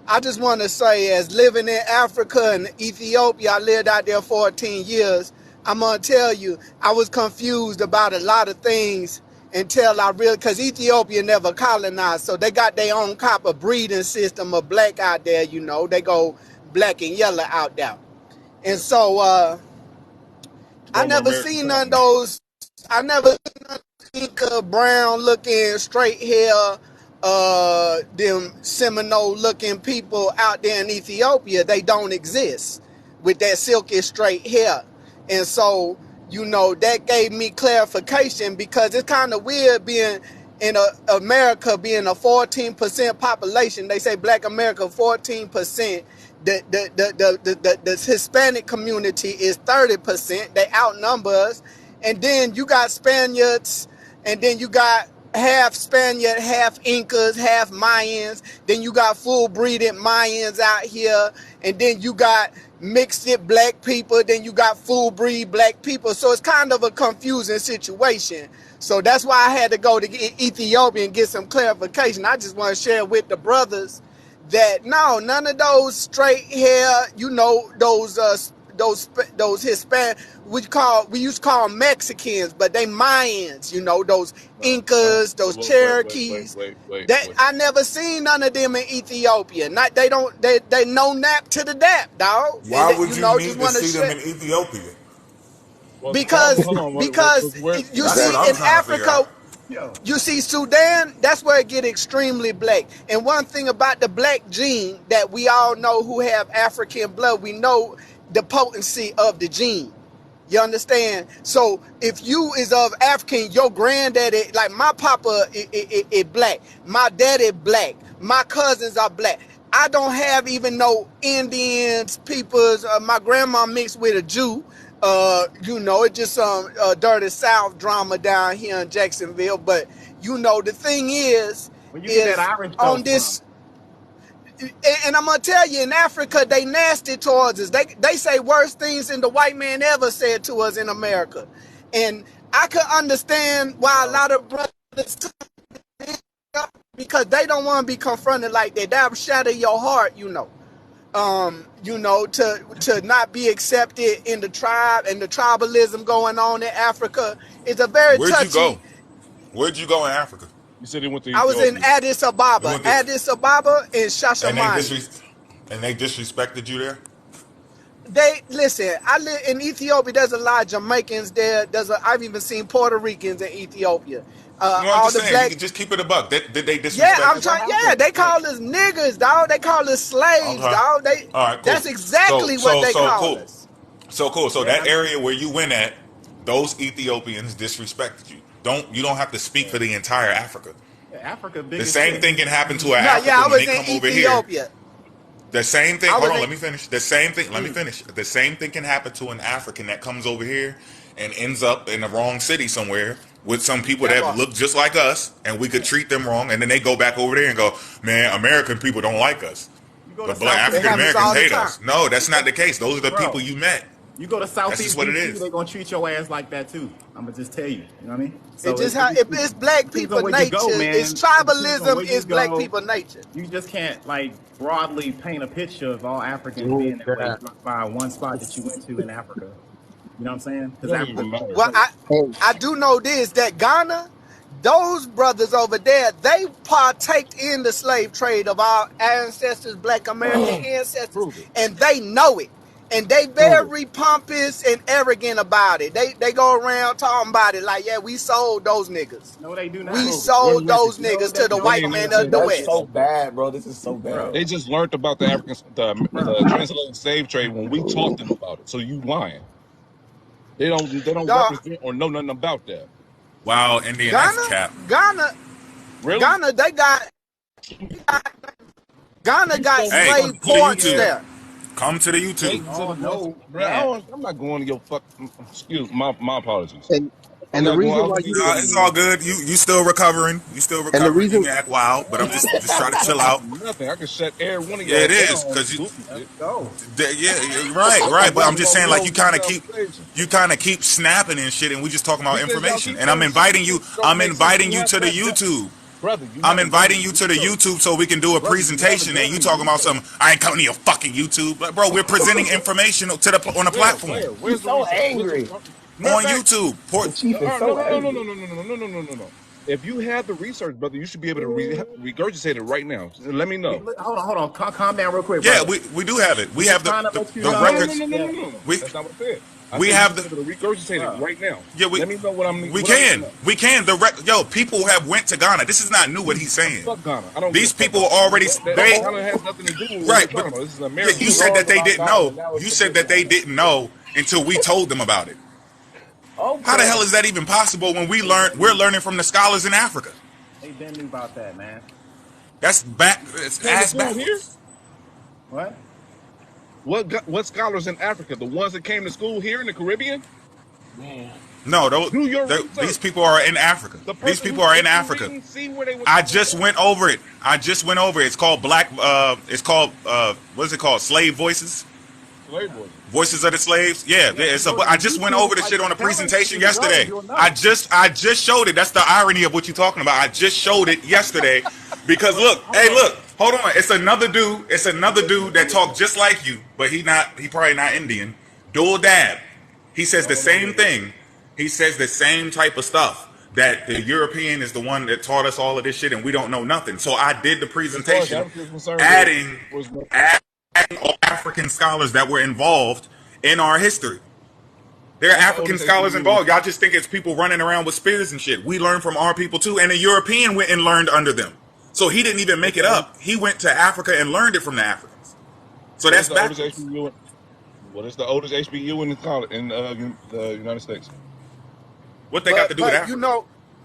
Speaker 10: I just want to say, as living in Africa and Ethiopia, I lived out there 14 years. I'm gonna tell you, I was confused about a lot of things until I really, because Ethiopia never colonized, so they got their own type of breeding system of black out there. They go black and yellow out there, and so I
Speaker 11: Former
Speaker 10: never
Speaker 11: American
Speaker 10: seen none of
Speaker 11: colony.
Speaker 10: those. I never seen none of those Inca brown looking straight hair, them Seminole looking people out there in Ethiopia. They don't exist with that silky straight hair. And so, that gave me clarification because it's kind of weird being in America being a 14% population. They say Black America 14%. The Hispanic community is 30%. They outnumber us. And then you got Spaniards, and then you got half Spaniard, half Incas, half Mayans. Then you got full breeded Mayans out here. And then you got mixed it black people. Then you got full breed black people. So it's kind of a confusing situation. So that's why I had to go to Ethiopia and get some clarification. I just want to share with the brothers that no, none of those straight hair, those Hispanic, we used to call them Mexicans, but they Mayans, those
Speaker 11: No, no.
Speaker 10: Incas, those Cherokees. That
Speaker 11: Wait.
Speaker 10: I never seen none of them in Ethiopia. Not they no nap to the dap, dog. And
Speaker 3: Why would you
Speaker 10: just
Speaker 3: need to
Speaker 10: want to
Speaker 3: see them
Speaker 10: share
Speaker 3: in Ethiopia?
Speaker 11: Well, the problem.
Speaker 10: because
Speaker 11: Hold on. Where?
Speaker 10: you
Speaker 3: That's what
Speaker 10: see
Speaker 3: I'm
Speaker 10: in
Speaker 3: trying to figure
Speaker 10: Africa.
Speaker 3: out.
Speaker 6: Yo,
Speaker 10: You see, Sudan, that's where it get extremely black. And one thing about the black gene that we all know who have African blood, we know the potency of the gene. You understand? So if you is of African, your granddaddy, like my papa is black, my daddy black, my cousins are black.
Speaker 12: I don't have even no Indians, peoples. My grandma mixed with a Jew. It's just some dirty South drama down here in Jacksonville. But the thing
Speaker 6: Where you get that
Speaker 12: is
Speaker 6: Irish
Speaker 12: on
Speaker 6: stuff from?
Speaker 12: this, and I'm gonna tell you, in Africa, they nasty towards us. They say worse things than the white man ever said to us in America, and I could understand why a lot of brothers, because they don't want to be confronted like that. That'll shatter your heart. To not be accepted in the tribe, and the tribalism going on in Africa is a very
Speaker 3: Where'd you
Speaker 12: touchy.
Speaker 3: go? Where'd you go in Africa?
Speaker 11: You said he went to
Speaker 12: I was in
Speaker 11: Ethiopia.
Speaker 12: Addis
Speaker 3: You
Speaker 12: Ababa,
Speaker 3: went to,
Speaker 12: and
Speaker 3: and they
Speaker 12: Shashamani.
Speaker 3: disrespected you there.
Speaker 12: They listen. I live in Ethiopia. There's a lot of Jamaicans there. I've even seen Puerto Ricans in Ethiopia.
Speaker 3: No, I'm
Speaker 12: All
Speaker 3: just
Speaker 12: the
Speaker 3: saying. You
Speaker 12: black.
Speaker 3: can just keep it a buck. Did they
Speaker 12: Yeah,
Speaker 3: disrespect
Speaker 12: I'm
Speaker 3: you?
Speaker 6: What
Speaker 12: trying. Yeah,
Speaker 6: happened?
Speaker 12: they
Speaker 6: Like,
Speaker 12: call us niggas, dog. They call us slaves,
Speaker 3: Okay.
Speaker 12: dog.
Speaker 3: All right. Cool.
Speaker 12: That's
Speaker 3: So
Speaker 12: exactly what
Speaker 3: so
Speaker 12: they
Speaker 3: so
Speaker 12: call
Speaker 3: cool.
Speaker 12: us.
Speaker 3: So cool. So
Speaker 6: yeah,
Speaker 3: that area where you went at, those Ethiopians disrespected you. You don't have to speak for the entire Africa.
Speaker 6: yeah, Africa
Speaker 3: The
Speaker 6: big as
Speaker 3: same
Speaker 6: shit.
Speaker 3: thing can happen to an
Speaker 12: No, yeah, I
Speaker 3: African when they
Speaker 12: was in
Speaker 3: come over here.
Speaker 12: Ethiopia.
Speaker 3: The same thing.
Speaker 12: I
Speaker 3: Hold
Speaker 12: was
Speaker 3: on,
Speaker 12: in.
Speaker 3: let me finish. The same thing. Let me finish. The same thing can happen to an African that comes over here and ends up in the wrong city somewhere with some people
Speaker 12: That
Speaker 3: that
Speaker 12: part.
Speaker 3: look just like us, and we could treat them wrong, and then they go back over there and go, "Man, American people don't like us,
Speaker 6: You go to
Speaker 3: but Black
Speaker 12: It
Speaker 3: African
Speaker 6: Southeast
Speaker 12: happens
Speaker 3: Americans
Speaker 12: all the
Speaker 6: DC,
Speaker 3: hate
Speaker 12: time.
Speaker 3: us." No, that's not the case. Those are the people
Speaker 6: bro.
Speaker 3: you met.
Speaker 6: You go to
Speaker 3: That's just
Speaker 6: Southeast
Speaker 3: what it
Speaker 6: DC,
Speaker 3: is.
Speaker 6: they're gonna treat your ass like that too. I'm gonna just tell you. You know what I mean?
Speaker 12: It
Speaker 6: So
Speaker 12: just
Speaker 6: it
Speaker 12: it's black
Speaker 6: depends on
Speaker 12: people
Speaker 6: where you go,
Speaker 12: nature. It's
Speaker 6: man. It depends on
Speaker 12: tribalism.
Speaker 6: where you
Speaker 12: Is black
Speaker 6: go.
Speaker 12: people nature.
Speaker 6: You just can't like broadly paint a picture of all Africans
Speaker 10: Dude,
Speaker 6: being that way
Speaker 10: that.
Speaker 6: by one spot that you went to in Africa. You know what I'm saying?
Speaker 11: It
Speaker 6: Because
Speaker 11: don't
Speaker 6: Africa's
Speaker 11: even matter.
Speaker 12: Well,
Speaker 10: Hey,
Speaker 12: I do know this, that Ghana, those brothers over there, they partaked in the slave trade of our ancestors, black American ancestors,
Speaker 11: Prove it.
Speaker 12: and they know it. And they
Speaker 10: prove it.
Speaker 12: very pompous and arrogant about it. They go around talking about it like, yeah, we sold those niggas.
Speaker 6: no, they do
Speaker 12: We
Speaker 6: not.
Speaker 11: Prove it. Where's
Speaker 12: sold
Speaker 11: the
Speaker 12: those
Speaker 11: records?
Speaker 6: No,
Speaker 12: niggas
Speaker 6: they
Speaker 12: to the
Speaker 11: Because they
Speaker 6: don't,
Speaker 12: white
Speaker 11: ain't never
Speaker 12: man
Speaker 11: said
Speaker 12: of the
Speaker 11: no
Speaker 9: That's
Speaker 11: shit
Speaker 9: so
Speaker 12: West.
Speaker 11: like that.
Speaker 9: bad, bro. This is so bad.
Speaker 6: bro,
Speaker 11: They just learned about the African the
Speaker 6: bro.
Speaker 11: transatlantic slave trade when we taught them about it. So you lying. They don't
Speaker 12: Dog,
Speaker 11: represent or know nothing about that.
Speaker 3: Wow, Indian, that's
Speaker 12: Ghana,
Speaker 3: cap.
Speaker 12: Ghana,
Speaker 11: Really?
Speaker 12: Ghana, Ghana
Speaker 11: You
Speaker 12: got
Speaker 11: so
Speaker 3: Hey, come
Speaker 12: slave
Speaker 11: motherfucking
Speaker 3: to the
Speaker 12: ports
Speaker 3: YouTube.
Speaker 11: scared.
Speaker 12: there.
Speaker 3: Come to the
Speaker 6: We
Speaker 3: YouTube.
Speaker 11: Wait to
Speaker 6: all
Speaker 11: the once,
Speaker 6: know
Speaker 11: bro.
Speaker 6: that.
Speaker 11: I'm not going to your fuck. Excuse my apologies.
Speaker 10: And
Speaker 11: I'm
Speaker 10: and the
Speaker 11: not going.
Speaker 10: reason
Speaker 11: I
Speaker 10: why
Speaker 11: was
Speaker 10: you
Speaker 11: listening
Speaker 10: didn't,
Speaker 11: to
Speaker 3: It's all
Speaker 11: you.
Speaker 3: good. You still recovering. You still
Speaker 10: and the
Speaker 3: recovering. You
Speaker 10: reason,
Speaker 3: can act wild, but I'm just
Speaker 11: I'm not
Speaker 3: trying to chill out.
Speaker 11: recovering nothing. I can shut every one of
Speaker 3: Yeah,
Speaker 11: y'all
Speaker 3: it
Speaker 11: down
Speaker 3: is
Speaker 11: on
Speaker 3: because
Speaker 11: this goofy
Speaker 6: Let's
Speaker 11: shit.
Speaker 6: go.
Speaker 3: yeah, you're right,
Speaker 11: I can
Speaker 3: right. But
Speaker 11: wake
Speaker 3: I'm
Speaker 11: up
Speaker 3: just
Speaker 11: over
Speaker 3: saying,
Speaker 11: this
Speaker 3: like,
Speaker 11: whole new conversation
Speaker 3: you kind of keep snapping and shit, and we just talking about
Speaker 11: because y'all
Speaker 3: information.
Speaker 11: keep
Speaker 3: And
Speaker 11: saying stupid shit that don't
Speaker 3: I'm
Speaker 11: make sense.
Speaker 3: inviting
Speaker 11: You
Speaker 3: you
Speaker 11: have
Speaker 3: to
Speaker 11: to
Speaker 3: the
Speaker 11: have that,
Speaker 3: YouTube.
Speaker 11: brother. You
Speaker 3: I'm
Speaker 11: haven't done
Speaker 3: inviting
Speaker 11: any
Speaker 3: you to the
Speaker 11: research,
Speaker 3: YouTube so we can do a
Speaker 11: brother. You haven't
Speaker 3: presentation, and
Speaker 11: done
Speaker 3: you
Speaker 11: any
Speaker 3: talking about
Speaker 11: research.
Speaker 3: some. I ain't coming to your fucking YouTube, but bro, we're presenting information to the on the
Speaker 11: Where?
Speaker 3: platform
Speaker 11: Where?
Speaker 9: He's
Speaker 11: Where's the
Speaker 9: so
Speaker 11: research?
Speaker 9: angry.
Speaker 11: Matter of
Speaker 3: on
Speaker 11: fact,
Speaker 3: YouTube. Port.
Speaker 9: The chief is
Speaker 11: no,
Speaker 9: so
Speaker 11: no, no, no, no,
Speaker 9: angry.
Speaker 11: no, no, no, no, no, no, no, no. If you have the research, brother, you should be able to regurgitate it right now. Let me know.
Speaker 6: Hold on. Calm down real quick,
Speaker 3: Yeah,
Speaker 6: brother.
Speaker 3: we do have it. We
Speaker 6: We
Speaker 3: have
Speaker 6: trying to let you
Speaker 3: the
Speaker 11: No, no,
Speaker 6: know
Speaker 11: no,
Speaker 3: records.
Speaker 11: no, no, no,
Speaker 6: that,
Speaker 11: no, no.
Speaker 3: We
Speaker 11: That's not what I said. I
Speaker 3: we
Speaker 11: said you
Speaker 3: have
Speaker 11: should be
Speaker 3: the
Speaker 11: able to regurgitate it
Speaker 6: bro.
Speaker 11: right now.
Speaker 3: yeah
Speaker 11: Let me know what
Speaker 3: we
Speaker 11: what I need to
Speaker 3: can
Speaker 11: know.
Speaker 3: yo, people have went to Ghana. This is not new what he's saying.
Speaker 11: Fuck Ghana. I don't give a
Speaker 3: These
Speaker 11: fuck
Speaker 3: people
Speaker 11: about
Speaker 3: are
Speaker 11: Ghana.
Speaker 3: already they
Speaker 11: Ghana has nothing to do with what we're
Speaker 3: right, but
Speaker 11: talking about. This is
Speaker 3: yeah,
Speaker 11: America.
Speaker 3: you
Speaker 9: He
Speaker 3: said
Speaker 9: wrong
Speaker 3: that they
Speaker 9: about
Speaker 3: didn't
Speaker 9: Ghana.
Speaker 3: know.
Speaker 9: Now it's
Speaker 3: You said
Speaker 9: forget
Speaker 3: that they
Speaker 9: Ghana.
Speaker 3: didn't know until we told them about it. How the hell
Speaker 9: Okay.
Speaker 3: is that even possible when
Speaker 6: They been
Speaker 3: we're
Speaker 6: knew.
Speaker 3: learning from the scholars in Africa?
Speaker 6: They been knew about that, man.
Speaker 3: It's
Speaker 11: Came to
Speaker 3: ass
Speaker 11: school here.
Speaker 3: backwards.
Speaker 6: What?
Speaker 11: What scholars in Africa? The ones that came to school here in the Caribbean?
Speaker 9: Man.
Speaker 3: No,
Speaker 11: Do your
Speaker 3: these
Speaker 11: research.
Speaker 3: people are in Africa.
Speaker 11: The
Speaker 3: These
Speaker 11: person
Speaker 3: people
Speaker 11: who
Speaker 3: are in
Speaker 11: took the
Speaker 3: Africa.
Speaker 11: reading, see where they went to
Speaker 3: I
Speaker 11: school
Speaker 3: just
Speaker 11: at.
Speaker 3: went over it. It's called Black. It's called what is it called? Slave Voices.
Speaker 11: Slave voices.
Speaker 3: Voices of the Slaves. Yeah,
Speaker 6: Yeah, if you
Speaker 3: it's a.
Speaker 6: go to
Speaker 3: I just went over
Speaker 6: YouTube,
Speaker 3: the
Speaker 6: like
Speaker 3: shit on a
Speaker 6: Kellen,
Speaker 3: presentation
Speaker 6: just go,
Speaker 3: yesterday.
Speaker 6: you'll know.
Speaker 3: I just showed it. That's the irony of what you're talking about. I just showed it yesterday because
Speaker 6: But
Speaker 3: look,
Speaker 6: hold
Speaker 3: hey,
Speaker 6: on.
Speaker 3: look, hold on. It's another dude. It's another dude that talked just like you, but he not. He probably not Indian. Dual dab. He says
Speaker 11: I
Speaker 3: the
Speaker 11: don't know
Speaker 3: same
Speaker 11: who that is.
Speaker 3: thing. He says the same type of stuff. That the European is the one that taught us all of this shit, and we don't know nothing. So I did the
Speaker 11: As far as
Speaker 3: presentation,
Speaker 11: Africa is concerned,
Speaker 3: adding
Speaker 11: was no,
Speaker 3: adding all African scholars that were involved in our history. There are
Speaker 11: what's the
Speaker 3: African
Speaker 11: oldest
Speaker 3: scholars
Speaker 11: HBU?
Speaker 3: involved. Y'all just think it's people running around with spears and shit. We learn from our people too, and the European went and learned under them. So he didn't even make
Speaker 11: What's
Speaker 3: it
Speaker 11: the old,
Speaker 3: up. He went to Africa and learned it from the Africans. So
Speaker 11: what is
Speaker 3: that's
Speaker 11: the oldest
Speaker 3: backwards.
Speaker 11: HBU? What is the oldest HBU in the United States?
Speaker 3: What they got to do with
Speaker 12: But
Speaker 3: Africa?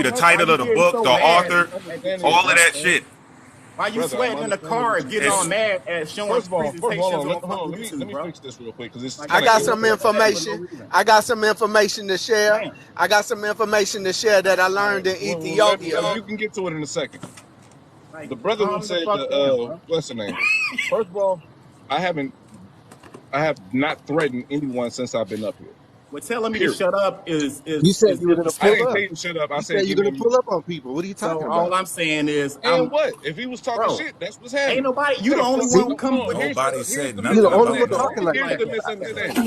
Speaker 3: you the
Speaker 6: why
Speaker 3: title
Speaker 6: you
Speaker 3: of the
Speaker 6: getting
Speaker 3: book,
Speaker 6: so
Speaker 3: the
Speaker 6: mad
Speaker 3: author,
Speaker 6: at the
Speaker 11: understanding,
Speaker 3: all
Speaker 6: shit,
Speaker 3: of
Speaker 6: bro?
Speaker 3: that
Speaker 11: understand,
Speaker 3: shit.
Speaker 6: Why you
Speaker 11: brother. I'm
Speaker 6: sweating in the
Speaker 11: understanding
Speaker 6: car
Speaker 11: what
Speaker 6: and
Speaker 11: you're
Speaker 6: getting
Speaker 11: saying.
Speaker 6: all
Speaker 3: It's
Speaker 6: mad at showing
Speaker 11: First of all,
Speaker 6: presentations on
Speaker 11: hold on.
Speaker 6: fucking
Speaker 11: Let
Speaker 6: YouTube,
Speaker 11: me
Speaker 6: bro?
Speaker 11: fix this real quick because it's
Speaker 6: Like
Speaker 12: I
Speaker 11: kind
Speaker 6: you
Speaker 11: of
Speaker 12: got
Speaker 6: getting
Speaker 12: some
Speaker 6: so
Speaker 11: irritating.
Speaker 6: upset for no
Speaker 12: information.
Speaker 6: reason.
Speaker 12: I got some information to share.
Speaker 6: Damn.
Speaker 12: I got some information to share that I
Speaker 11: All right,
Speaker 12: learned in
Speaker 11: well,
Speaker 12: Ethiopia.
Speaker 11: you can get to it in a second.
Speaker 6: Like
Speaker 11: The brother who
Speaker 6: calm the
Speaker 11: said,
Speaker 6: fuck down, bro.
Speaker 11: what's the name? First of all, I haven't, I have not threatened anyone since I've been up here.
Speaker 6: What telling me to
Speaker 11: Period.
Speaker 6: shut up is
Speaker 10: You said you were gonna
Speaker 11: I
Speaker 10: pull
Speaker 11: didn't
Speaker 6: disrespectful.
Speaker 11: tell
Speaker 10: up.
Speaker 11: you to shut up. I
Speaker 10: You said
Speaker 11: said
Speaker 10: you're
Speaker 11: give me
Speaker 10: gonna
Speaker 11: a
Speaker 10: pull
Speaker 11: minute.
Speaker 10: up on people. What are you
Speaker 6: So
Speaker 10: talking
Speaker 6: all
Speaker 10: about?
Speaker 6: I'm saying is
Speaker 11: And what? If he was talking
Speaker 6: bro,
Speaker 11: shit, that's what's
Speaker 6: ain't
Speaker 11: happening.
Speaker 6: nobody, you
Speaker 11: Where
Speaker 6: the
Speaker 11: the
Speaker 6: only
Speaker 11: fuck?
Speaker 6: one
Speaker 10: See,
Speaker 6: who
Speaker 11: Hold
Speaker 6: come
Speaker 11: on.
Speaker 6: with
Speaker 3: Nobody
Speaker 11: Here's
Speaker 3: said
Speaker 11: the
Speaker 10: you're the
Speaker 3: nothing
Speaker 10: only
Speaker 3: about
Speaker 10: one
Speaker 11: misunderstanding.
Speaker 3: that.
Speaker 10: talking like
Speaker 11: Here's
Speaker 6: like
Speaker 10: that.
Speaker 11: the misunderstanding.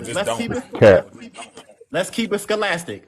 Speaker 3: just
Speaker 6: let's
Speaker 3: don't.
Speaker 6: keep it
Speaker 7: Cap.
Speaker 6: let's keep it scholastic.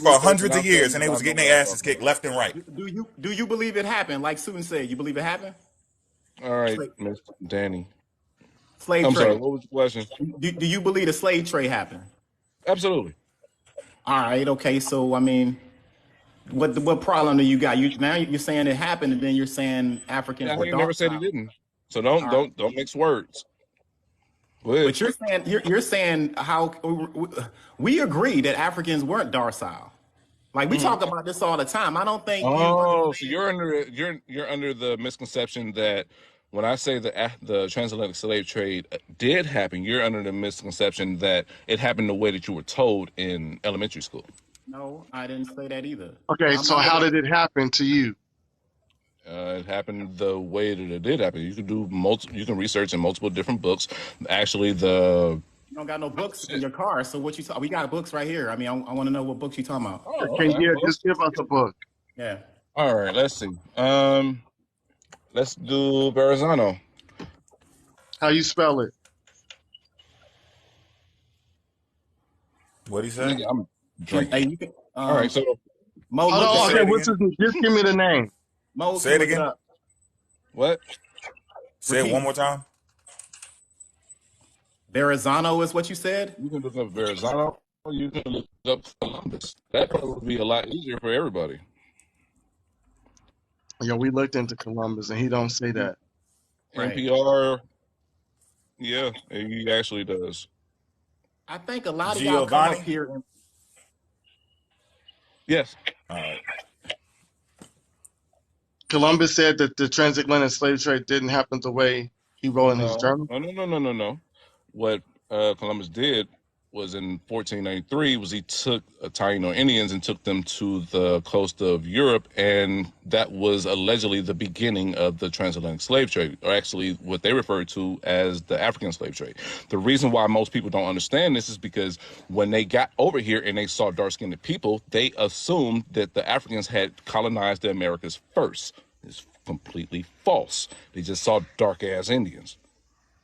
Speaker 3: for
Speaker 11: English person
Speaker 3: hundreds of
Speaker 11: out there
Speaker 3: years,
Speaker 11: who
Speaker 3: and
Speaker 11: does
Speaker 3: they
Speaker 11: not
Speaker 3: was
Speaker 11: know
Speaker 3: getting
Speaker 11: what
Speaker 3: their
Speaker 11: I'm
Speaker 3: asses
Speaker 11: talking
Speaker 3: kicked
Speaker 11: about.
Speaker 3: left and right.
Speaker 6: Do you believe it happened? Like Susan said, you believe it happened?
Speaker 11: All right,
Speaker 6: Slave,
Speaker 11: Miss Danny.
Speaker 6: slave
Speaker 11: I'm sorry.
Speaker 6: trade.
Speaker 11: What was the question?
Speaker 6: Do you believe the slave trade happened?
Speaker 11: Absolutely.
Speaker 6: All right, okay. So I mean, what problem do you got? Now you're saying it happened, and then you're saying Africans
Speaker 11: I
Speaker 6: were
Speaker 11: ain't never said he
Speaker 6: docile.
Speaker 11: didn't. So don't mix words. Go ahead.
Speaker 6: But you're saying how we agree that Africans weren't docile. Like we
Speaker 11: Mhm.
Speaker 6: talk about this all the time. I don't think you
Speaker 11: Oh, so
Speaker 6: understand.
Speaker 11: you're under the misconception that when I say the transatlantic slave trade did happen, you're under the misconception that it happened the way that you were told in elementary school.
Speaker 6: No, I didn't say that either.
Speaker 13: Okay,
Speaker 6: I'm
Speaker 13: so
Speaker 6: not.
Speaker 13: how did it happen to you?
Speaker 11: It happened the way that it did happen. You can do you can research in multiple different books. Actually, the
Speaker 6: You don't got no books in your car, so what you? We got books right here. I mean, I want to know what books you talking about.
Speaker 11: oh,
Speaker 13: Can
Speaker 11: okay,
Speaker 13: you
Speaker 11: well,
Speaker 13: just give us a book?
Speaker 6: Yeah.
Speaker 11: all right. Let's see. Let's do Verrazano.
Speaker 13: How you spell it?
Speaker 3: What'd he say?
Speaker 11: Nigga, I'm
Speaker 6: Can
Speaker 11: drinking.
Speaker 6: You can
Speaker 11: All right, so
Speaker 6: Mo
Speaker 13: Hold
Speaker 6: look
Speaker 3: Just
Speaker 6: that
Speaker 13: on.
Speaker 3: say
Speaker 6: up.
Speaker 13: Okay,
Speaker 3: it
Speaker 13: what's
Speaker 3: again.
Speaker 13: his? Just give me the name.
Speaker 6: Mo
Speaker 3: Say
Speaker 6: can
Speaker 3: it
Speaker 6: look it
Speaker 3: again.
Speaker 6: up.
Speaker 11: what?
Speaker 3: Say it
Speaker 6: Repeat.
Speaker 3: one more time.
Speaker 6: Verrazano is what you said.
Speaker 11: You can look up Verrazano. Or you can look up Columbus. That probably would be a lot easier for everybody.
Speaker 13: Yeah, we looked into Columbus, and he don't say that.
Speaker 6: Right.
Speaker 11: NPR, yeah, he actually does.
Speaker 6: I think a lot of y'all come up
Speaker 3: Giovanni.
Speaker 6: here. And,
Speaker 11: Yes.
Speaker 3: All right.
Speaker 13: Columbus said that the transatlantic slave trade didn't happen the way he wrote in his
Speaker 11: No.
Speaker 13: journal.
Speaker 11: No. No. No. No. No. No. What Columbus did was in 1493 was he took Taino Indians and took them to the coast of Europe, and that was allegedly the beginning of the transatlantic slave trade, or actually what they refer to as the African slave trade. The reason why most people don't understand this is because when they got over here and they saw dark-skinned people, they assumed that the Africans had colonized the Americas first. It's completely false. They just saw dark-ass Indians.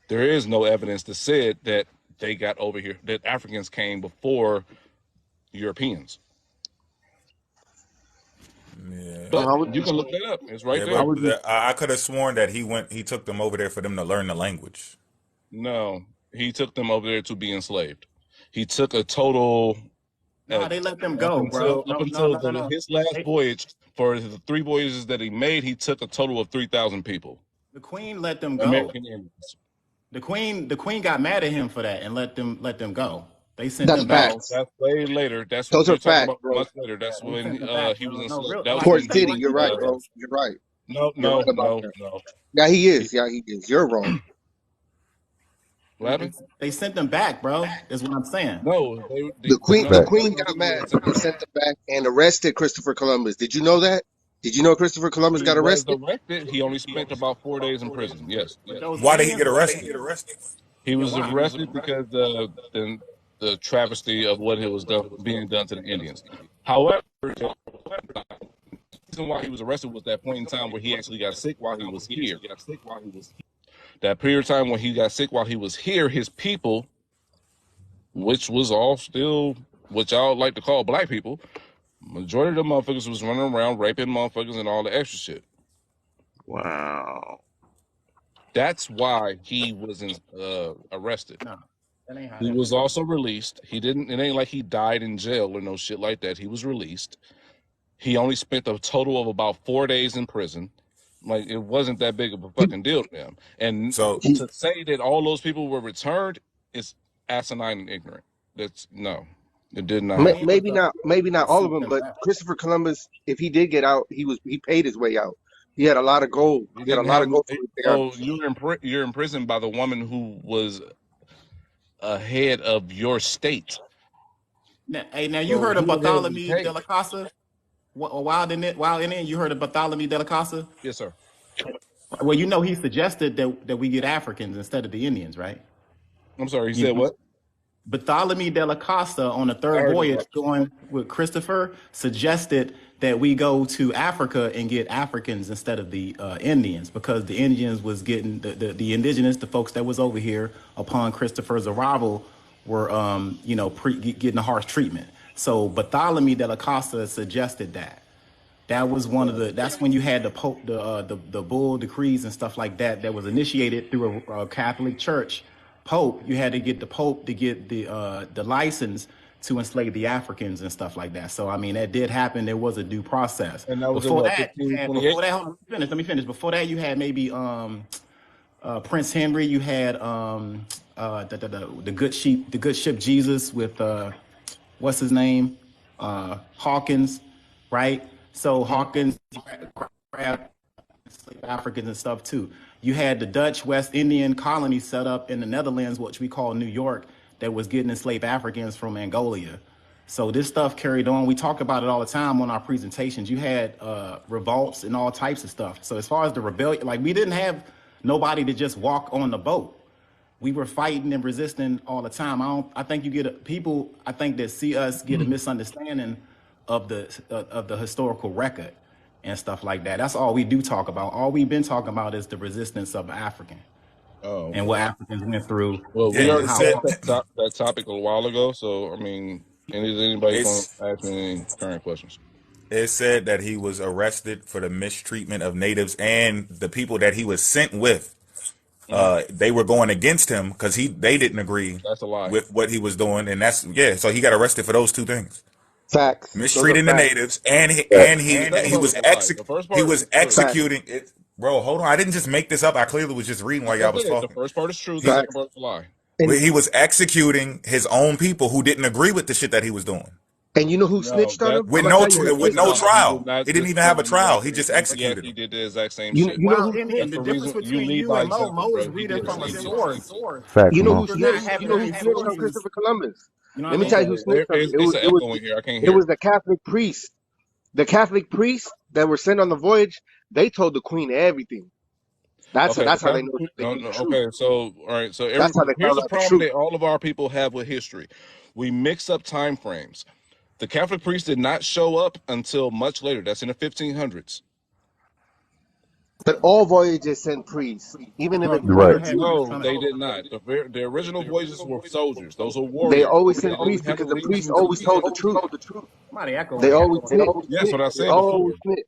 Speaker 11: There is no evidence that said that they got over here, that Africans came before Europeans.
Speaker 3: Yeah.
Speaker 11: But
Speaker 13: I was
Speaker 11: you
Speaker 13: just,
Speaker 11: can look that up. It's right
Speaker 3: Yeah,
Speaker 13: I
Speaker 11: there.
Speaker 3: but
Speaker 13: was just,
Speaker 3: I could have sworn that he took them over there for them to learn the language.
Speaker 11: No, he took them over there to be enslaved. He took a total
Speaker 6: no,
Speaker 11: at
Speaker 6: they let them go, bro.
Speaker 11: up
Speaker 6: No, no,
Speaker 11: until
Speaker 6: no, no, no.
Speaker 11: his last
Speaker 6: They,
Speaker 11: voyage. For the 3 voyages that he made, he took a total of 3,000 people,
Speaker 6: the queen let them go.
Speaker 11: American Indians.
Speaker 6: The queen got mad at him for that and let them go. They sent
Speaker 10: That's
Speaker 6: them back.
Speaker 11: No,
Speaker 10: facts.
Speaker 11: that's way later. That's
Speaker 10: Those are
Speaker 11: you're talking
Speaker 10: facts,
Speaker 11: about
Speaker 10: bro.
Speaker 11: much later. That's
Speaker 6: They sent
Speaker 11: when
Speaker 6: them back,
Speaker 11: he was
Speaker 6: bro.
Speaker 11: in.
Speaker 6: No, real.
Speaker 11: That was
Speaker 6: Like
Speaker 10: Port
Speaker 11: when
Speaker 6: this ain't
Speaker 10: City,
Speaker 6: like
Speaker 10: you're
Speaker 6: he
Speaker 10: right,
Speaker 6: made
Speaker 10: bro.
Speaker 6: this.
Speaker 10: You're right.
Speaker 11: no,
Speaker 10: You're right
Speaker 11: no,
Speaker 10: about
Speaker 11: no,
Speaker 10: that.
Speaker 11: no.
Speaker 10: Yeah, he
Speaker 11: He,
Speaker 10: is. Yeah, he is. You're wrong.
Speaker 11: what
Speaker 6: They
Speaker 11: happened?
Speaker 6: they sent them back, bro. Is what I'm saying.
Speaker 11: No,
Speaker 10: The
Speaker 11: no,
Speaker 7: Fact.
Speaker 11: that
Speaker 10: Queen
Speaker 11: wasn't
Speaker 10: got
Speaker 11: the way
Speaker 10: mad
Speaker 11: they sent them
Speaker 10: and
Speaker 11: back.
Speaker 10: sent them back and arrested Christopher Columbus. Did you know that? Did you know Christopher Columbus
Speaker 11: He
Speaker 10: got
Speaker 11: was
Speaker 10: arrested?
Speaker 11: arrested. He only spent about 4 days in prison. Yes,
Speaker 6: With
Speaker 11: yes.
Speaker 6: those
Speaker 3: Why did he get
Speaker 6: Indians?
Speaker 3: arrested?
Speaker 11: He
Speaker 6: Yeah,
Speaker 11: was
Speaker 6: why?
Speaker 11: arrested because the travesty of what was being done to the Indians. However, the reason why he was arrested was that point in time where he actually got sick while he was here. That period of time when he got sick while he was here, his people, which was all still what y'all like to call black people, majority of the motherfuckers was running around raping motherfuckers and all the extra shit.
Speaker 13: wow.
Speaker 11: That's why he was arrested.
Speaker 6: No, that ain't how
Speaker 11: He
Speaker 6: that
Speaker 11: was
Speaker 6: went.
Speaker 11: also released. He didn't. It ain't like he died in jail or no shit like that. He was released. He only spent a total of about 4 days in prison. Like it wasn't that big of a
Speaker 10: He,
Speaker 11: fucking deal to him. And
Speaker 3: So
Speaker 10: he,
Speaker 11: to say that all those people were returned is asinine and ignorant. That's no, it did not happen.
Speaker 10: maybe not. Maybe not
Speaker 6: They
Speaker 10: all of
Speaker 6: sent
Speaker 10: them,
Speaker 6: them
Speaker 10: but
Speaker 6: back.
Speaker 10: Christopher Columbus, if he did get out, he paid his way out. He had a lot of gold.
Speaker 11: He
Speaker 10: He had a
Speaker 11: didn't
Speaker 10: lot
Speaker 11: have.
Speaker 10: of gold from the
Speaker 11: So
Speaker 10: Arabs.
Speaker 11: you're imprisoned by the woman who was ahead of your state.
Speaker 6: Now you
Speaker 11: So
Speaker 6: heard of
Speaker 11: who the hell did he
Speaker 6: Bartholomew
Speaker 11: pay?
Speaker 6: de la Casa? While in it, you heard of Bartholomew de la Casa?
Speaker 11: Yes, sir.
Speaker 6: Well, you know he suggested that we get Africans instead of the Indians, right?
Speaker 11: I'm sorry. He
Speaker 6: You
Speaker 11: said
Speaker 6: know,
Speaker 11: what?
Speaker 6: Bartholomew de la Costa on the
Speaker 11: I
Speaker 6: third
Speaker 11: heard of
Speaker 6: voyage
Speaker 11: that.
Speaker 6: going with Christopher suggested that we go to Africa and get Africans instead of the Indians because the Indians was getting the indigenous, the folks that was over here upon Christopher's arrival were getting a harsh treatment. So Bartholomew de la Costa suggested that. That was one of the. That's when you had the Pope, the bull decrees and stuff like that. That was initiated through a Catholic Church Pope. You had to get the Pope to get the license to enslave the Africans and stuff like that. So I mean, that did happen. There was a due process.
Speaker 11: And that was in
Speaker 6: Before
Speaker 11: what,
Speaker 6: that, you had
Speaker 11: 1528?
Speaker 6: before that. Hold on, let me finish. Before that, you had maybe Prince Henry. You had the good sheep, the good ship Jesus with what's his name? Hawkins, right? So Hawkins grabbed slave Africans and stuff too. You had the Dutch West Indian colony set up in the Netherlands, which we call New York, that was getting enslaved Africans from Angola. So this stuff carried on. We talk about it all the time on our presentations. You had revolts and all types of stuff. So as far as the rebellion, like we didn't have nobody to just walk on the boat. We were fighting and resisting all the time. I think you get people. I think that see us get a misunderstanding of the historical record and stuff like that. That's all we do talk about. All we've been talking about is the resistance of the African
Speaker 11: Oh,
Speaker 6: and what Africans went through
Speaker 11: well, we
Speaker 3: Yeah,
Speaker 6: and
Speaker 11: already
Speaker 3: it
Speaker 6: how.
Speaker 3: said
Speaker 11: discussed that topic a while ago. So, I mean, is anybody going
Speaker 3: it's
Speaker 11: to ask me any current questions?
Speaker 3: it said that he was arrested for the mistreatment of natives and the people that he was sent with.
Speaker 11: Mhm.
Speaker 3: They were going against him because they didn't agree
Speaker 11: That's a lie.
Speaker 3: with what he was doing, and that's so he got arrested for those two things:
Speaker 10: Facts. Those are
Speaker 3: mistreating the
Speaker 10: facts.
Speaker 3: natives, and
Speaker 11: The second
Speaker 3: he
Speaker 11: part was
Speaker 3: was
Speaker 11: a lie. The first
Speaker 3: he
Speaker 11: part
Speaker 3: was
Speaker 11: is true.
Speaker 10: Facts.
Speaker 3: executing it. Bro, hold on, I didn't just make this up. I clearly was just reading while
Speaker 11: Like I
Speaker 3: y'all was
Speaker 11: said, the
Speaker 3: talking.
Speaker 11: first part is true. The
Speaker 3: He
Speaker 11: second
Speaker 10: Facts.
Speaker 11: part is a lie.
Speaker 10: And
Speaker 3: he was executing his own people who didn't agree with the shit that he was doing
Speaker 10: you know who
Speaker 11: No,
Speaker 10: snitched on
Speaker 11: that
Speaker 10: him? I'm
Speaker 3: with
Speaker 10: gonna tell you who
Speaker 3: with
Speaker 10: snitched
Speaker 3: no
Speaker 10: on him.
Speaker 11: he did
Speaker 3: trial.
Speaker 11: not
Speaker 3: He didn't
Speaker 11: just
Speaker 3: even
Speaker 11: kill
Speaker 3: have a trial. He
Speaker 11: anybody.
Speaker 3: just
Speaker 11: And yes,
Speaker 3: executed
Speaker 11: he
Speaker 3: them.
Speaker 11: did the exact same
Speaker 10: You
Speaker 11: shit.
Speaker 10: you know
Speaker 6: Well,
Speaker 10: who
Speaker 6: and
Speaker 10: snitched?
Speaker 11: That's
Speaker 6: the
Speaker 11: the
Speaker 6: difference
Speaker 11: reason you
Speaker 6: between
Speaker 11: lead
Speaker 6: you
Speaker 11: by
Speaker 6: and
Speaker 11: example,
Speaker 6: Mo is
Speaker 11: bro. He
Speaker 6: reading
Speaker 11: did the
Speaker 6: from a
Speaker 11: same exact same
Speaker 6: source.
Speaker 11: shit.
Speaker 7: Facts,
Speaker 10: You know
Speaker 7: Mo.
Speaker 10: who
Speaker 6: You're not
Speaker 10: snitched? You
Speaker 6: having
Speaker 10: know
Speaker 6: the
Speaker 10: who snitched on
Speaker 6: historians.
Speaker 10: Christopher Columbus?
Speaker 6: You know what I
Speaker 10: Let me
Speaker 6: mean?
Speaker 10: tell you who
Speaker 11: Okay,
Speaker 10: snitched on him.
Speaker 11: it's an echo in here. I can't
Speaker 10: It
Speaker 11: hear.
Speaker 10: was the Catholic priest. The Catholic priests that were sent on the voyage, they told the queen everything.
Speaker 11: Okay, the
Speaker 10: That's how they
Speaker 11: Catholic,
Speaker 10: know they
Speaker 11: no,
Speaker 10: knew
Speaker 11: no,
Speaker 10: the truth.
Speaker 11: okay, so all right, so
Speaker 10: That's how they
Speaker 11: here's
Speaker 10: found
Speaker 11: the
Speaker 10: out the
Speaker 11: problem
Speaker 10: truth.
Speaker 11: that all of our people have with history. We mix up time frames. The Catholic priest did not show up until much later. That's in the 1500s.
Speaker 10: But all voyages sent priests, even if
Speaker 6: No,
Speaker 10: it's
Speaker 6: you
Speaker 7: Right.
Speaker 6: never
Speaker 10: one or
Speaker 6: had
Speaker 10: two.
Speaker 6: priests
Speaker 11: No,
Speaker 6: on it.
Speaker 11: they did not. The original voyages were soldiers. Those are
Speaker 10: They
Speaker 11: warriors.
Speaker 10: always
Speaker 11: They
Speaker 10: sent
Speaker 11: didn't
Speaker 10: priests
Speaker 11: have a
Speaker 10: because the priests
Speaker 11: reason to
Speaker 10: always told
Speaker 11: kill.
Speaker 10: the truth.
Speaker 6: Somebody
Speaker 10: They
Speaker 6: echoing.
Speaker 10: always snitched.
Speaker 11: Yes, what I
Speaker 10: They
Speaker 11: said before.
Speaker 10: always snitched.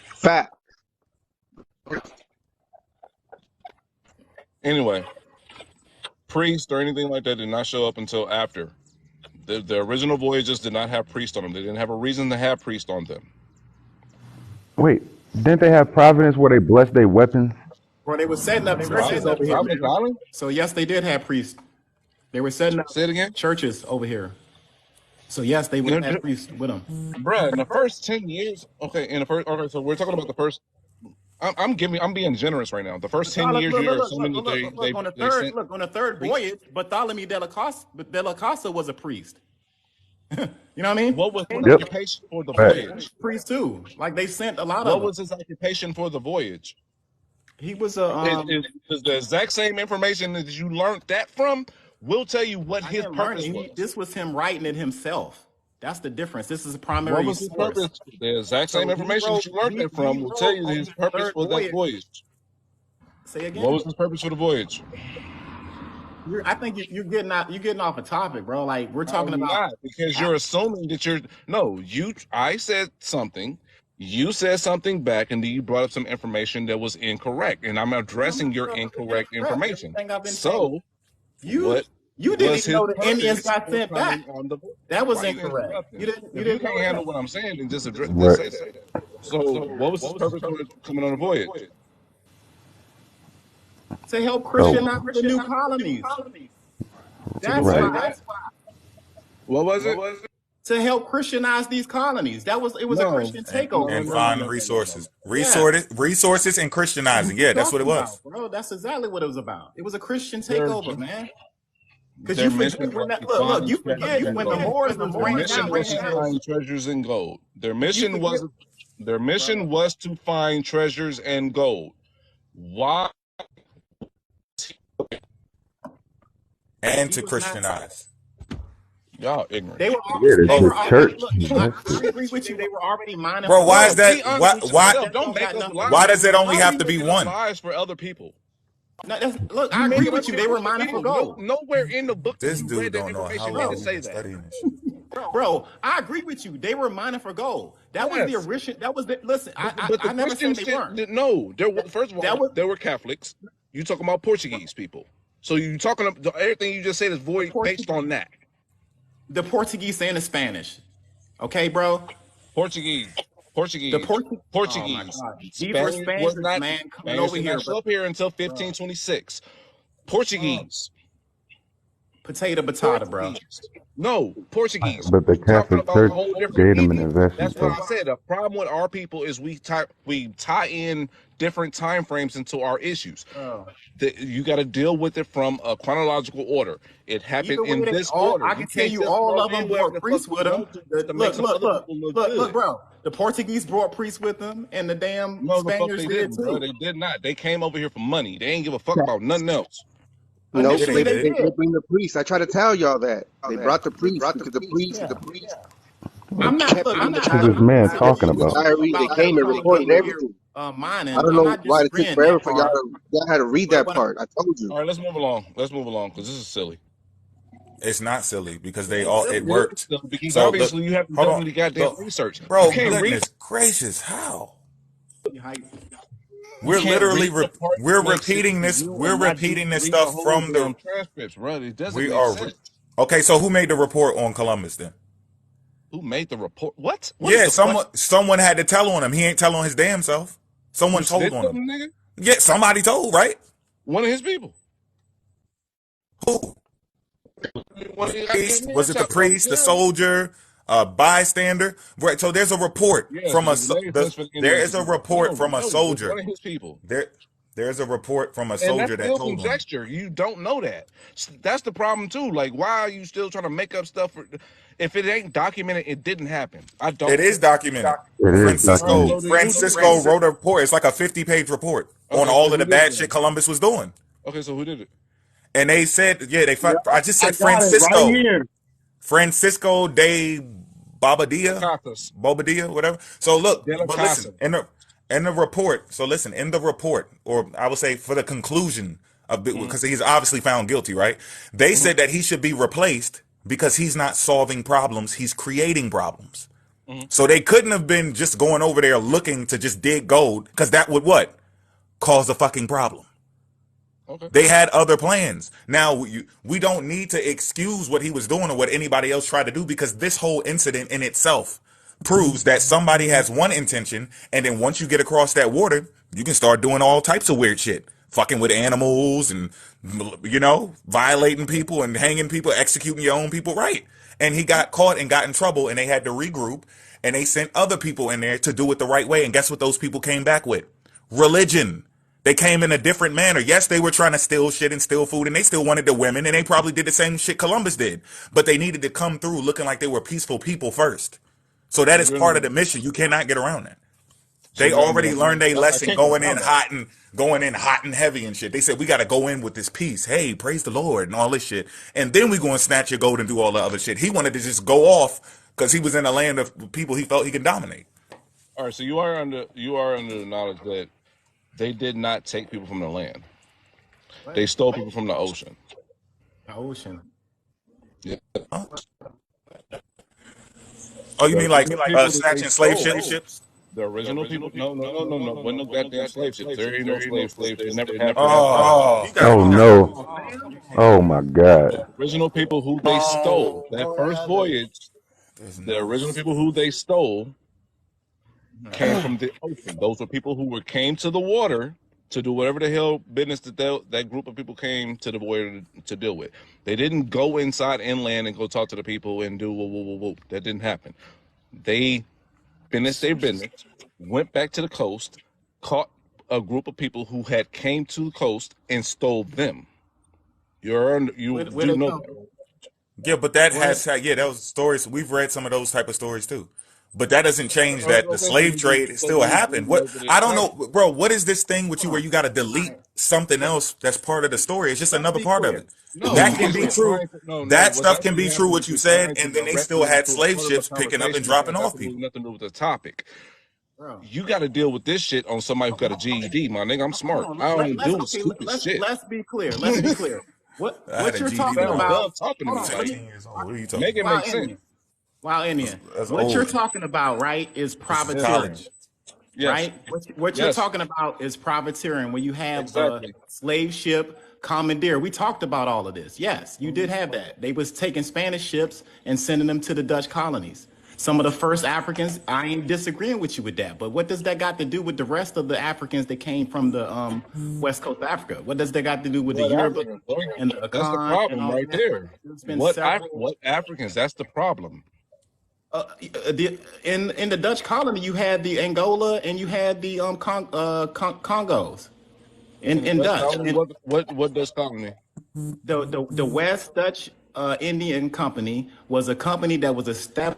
Speaker 10: Fact.
Speaker 11: Anyway, priest or anything like that did not show up until after. The original voyages did not have priests on them. They didn't have a reason to have priests on them.
Speaker 7: Wait, didn't they have Providence where they blessed their weapons?
Speaker 6: Well, they were setting up churches over here.
Speaker 11: Providence Island?
Speaker 6: So yes, they did have priests. They were setting up
Speaker 11: Say it again.
Speaker 6: churches over here. So yes, they would
Speaker 11: No,
Speaker 6: have priests with them.
Speaker 11: bruh, in the first 10 years, okay, so we're talking about the first. I'm being generous right now. The first 10 years, you're assuming that
Speaker 6: Look on the
Speaker 11: they
Speaker 6: third
Speaker 11: sent priests.
Speaker 6: voyage. Bartholomew de la Casa was a priest. You know what I mean?
Speaker 11: What was his
Speaker 6: And
Speaker 7: Yep.
Speaker 11: occupation for the
Speaker 7: Facts.
Speaker 11: voyage?
Speaker 6: priest too. Like they sent a lot of
Speaker 11: What
Speaker 6: them.
Speaker 11: was his occupation for the voyage?
Speaker 6: He was a
Speaker 11: Is the exact same information that you learned that from will tell you what
Speaker 6: I
Speaker 11: his
Speaker 6: didn't learn
Speaker 11: purpose
Speaker 6: it.
Speaker 11: was.
Speaker 6: This was him writing it himself. That's the difference. This is a
Speaker 11: What
Speaker 6: primary
Speaker 11: was his
Speaker 6: source.
Speaker 11: purpose? The exact same
Speaker 6: So
Speaker 11: information that you learned that
Speaker 6: he
Speaker 11: from will tell
Speaker 6: wrote
Speaker 11: you
Speaker 6: on
Speaker 11: his
Speaker 6: the
Speaker 11: purpose
Speaker 6: third
Speaker 11: for that
Speaker 6: voyage.
Speaker 11: voyage.
Speaker 6: Say
Speaker 11: What
Speaker 6: again.
Speaker 11: was his purpose for the voyage?
Speaker 6: I think you're getting off a topic, bro. Like we're talking
Speaker 11: I'm
Speaker 6: about.
Speaker 11: not, because you're assuming that I said something, you said something back, and then you brought up some information that was incorrect, and I'm addressing your incorrect information.
Speaker 6: Everything I've been saying.
Speaker 11: So
Speaker 6: You
Speaker 11: what
Speaker 6: you didn't
Speaker 11: was
Speaker 6: even
Speaker 11: his
Speaker 6: know the Indians
Speaker 11: purpose
Speaker 6: got
Speaker 11: for
Speaker 6: sent back.
Speaker 11: coming on the voyage?
Speaker 6: That was
Speaker 11: Why are you
Speaker 6: incorrect.
Speaker 11: interrupting?
Speaker 6: You
Speaker 11: If you
Speaker 6: didn't
Speaker 11: can't
Speaker 6: know
Speaker 11: handle
Speaker 6: that.
Speaker 11: what I'm saying, then just
Speaker 7: Right.
Speaker 11: say that. So what was his purpose for coming on the voyage?
Speaker 6: To help
Speaker 7: Oh,
Speaker 6: Christianize the new colonies.
Speaker 11: To do
Speaker 6: That's
Speaker 11: what?
Speaker 6: why.
Speaker 11: What was it?
Speaker 6: To help Christianize these colonies. It was a
Speaker 11: No,
Speaker 6: Christian
Speaker 3: And
Speaker 11: no,
Speaker 6: takeover,
Speaker 3: and
Speaker 11: no,
Speaker 6: bro.
Speaker 11: no,
Speaker 3: find
Speaker 11: no, no, no, no.
Speaker 3: resources,
Speaker 6: Yeah.
Speaker 3: resources, and Christianizing. Yeah, that's what it
Speaker 6: Talking
Speaker 3: was.
Speaker 6: about, bro. That's exactly what it was about. It was a Christian
Speaker 11: Their
Speaker 6: takeover, man. Because
Speaker 11: their
Speaker 6: you
Speaker 11: mission
Speaker 6: forget when
Speaker 11: was
Speaker 6: that
Speaker 11: to
Speaker 6: look,
Speaker 11: find
Speaker 6: you
Speaker 11: treasures
Speaker 6: forget
Speaker 11: and
Speaker 6: when the
Speaker 11: gold.
Speaker 6: Moors was
Speaker 11: Their
Speaker 6: raining
Speaker 11: mission
Speaker 6: down.
Speaker 11: was to find treasures and gold.
Speaker 6: You forget,
Speaker 11: Their mission was to find treasures and gold. Why?
Speaker 3: And
Speaker 6: he
Speaker 3: to
Speaker 6: was not.
Speaker 3: Christianize.
Speaker 11: Y'all ignorant.
Speaker 6: They were
Speaker 7: yeah,
Speaker 6: they
Speaker 7: this
Speaker 3: Oh,
Speaker 6: were
Speaker 7: is
Speaker 6: already
Speaker 7: church.
Speaker 6: look. I agree with you. They were already mining
Speaker 3: bro,
Speaker 6: for
Speaker 3: why is
Speaker 6: gold.
Speaker 3: that?
Speaker 11: Be honest with
Speaker 3: Why?
Speaker 11: yourself.
Speaker 6: That
Speaker 11: Don't
Speaker 6: don't
Speaker 11: make
Speaker 6: got
Speaker 11: up
Speaker 6: nothing.
Speaker 3: Why
Speaker 11: lies.
Speaker 3: does it only
Speaker 11: How are
Speaker 3: have
Speaker 11: you
Speaker 3: to be
Speaker 11: making up
Speaker 3: one?
Speaker 11: lies for other people?
Speaker 6: No, look,
Speaker 11: You
Speaker 6: I
Speaker 11: make
Speaker 6: agree
Speaker 11: it up
Speaker 6: with you.
Speaker 11: for
Speaker 6: They were
Speaker 11: other
Speaker 6: mining for
Speaker 11: people. No,
Speaker 6: gold,
Speaker 11: nowhere in the book that
Speaker 3: This
Speaker 11: you
Speaker 3: dude
Speaker 11: read that
Speaker 3: don't know how
Speaker 11: information made
Speaker 3: long
Speaker 11: it
Speaker 3: we've
Speaker 11: say
Speaker 3: been
Speaker 11: that.
Speaker 3: studying this shit.
Speaker 6: bro. I agree with you. They were mining for gold. That was the
Speaker 11: Yes,
Speaker 6: original. That was the listen.
Speaker 11: but the
Speaker 6: I never said
Speaker 11: Christians
Speaker 6: they weren't.
Speaker 11: no. First of
Speaker 6: That
Speaker 11: all,
Speaker 6: was
Speaker 11: there were Catholics. You talking about Portuguese people. So you talking about everything you just said is
Speaker 6: the
Speaker 11: void based on that.
Speaker 6: the Portuguese and the Spanish. Okay, bro.
Speaker 11: Portuguese,
Speaker 6: The
Speaker 11: Portuguese,
Speaker 6: Portuguese. Oh my
Speaker 11: Portuguese.
Speaker 6: God. These were
Speaker 11: Spaniard was
Speaker 6: Spaniards,
Speaker 11: not.
Speaker 6: man, coming
Speaker 11: Spaniards
Speaker 6: over
Speaker 11: did
Speaker 6: here,
Speaker 11: not show
Speaker 6: bro.
Speaker 11: up here until 1526. Portuguese.
Speaker 6: Potato batata, bro.
Speaker 11: Portuguese. No, Portuguese.
Speaker 7: But the
Speaker 11: We're talking
Speaker 7: Catholic
Speaker 11: about a
Speaker 7: Church
Speaker 11: whole different
Speaker 7: gave them an
Speaker 11: people.
Speaker 7: investment,
Speaker 11: That's what
Speaker 7: though.
Speaker 11: I said. The problem with our people is we tie in different time frames into our issues.
Speaker 6: Bro.
Speaker 11: You got to deal with it from a chronological order. It happened
Speaker 6: Either way,
Speaker 11: in
Speaker 6: they
Speaker 11: this
Speaker 6: all
Speaker 11: order.
Speaker 6: I
Speaker 11: You
Speaker 6: can tell
Speaker 11: can't
Speaker 6: you
Speaker 11: just
Speaker 6: all
Speaker 11: throw
Speaker 6: of them
Speaker 11: in whatever
Speaker 6: brought
Speaker 11: the fuck
Speaker 6: priests
Speaker 11: you
Speaker 6: with them.
Speaker 11: want to make
Speaker 6: Look,
Speaker 11: some
Speaker 6: look,
Speaker 11: other
Speaker 6: look,
Speaker 11: people look
Speaker 6: look, look,
Speaker 11: good.
Speaker 6: bro. The Portuguese brought priests with them, and the damn
Speaker 11: No, the fuck
Speaker 6: Spaniards
Speaker 11: they
Speaker 6: did
Speaker 11: didn't, bro.
Speaker 6: too.
Speaker 11: They did not. They came over here for money. They ain't give a fuck about nothing else.
Speaker 10: Nope,
Speaker 3: Yeah, they
Speaker 6: Initially, they
Speaker 3: did.
Speaker 10: they
Speaker 6: did.
Speaker 10: bring the priest. I try to tell y'all that they brought the priest because the priest
Speaker 6: Yeah.
Speaker 7: Well,
Speaker 6: I'm not.
Speaker 10: kept
Speaker 6: Look, I'm
Speaker 10: getting the
Speaker 6: not.
Speaker 7: what's this
Speaker 6: I'm not
Speaker 7: man
Speaker 10: confirmation that
Speaker 7: talking
Speaker 10: he was
Speaker 7: about?
Speaker 6: disagreeing
Speaker 10: diary. They
Speaker 6: about
Speaker 10: came
Speaker 6: them
Speaker 10: and
Speaker 6: coming
Speaker 10: recorded
Speaker 6: over here
Speaker 10: everything. I
Speaker 6: mining.
Speaker 10: don't
Speaker 6: I'm
Speaker 10: know
Speaker 6: not
Speaker 10: why it took
Speaker 6: disagreeing
Speaker 10: forever
Speaker 6: that
Speaker 10: for y'all
Speaker 6: part.
Speaker 10: to y'all had to read
Speaker 6: But
Speaker 10: that
Speaker 6: what?
Speaker 10: part. I told you.
Speaker 11: All right, let's move along. Let's move along because this is silly.
Speaker 3: It's not silly because
Speaker 6: It
Speaker 3: they
Speaker 6: ain't
Speaker 3: all
Speaker 6: silly.
Speaker 3: it
Speaker 11: It is
Speaker 3: worked.
Speaker 11: silly because
Speaker 3: So look,
Speaker 11: obviously you haven't
Speaker 3: hold
Speaker 11: done
Speaker 3: on,
Speaker 11: any goddamn
Speaker 3: look,
Speaker 11: research. You
Speaker 3: bro.
Speaker 11: can't read.
Speaker 3: Goodness gracious, how?
Speaker 6: You hype.
Speaker 11: You
Speaker 3: We're
Speaker 11: can't
Speaker 3: literally
Speaker 11: read the part that
Speaker 3: we're
Speaker 11: makes sense
Speaker 3: repeating
Speaker 11: to
Speaker 3: this.
Speaker 11: you
Speaker 3: We're
Speaker 11: and not just
Speaker 3: repeating this
Speaker 11: read the
Speaker 3: stuff
Speaker 11: whole
Speaker 3: from the.
Speaker 11: damn transcripts, bro. It doesn't
Speaker 3: We
Speaker 11: make
Speaker 3: are
Speaker 11: sense.
Speaker 3: okay. So who made the report on Columbus then?
Speaker 11: Who made the report? What? What is
Speaker 3: Yeah,
Speaker 11: the question?
Speaker 3: someone had to tell on him. He ain't tell on his damn self.
Speaker 11: Who
Speaker 3: Someone told
Speaker 11: snitched
Speaker 3: on
Speaker 11: on
Speaker 3: him.
Speaker 11: the nigga?
Speaker 3: Yeah, somebody told, right?
Speaker 11: One of his people.
Speaker 3: Who?
Speaker 11: One of his
Speaker 3: Priest?
Speaker 11: goddamn
Speaker 3: Was
Speaker 11: head
Speaker 3: it the
Speaker 11: chopped off.
Speaker 3: priest, the
Speaker 11: Yeah.
Speaker 3: soldier, bystander? Right. So there's a report
Speaker 11: Yes,
Speaker 3: from
Speaker 11: it was United States for the
Speaker 3: there
Speaker 11: Indians.
Speaker 3: is a report from a
Speaker 11: No, it was one
Speaker 3: soldier.
Speaker 11: of his people.
Speaker 3: There's a report from a
Speaker 11: And that's
Speaker 3: soldier that
Speaker 11: still
Speaker 3: told on him.
Speaker 11: conjecture. You don't know that. That's the problem too. Like, why are you still trying to make up stuff? If it ain't documented, it didn't happen. I don't
Speaker 3: It
Speaker 11: care.
Speaker 3: is documented.
Speaker 7: It is
Speaker 11: All right,
Speaker 7: documented.
Speaker 11: so then you do it.
Speaker 3: Francisco wrote a report. It's like a 50-page report on
Speaker 11: Okay, so
Speaker 3: all of
Speaker 11: who
Speaker 3: the
Speaker 11: did it
Speaker 3: bad shit
Speaker 11: then?
Speaker 3: Columbus was doing.
Speaker 11: Okay, so who did it?
Speaker 3: And they said, yeah,
Speaker 13: Yeah,
Speaker 3: I just
Speaker 13: I
Speaker 3: said
Speaker 13: got it right
Speaker 3: Francisco.
Speaker 13: here.
Speaker 3: Francisco de
Speaker 11: The
Speaker 3: Bobadilla,
Speaker 11: Casas.
Speaker 3: whatever. So look,
Speaker 11: De la
Speaker 3: but listen,
Speaker 11: Casa.
Speaker 3: in the report. So listen, in the report, or I would say for the conclusion of it,
Speaker 11: Mm-hmm.
Speaker 3: because he's obviously found guilty, right? They said that he should be replaced because he's not solving problems; he's creating problems.
Speaker 11: Mm-hmm.
Speaker 3: So they couldn't have been just going over there looking to just dig gold, because that would what cause a fucking problem.
Speaker 11: Okay.
Speaker 3: They had other plans. Now, we don't need to excuse what he was doing or what anybody else tried to do, because this whole incident in itself proves that somebody has one intention, and then once you get across that water, you can start doing all types of weird shit. Fucking with animals and, violating people and hanging people, executing your own people, right? And he got caught and got in trouble, and they had to regroup, and they sent other people in there to do it the right way. And guess what those people came back with? Religion. They came in a different manner. Yes, they were trying to steal shit and steal food, and they still wanted the women, and they probably did the same shit Columbus did. But they needed to come through looking like they were peaceful people first. So that
Speaker 11: So
Speaker 3: is
Speaker 11: you're
Speaker 3: part of
Speaker 11: under,
Speaker 3: the mission. You cannot get around that.
Speaker 11: so
Speaker 3: They
Speaker 11: you're under
Speaker 3: already
Speaker 11: the
Speaker 3: learned a
Speaker 11: I
Speaker 3: lesson
Speaker 11: can't get around that.
Speaker 3: going in hot and heavy and shit. They said we got to go in with this peace. Hey, praise the Lord and all this shit, and then we going to snatch your gold and do all the other shit. He wanted to just go off because he was in a land of people he felt he could dominate.
Speaker 11: All right, so you are under the knowledge that they did not take people from the land. They
Speaker 6: What?
Speaker 11: stole people from the ocean.
Speaker 6: The ocean.
Speaker 11: Yeah.
Speaker 3: Huh? Oh, you
Speaker 11: The
Speaker 3: mean like
Speaker 11: original people that they
Speaker 3: snatching slave
Speaker 11: stole.
Speaker 3: ships?
Speaker 11: The original people? No, no, no, no, no. Wasn't no goddamn slave ships. There ain't no slave ships. They never happened.
Speaker 3: Oh, you gotta
Speaker 7: Oh
Speaker 3: be
Speaker 7: no.
Speaker 3: careful.
Speaker 7: Oh my
Speaker 11: The
Speaker 7: God.
Speaker 11: original people who they stole, that first voyage,
Speaker 3: There's
Speaker 11: the
Speaker 3: no.
Speaker 11: original people who they stole came from the ocean. Those were people who came to the water to do whatever the hell business that group of people came to the water to deal with. They didn't go inside inland and go talk to the people and do whoop, whoop, whoop, whoop. That didn't happen. They finished their business, went back to the coast, caught a group of people who had came to the coast and stole them. You
Speaker 6: Where
Speaker 11: do
Speaker 6: they
Speaker 11: know
Speaker 6: come
Speaker 11: that.
Speaker 6: from?
Speaker 3: Yeah, but that
Speaker 6: Where
Speaker 3: has yeah, those stories. We've read some of those type of stories too. But that doesn't change that the
Speaker 11: Okay, so
Speaker 3: slave trade is still
Speaker 11: we
Speaker 3: happened. What
Speaker 11: know that
Speaker 3: I
Speaker 11: it
Speaker 3: don't know,
Speaker 11: happened.
Speaker 3: bro. What is this thing with you
Speaker 6: hold
Speaker 3: where
Speaker 6: on.
Speaker 3: you got to
Speaker 6: All
Speaker 3: delete
Speaker 6: right.
Speaker 3: something
Speaker 6: Let,
Speaker 3: else that's part of the story? It's just
Speaker 6: let's
Speaker 3: another
Speaker 6: be
Speaker 3: part of
Speaker 6: clear.
Speaker 3: it.
Speaker 6: Let's
Speaker 11: No,
Speaker 3: That
Speaker 6: be
Speaker 3: can
Speaker 11: because
Speaker 3: be
Speaker 11: they're
Speaker 6: clear.
Speaker 3: true.
Speaker 11: trying to. No, no.
Speaker 3: That
Speaker 11: What's
Speaker 3: stuff can
Speaker 11: actually
Speaker 3: be true
Speaker 11: happening is
Speaker 3: what you
Speaker 11: they're
Speaker 3: said,
Speaker 11: trying to
Speaker 3: and then they
Speaker 11: direct
Speaker 3: still
Speaker 11: you
Speaker 3: had
Speaker 11: into a
Speaker 3: slave
Speaker 11: part of the
Speaker 3: ships picking up and
Speaker 11: conversation that
Speaker 3: dropping
Speaker 11: has
Speaker 3: off
Speaker 11: absolutely
Speaker 3: people.
Speaker 11: nothing to do with the topic.
Speaker 6: Bro.
Speaker 11: You got to deal with this shit on somebody who got a GED, my nigga. I'm
Speaker 6: Hold
Speaker 11: smart.
Speaker 6: on.
Speaker 11: I don't
Speaker 6: Let's
Speaker 11: do
Speaker 6: okay.
Speaker 11: stupid shit.
Speaker 6: Let's be clear. Let's be clear.
Speaker 3: I had
Speaker 6: What
Speaker 3: a
Speaker 6: you're
Speaker 3: GD
Speaker 6: talking
Speaker 3: when I
Speaker 11: Sound
Speaker 3: was
Speaker 11: dumb
Speaker 6: about?
Speaker 11: talking to
Speaker 6: Hold
Speaker 11: me.
Speaker 6: on. Let me.
Speaker 3: 15 years old. What are you
Speaker 11: Make
Speaker 3: talking
Speaker 11: it
Speaker 3: about?
Speaker 6: Wow,
Speaker 11: make sense.
Speaker 6: Indian. Wow, Indian.
Speaker 3: That's
Speaker 6: What you're
Speaker 3: old.
Speaker 6: talking about, right, is
Speaker 3: This is
Speaker 11: Yes,
Speaker 6: privateering.
Speaker 3: college.
Speaker 11: yes,
Speaker 6: Right? What you're
Speaker 11: yes.
Speaker 6: talking about is privateering, when you have the
Speaker 11: Exactly.
Speaker 6: slave ship commandeer. We talked about all of this. Yes, you did
Speaker 11: Mhm.
Speaker 6: have that. They was taking Spanish ships and sending them to the Dutch colonies. Some of the first Africans, I ain't disagreeing with you with that. But what does that got to do with the rest of the Africans that came from the west coast of Africa? What does that got to do with the
Speaker 11: What
Speaker 6: Yoruba
Speaker 11: Africans, bro?
Speaker 6: and the
Speaker 11: That's the
Speaker 6: Akan and
Speaker 11: problem
Speaker 6: all
Speaker 11: right
Speaker 6: that?
Speaker 11: there.
Speaker 6: There's been several.
Speaker 11: What Africans? That's the problem.
Speaker 6: In the Dutch colony, you had the Angola and you had the Congos
Speaker 11: In the
Speaker 6: in
Speaker 11: Dutch
Speaker 6: Dutch.
Speaker 11: colony,
Speaker 6: And
Speaker 11: what Dutch colony?
Speaker 6: the West Dutch Indian Company was a company that was established.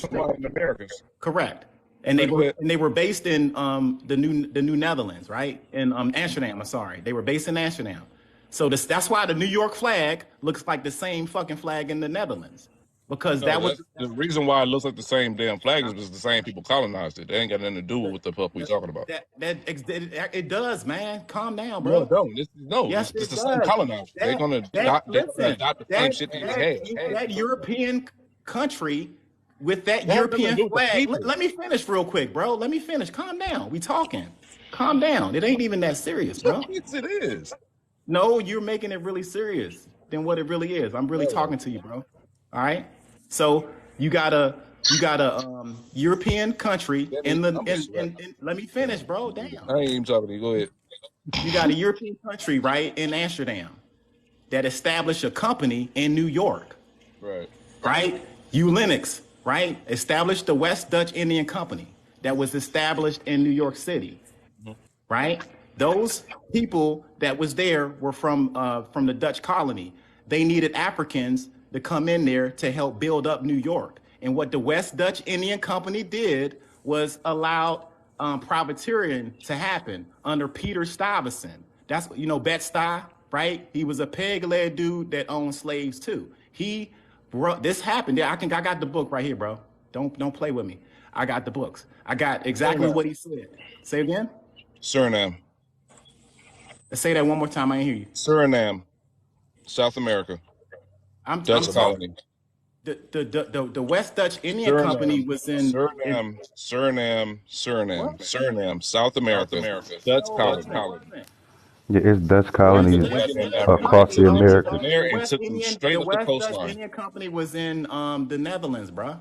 Speaker 11: Talking about in the Americas.
Speaker 6: Correct. And
Speaker 11: Okay, go ahead.
Speaker 6: they were based in the New Netherlands, right? In Amsterdam. I'm sorry, they were based in Amsterdam. So that's why the New York flag looks like the same fucking flag in the Netherlands, because
Speaker 11: No,
Speaker 6: that was
Speaker 11: that's the reason why it looks like the same damn flag is because the same people colonized it. They ain't got nothing to do with what the fuck we talking about.
Speaker 6: it does, man. Calm down,
Speaker 11: No, it
Speaker 6: bro.
Speaker 11: don't.
Speaker 6: Yes,
Speaker 11: It's
Speaker 6: it
Speaker 11: the same
Speaker 6: does.
Speaker 11: colonizers. They're gonna
Speaker 6: Listen,
Speaker 11: adopt the same shit that they had.
Speaker 6: that European country with that
Speaker 11: That has nothing to
Speaker 6: European
Speaker 11: do with the
Speaker 6: flag.
Speaker 11: people.
Speaker 6: Let me finish real quick, bro. Let me finish. Calm down. We talking. Calm down. It ain't even that serious, bro.
Speaker 11: Yes, it is.
Speaker 6: No, you're making it really serious than what it really is. I'm really talking to you, bro. All right. So you got a European country
Speaker 11: That
Speaker 6: in
Speaker 11: means
Speaker 6: the
Speaker 11: I'm a sweat.
Speaker 6: let me finish, bro. Damn.
Speaker 11: I ain't even talking to you. Go ahead.
Speaker 6: You got a European country, right, in Amsterdam that established a company in New York,
Speaker 11: Right.
Speaker 6: right? Linux, right? Established the West Dutch Indian Company that was established in New York City, right? Those people that was there were from the Dutch colony. They needed Africans to come in there to help build up New York. And what the West Dutch Indian Company did was allowed privateering to happen under Peter Stuyvesant. That's Bet-Stuy, right? He was a peg-leg dude that owned slaves too. This happened. Yeah, I got the book right here, bro. Don't play with me. I got the books. I got exactly what he said. Say again.
Speaker 11: Suriname.
Speaker 6: Say that one more time. I didn't hear you.
Speaker 11: Suriname. South America.
Speaker 6: I'm
Speaker 11: Dutch
Speaker 6: talking.
Speaker 11: colony.
Speaker 6: The West Dutch Indian Company was in
Speaker 11: Suriname. South America. Dutch colony.
Speaker 7: Yeah, it's Dutch
Speaker 11: Right
Speaker 7: colonies
Speaker 11: there, right there in Africa.
Speaker 7: across
Speaker 11: They
Speaker 7: the
Speaker 11: took them from
Speaker 7: Americas.
Speaker 11: there and took them straight
Speaker 6: The
Speaker 11: up the
Speaker 6: West Dutch
Speaker 11: coastline.
Speaker 6: Indian Company was in the Netherlands, bro.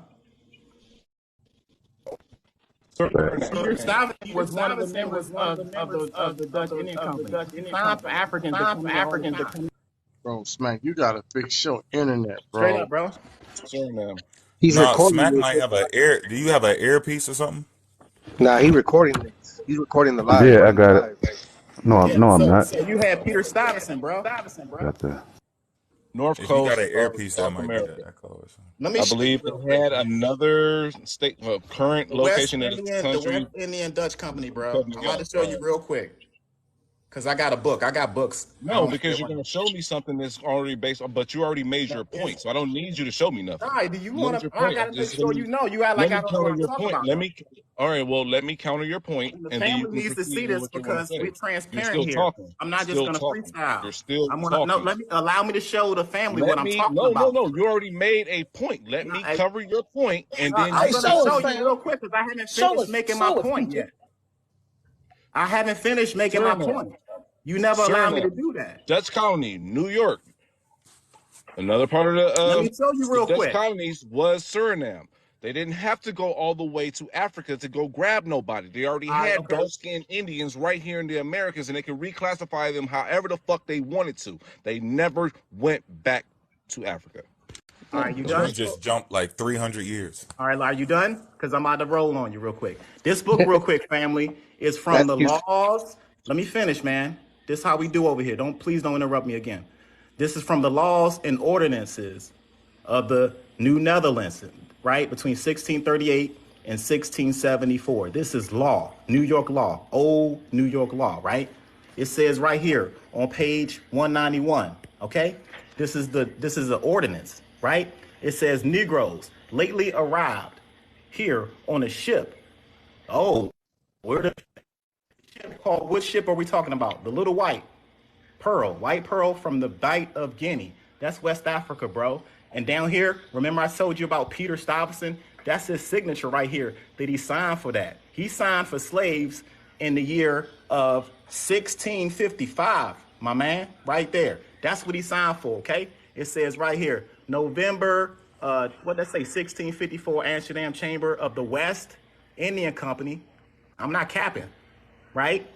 Speaker 6: Peter Stuyvesant was one of the members of the Dutch Indian Company. It's time for Africans to come here all the time.
Speaker 13: Bro, Smack, you got to fix your internet,
Speaker 6: Straight
Speaker 13: bro.
Speaker 6: up, bro.
Speaker 11: Suriname.
Speaker 10: He's
Speaker 3: No,
Speaker 10: recording
Speaker 3: Smack
Speaker 10: this.
Speaker 3: might have a ear. Do you have an earpiece or something?
Speaker 10: Nah, he recording this. He's recording the live.
Speaker 7: Yeah, I
Speaker 10: Running the
Speaker 7: got it.
Speaker 10: live.
Speaker 7: No,
Speaker 6: Yeah.
Speaker 7: I'm not.
Speaker 6: So you had Peter Stuyvesant, bro.
Speaker 7: Got the.
Speaker 11: North
Speaker 3: If you got an
Speaker 11: coast of
Speaker 3: earpiece, that
Speaker 11: South
Speaker 3: might be the
Speaker 11: America.
Speaker 3: echo or something.
Speaker 6: Let me
Speaker 11: I
Speaker 6: show you
Speaker 11: believe
Speaker 6: real
Speaker 11: they
Speaker 6: quick.
Speaker 11: had another state, current location in this
Speaker 6: The
Speaker 11: country.
Speaker 6: West Indian Dutch Company, bro.
Speaker 11: Cutting
Speaker 6: I'm
Speaker 11: me
Speaker 6: about to
Speaker 11: off.
Speaker 6: show you real quick. Because I got a book. I got books. I
Speaker 11: No,
Speaker 6: don't
Speaker 11: because you're
Speaker 6: care.
Speaker 11: going to show me something that's already based on, but you already made your point, so I don't need you to show me nothing.
Speaker 6: All right, do you
Speaker 11: You
Speaker 6: want
Speaker 11: made
Speaker 6: to?
Speaker 11: your
Speaker 6: I
Speaker 11: point.
Speaker 6: got to make
Speaker 11: Just
Speaker 6: sure you know. You act
Speaker 11: let
Speaker 6: like
Speaker 11: me
Speaker 6: I don't know
Speaker 11: counter
Speaker 6: what I'm
Speaker 11: your
Speaker 6: talking
Speaker 11: point.
Speaker 6: about, though.
Speaker 11: All right, well, let me counter your point,
Speaker 6: And the
Speaker 11: and then you
Speaker 6: family
Speaker 11: can
Speaker 6: needs to see
Speaker 11: proceed with
Speaker 6: this
Speaker 11: what you want
Speaker 6: because
Speaker 11: to say.
Speaker 6: we're
Speaker 11: You're
Speaker 6: transparent
Speaker 11: still
Speaker 6: here.
Speaker 11: talking.
Speaker 6: I'm not just
Speaker 11: Still
Speaker 6: going to
Speaker 11: talking.
Speaker 6: freestyle.
Speaker 11: You're still
Speaker 6: I'm gonna
Speaker 11: talking.
Speaker 6: allow me to show the family what I'm talking
Speaker 11: No,
Speaker 6: about.
Speaker 11: You already made a point. Let me
Speaker 6: I,
Speaker 11: cover your point, and then
Speaker 6: I'm
Speaker 11: you
Speaker 6: going to
Speaker 11: can
Speaker 9: show us,
Speaker 6: show
Speaker 11: proceed.
Speaker 6: you
Speaker 9: fam.
Speaker 6: real quick because I haven't
Speaker 9: Show
Speaker 6: finished
Speaker 9: us.
Speaker 6: making my
Speaker 9: Show us,
Speaker 6: point
Speaker 9: PT.
Speaker 6: yet. I haven't finished making my
Speaker 11: Suriname.
Speaker 6: point. You never allow me to do that.
Speaker 11: Dutch colony, New York. Another part of
Speaker 6: Let me show you
Speaker 11: the
Speaker 6: real
Speaker 11: Dutch
Speaker 6: quick.
Speaker 11: colonies was Suriname. They didn't have to go all the way to Africa to go grab nobody. They already
Speaker 6: All right,
Speaker 11: had
Speaker 6: okay.
Speaker 11: dark-skinned Indians right here in the Americas, and they could reclassify them however the fuck they wanted to. They never went back to Africa.
Speaker 6: All right, you
Speaker 3: So you
Speaker 6: done?
Speaker 3: just jumped like 300 years.
Speaker 6: All right, are you done? Because I'm about to roll on you real quick. This book, real quick, family, is from the
Speaker 10: He's
Speaker 6: laws. Let me finish, man. This is how we do over here. Please don't interrupt me again. This is from the laws and ordinances of the New Netherlands, right? Between 1638 and 1674. This is law, New York law, old New York law, right? It says right here on page 191, okay? This is the ordinance, right? It says Negroes lately arrived here on a ship. Oh, where the ship called? What ship are we talking about? The Little White Pearl from the Bight of Guinea. That's West Africa, bro. And down here, remember I told you about Peter Stuyvesant? That's his signature right here that he signed for that. He signed for slaves in the year of 1655, my man, right there. That's what he signed for, okay? It says right here, November what did they say, 1654 Amsterdam Chamber of the West Indian Company. I'm not capping, right?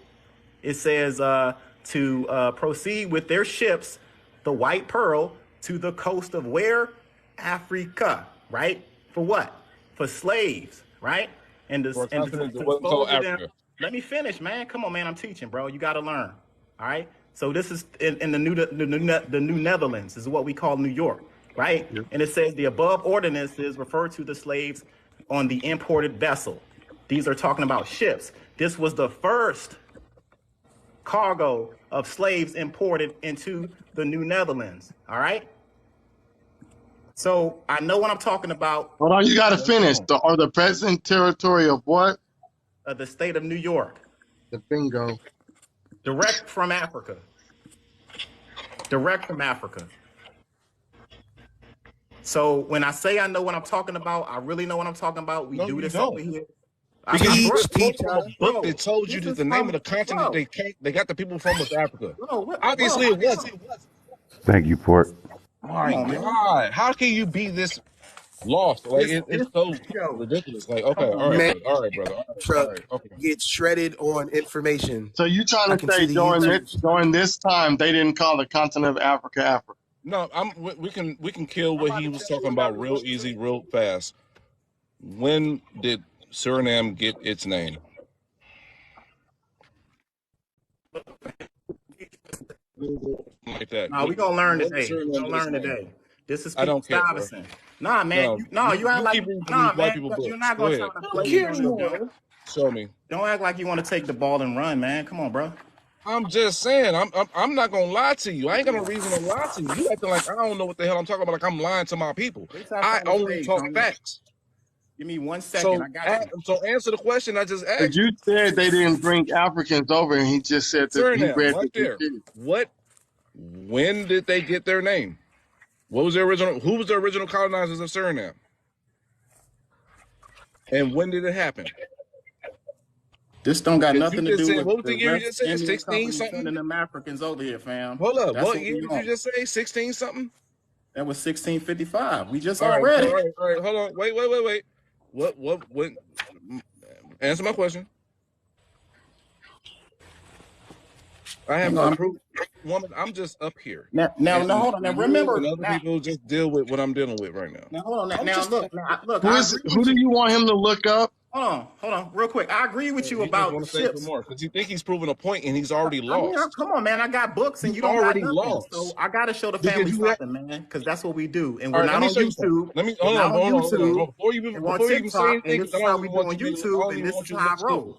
Speaker 6: It says to proceed with their ships, the White Pearl, to the coast of where? Africa, right? For what? For slaves, right? And
Speaker 11: For a
Speaker 6: to
Speaker 11: continent that wasn't called
Speaker 6: dispose of them.
Speaker 11: Africa.
Speaker 6: Let me finish, man. Come on, man. I'm teaching, bro. You got to learn. All right. So this is in the New Netherlands. This is what we call New York, right?
Speaker 1: Yep.
Speaker 6: And it says the above ordinances refer to the slaves on the imported vessel. These are talking about ships. This was the first cargo of slaves imported into the New Netherlands. All right. So I know what I'm talking about.
Speaker 13: Hold on, you got to finish. The present territory of what?
Speaker 6: The state of New York.
Speaker 13: The bingo.
Speaker 6: Direct from Africa. Direct from Africa. So when I say I know what I'm talking about, I really know what I'm talking about. We
Speaker 11: No,
Speaker 6: do
Speaker 11: you
Speaker 6: this over
Speaker 11: don't.
Speaker 6: here.
Speaker 11: Because you
Speaker 6: bro,
Speaker 11: just quoted from a book
Speaker 6: bro,
Speaker 11: that told you
Speaker 6: this
Speaker 11: that
Speaker 6: is
Speaker 11: the name of
Speaker 6: from,
Speaker 11: the continent
Speaker 6: bro,
Speaker 11: they got the people from was Africa.
Speaker 6: bro,
Speaker 11: Obviously, it wasn't.
Speaker 7: Thank you, Port.
Speaker 11: My
Speaker 6: come on, man.
Speaker 11: God, how can you be this lost? Like it's so
Speaker 6: Yo,
Speaker 11: ridiculous. Like, okay,
Speaker 6: come on,
Speaker 11: all right,
Speaker 6: man.
Speaker 9: Man,
Speaker 11: brother. All right, brother. All
Speaker 9: truck
Speaker 11: right, okay.
Speaker 9: gets shredded on information.
Speaker 13: So you trying
Speaker 9: I
Speaker 13: to
Speaker 9: can see
Speaker 13: say
Speaker 9: the
Speaker 13: during
Speaker 9: YouTubes.
Speaker 13: this time they didn't call the continent of Africa Africa?
Speaker 11: No, we can kill what he was talking about real easy, real fast. When did Suriname get its name? Like that.
Speaker 6: Nah, we gonna learn
Speaker 11: When did
Speaker 6: today. We
Speaker 11: Suriname
Speaker 6: gonna
Speaker 11: get its
Speaker 6: learn
Speaker 11: name?
Speaker 6: today. This is
Speaker 11: I
Speaker 6: Peter
Speaker 11: don't care, bro.
Speaker 6: Stuyvesant. Nah, man.
Speaker 11: No,
Speaker 6: You act
Speaker 11: you
Speaker 6: like
Speaker 11: keep reading from
Speaker 6: nah,
Speaker 11: these white
Speaker 6: man.
Speaker 11: people
Speaker 6: You're
Speaker 11: books.
Speaker 6: not
Speaker 11: Go
Speaker 6: gonna try
Speaker 11: ahead.
Speaker 6: to
Speaker 9: I don't
Speaker 6: play
Speaker 9: care
Speaker 6: me on this,
Speaker 9: anymore.
Speaker 6: man.
Speaker 11: Show me.
Speaker 6: Don't act like you want to take the ball and run, man. Come on, bro.
Speaker 11: I'm just saying. I'm not gonna lie to you. I ain't got no reason to lie to you. You acting like I don't know what the hell I'm talking about. Like I'm lying to my people.
Speaker 6: At least have
Speaker 11: I
Speaker 6: something to
Speaker 11: only
Speaker 6: say,
Speaker 11: talk
Speaker 6: Tony.
Speaker 11: facts.
Speaker 6: Give me 1 second.
Speaker 11: So,
Speaker 6: I got you.
Speaker 11: so answer the question I just
Speaker 13: Because
Speaker 11: asked
Speaker 13: you
Speaker 11: you.
Speaker 13: said they didn't bring Africans over, and he just said that he
Speaker 11: Suriname,
Speaker 13: read
Speaker 11: right
Speaker 13: that you
Speaker 11: there.
Speaker 13: did.
Speaker 11: When did they get their name? What was their original? Who was the original colonizers of Suriname? And when did it happen?
Speaker 6: This don't got
Speaker 11: Because you
Speaker 6: nothing to
Speaker 11: just
Speaker 6: do
Speaker 11: said,
Speaker 6: with
Speaker 11: what was the
Speaker 6: the
Speaker 11: year you
Speaker 6: West
Speaker 11: just said?
Speaker 6: Indian
Speaker 11: 16
Speaker 6: Company
Speaker 11: something?
Speaker 6: sending them Africans over here, fam.
Speaker 11: Hold up.
Speaker 6: That's
Speaker 11: What
Speaker 6: what
Speaker 11: year
Speaker 6: we
Speaker 11: did you
Speaker 6: on.
Speaker 11: just say? 16 something?
Speaker 6: That was 1655. We just
Speaker 11: All
Speaker 6: all
Speaker 11: right,
Speaker 6: read
Speaker 11: all
Speaker 6: it.
Speaker 11: right, all right. Hold on. Wait. What? Answer my question. I have
Speaker 6: Hang
Speaker 11: no
Speaker 6: on.
Speaker 11: proof. Woman, I'm just up here.
Speaker 6: Now,
Speaker 11: And
Speaker 6: hold on. Now,
Speaker 11: you and
Speaker 6: remember.
Speaker 11: other people just deal with what I'm dealing with right now.
Speaker 6: Now, hold on.
Speaker 11: I'm
Speaker 6: Now,
Speaker 11: just,
Speaker 6: look. Look. I agree
Speaker 13: Who
Speaker 6: with
Speaker 13: do
Speaker 6: you.
Speaker 13: you want him to look up?
Speaker 6: Hold on, real quick. I agree with you
Speaker 11: he just
Speaker 6: about
Speaker 11: want
Speaker 6: the
Speaker 11: to say for
Speaker 6: ships.
Speaker 11: more because he think he's proving a point and he's already
Speaker 6: I mean,
Speaker 11: lost.
Speaker 6: come on, man. I got books and
Speaker 11: You
Speaker 6: you don't got
Speaker 11: already
Speaker 6: nothing. So
Speaker 11: lost
Speaker 6: I got to show the
Speaker 11: because
Speaker 6: family
Speaker 11: you have.
Speaker 6: something, man, because that's what we do. And
Speaker 11: All
Speaker 6: we're
Speaker 11: right, let
Speaker 6: not
Speaker 11: me
Speaker 6: on
Speaker 11: show you something.
Speaker 6: YouTube.
Speaker 11: Let me
Speaker 6: We're not on
Speaker 11: hold on.
Speaker 6: YouTube.
Speaker 11: Before
Speaker 6: And on
Speaker 11: you even say
Speaker 6: TikTok.
Speaker 11: anything,
Speaker 6: And
Speaker 11: because
Speaker 6: this is how we do on
Speaker 11: I
Speaker 6: YouTube.
Speaker 11: don't
Speaker 6: And
Speaker 11: even
Speaker 6: this
Speaker 11: want
Speaker 6: is
Speaker 11: you to
Speaker 6: how
Speaker 11: look
Speaker 6: I
Speaker 11: stupid.
Speaker 6: roll.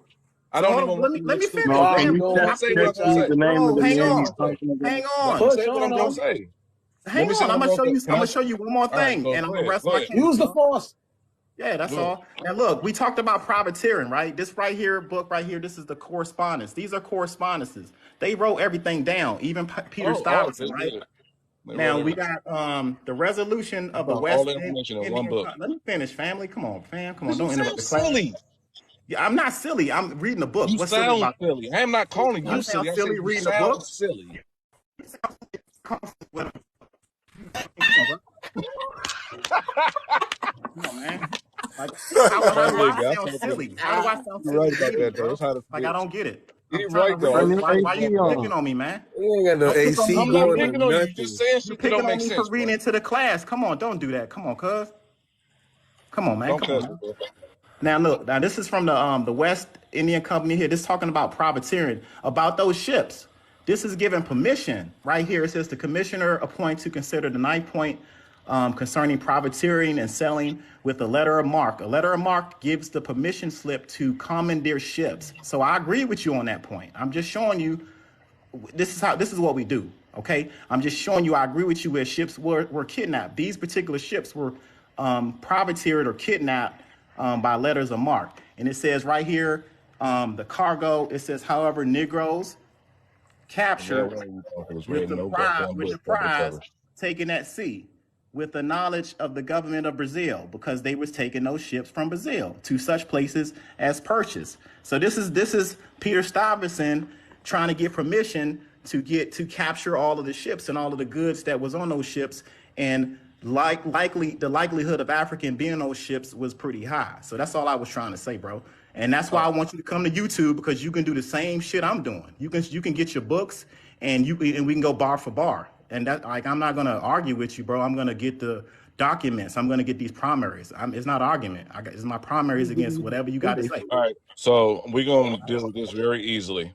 Speaker 11: I
Speaker 6: So
Speaker 11: don't
Speaker 6: hold
Speaker 11: even
Speaker 6: on.
Speaker 11: want you to
Speaker 6: Let
Speaker 11: look
Speaker 6: me
Speaker 11: stupid.
Speaker 6: finish,
Speaker 13: No, can
Speaker 6: fam.
Speaker 13: you
Speaker 11: I'm
Speaker 6: And
Speaker 11: gonna say what I'm
Speaker 13: text
Speaker 11: gonna
Speaker 13: me
Speaker 11: say.
Speaker 13: the name
Speaker 6: no,
Speaker 13: of the
Speaker 6: hang
Speaker 11: Say
Speaker 13: man
Speaker 11: what I'm
Speaker 13: he's
Speaker 6: on.
Speaker 11: gonna say.
Speaker 13: talking about?
Speaker 6: Hang
Speaker 11: Let
Speaker 6: on.
Speaker 11: me
Speaker 9: Push
Speaker 11: say what
Speaker 9: on
Speaker 11: I'm gonna
Speaker 9: them.
Speaker 11: say. Let
Speaker 6: Hang
Speaker 11: me say
Speaker 6: on.
Speaker 11: what
Speaker 6: I'm
Speaker 11: I'm
Speaker 6: gonna
Speaker 11: gonna
Speaker 6: show
Speaker 11: say.
Speaker 6: you.
Speaker 11: Can
Speaker 6: I'm
Speaker 11: I?
Speaker 6: gonna show you one more
Speaker 11: All right,
Speaker 6: thing,
Speaker 11: go
Speaker 6: and I'm gonna
Speaker 11: ahead.
Speaker 6: rest
Speaker 11: Go
Speaker 6: my
Speaker 11: ahead.
Speaker 6: case,
Speaker 9: Use the
Speaker 6: bro.
Speaker 9: force.
Speaker 6: Yeah, that's
Speaker 11: Go ahead.
Speaker 6: all. Now look, we talked about privateering, right? This right here, book right here, this is the correspondence. These are correspondences. They wrote everything down, even Peter
Speaker 11: Oh,
Speaker 6: Stuyvesant,
Speaker 11: they
Speaker 6: right?
Speaker 11: did. They wrote
Speaker 6: Now we
Speaker 11: everything.
Speaker 6: got the resolution
Speaker 11: I
Speaker 6: of the
Speaker 11: found all
Speaker 6: West
Speaker 11: the information in one
Speaker 6: Indian.
Speaker 11: book.
Speaker 6: Let me finish, family. Come on, fam. Come on,
Speaker 11: Because you
Speaker 6: don't interrupt
Speaker 11: sound
Speaker 6: the class.
Speaker 11: silly.
Speaker 6: Yeah, I'm not silly. I'm reading the book.
Speaker 11: You
Speaker 6: What's silly
Speaker 11: sound
Speaker 6: about that?
Speaker 11: silly. I am not calling
Speaker 6: I
Speaker 11: you
Speaker 6: sound
Speaker 11: silly. I said
Speaker 6: silly
Speaker 11: you
Speaker 6: reading the
Speaker 11: sound
Speaker 6: book.
Speaker 11: silly.
Speaker 6: Come on, bro. Come on, man. Like, how do I
Speaker 11: Nigga, I
Speaker 6: sound
Speaker 11: told you.
Speaker 6: silly? How do I sound
Speaker 11: You're
Speaker 6: silly
Speaker 11: right about
Speaker 6: reading,
Speaker 11: that, though.
Speaker 6: bro?
Speaker 11: That's how
Speaker 6: Like, I don't get it. I'm
Speaker 11: You're
Speaker 6: trying to
Speaker 11: right, though.
Speaker 6: read.
Speaker 13: Turn
Speaker 11: That's
Speaker 13: your
Speaker 11: what
Speaker 6: Why
Speaker 11: you're
Speaker 13: AC
Speaker 6: you
Speaker 11: talking
Speaker 6: picking
Speaker 13: on.
Speaker 6: on me, man?
Speaker 9: You ain't got no
Speaker 6: Don't pick on
Speaker 9: AC
Speaker 6: me.
Speaker 11: I'm not
Speaker 9: going
Speaker 6: You
Speaker 9: or
Speaker 11: picking on you. You're
Speaker 9: nothing.
Speaker 11: just saying shit that
Speaker 6: picking
Speaker 11: don't
Speaker 6: on
Speaker 11: make
Speaker 6: me for
Speaker 11: sense,
Speaker 6: reading
Speaker 11: bro.
Speaker 6: into the class. Come on, don't do that. Come on, cuz. Come on, man.
Speaker 11: Don't
Speaker 6: Come on,
Speaker 11: cut me,
Speaker 6: man.
Speaker 11: bro.
Speaker 6: Now look, now this is from the West Indian Company here. This is talking about privateering, about those ships. This is given permission right here. It says the commissioner appointed to consider the ninth point concerning privateering and selling with a letter of marque. A letter of marque gives the permission slip to commandeer ships. So I agree with you on that point. I'm just showing you this is what we do. Okay, I'm just showing you. I agree with you where ships were kidnapped. These particular ships were privateered or kidnapped by letters of marque. And it says right here, the cargo. It says, however, Negroes
Speaker 11: Very
Speaker 6: captured
Speaker 11: well, you motherfuckers
Speaker 6: with
Speaker 11: read
Speaker 6: the
Speaker 11: no
Speaker 6: prize
Speaker 11: goddamn book whatsoever.
Speaker 6: taken at sea with the knowledge of the government of Brazil, because they was taking those ships from Brazil to such places as purchase. So this is Peter Stuyvesant trying to get permission to capture all of the ships and all of the goods that was on those ships and the likelihood of African being on those ships was pretty high. So that's all I was trying to say, bro. And that's why I want you to come to YouTube, because you can do the same shit I'm doing. You can get your books, and we can go bar for bar. And that, like, I'm not gonna argue with you, bro. I'm gonna get the documents. I'm gonna get these primaries. It's not an argument. It's my primaries against whatever you got to say.
Speaker 11: All right, so we're gonna deal with this very easily.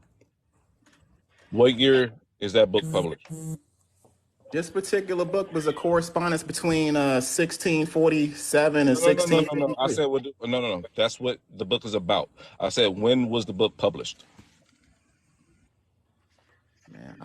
Speaker 11: What year is that book published?
Speaker 6: This particular book was a correspondence between 1647 and
Speaker 11: No. I
Speaker 6: 1653.
Speaker 11: said no. That's what the book is about. I said, when was the book published?
Speaker 6: Man,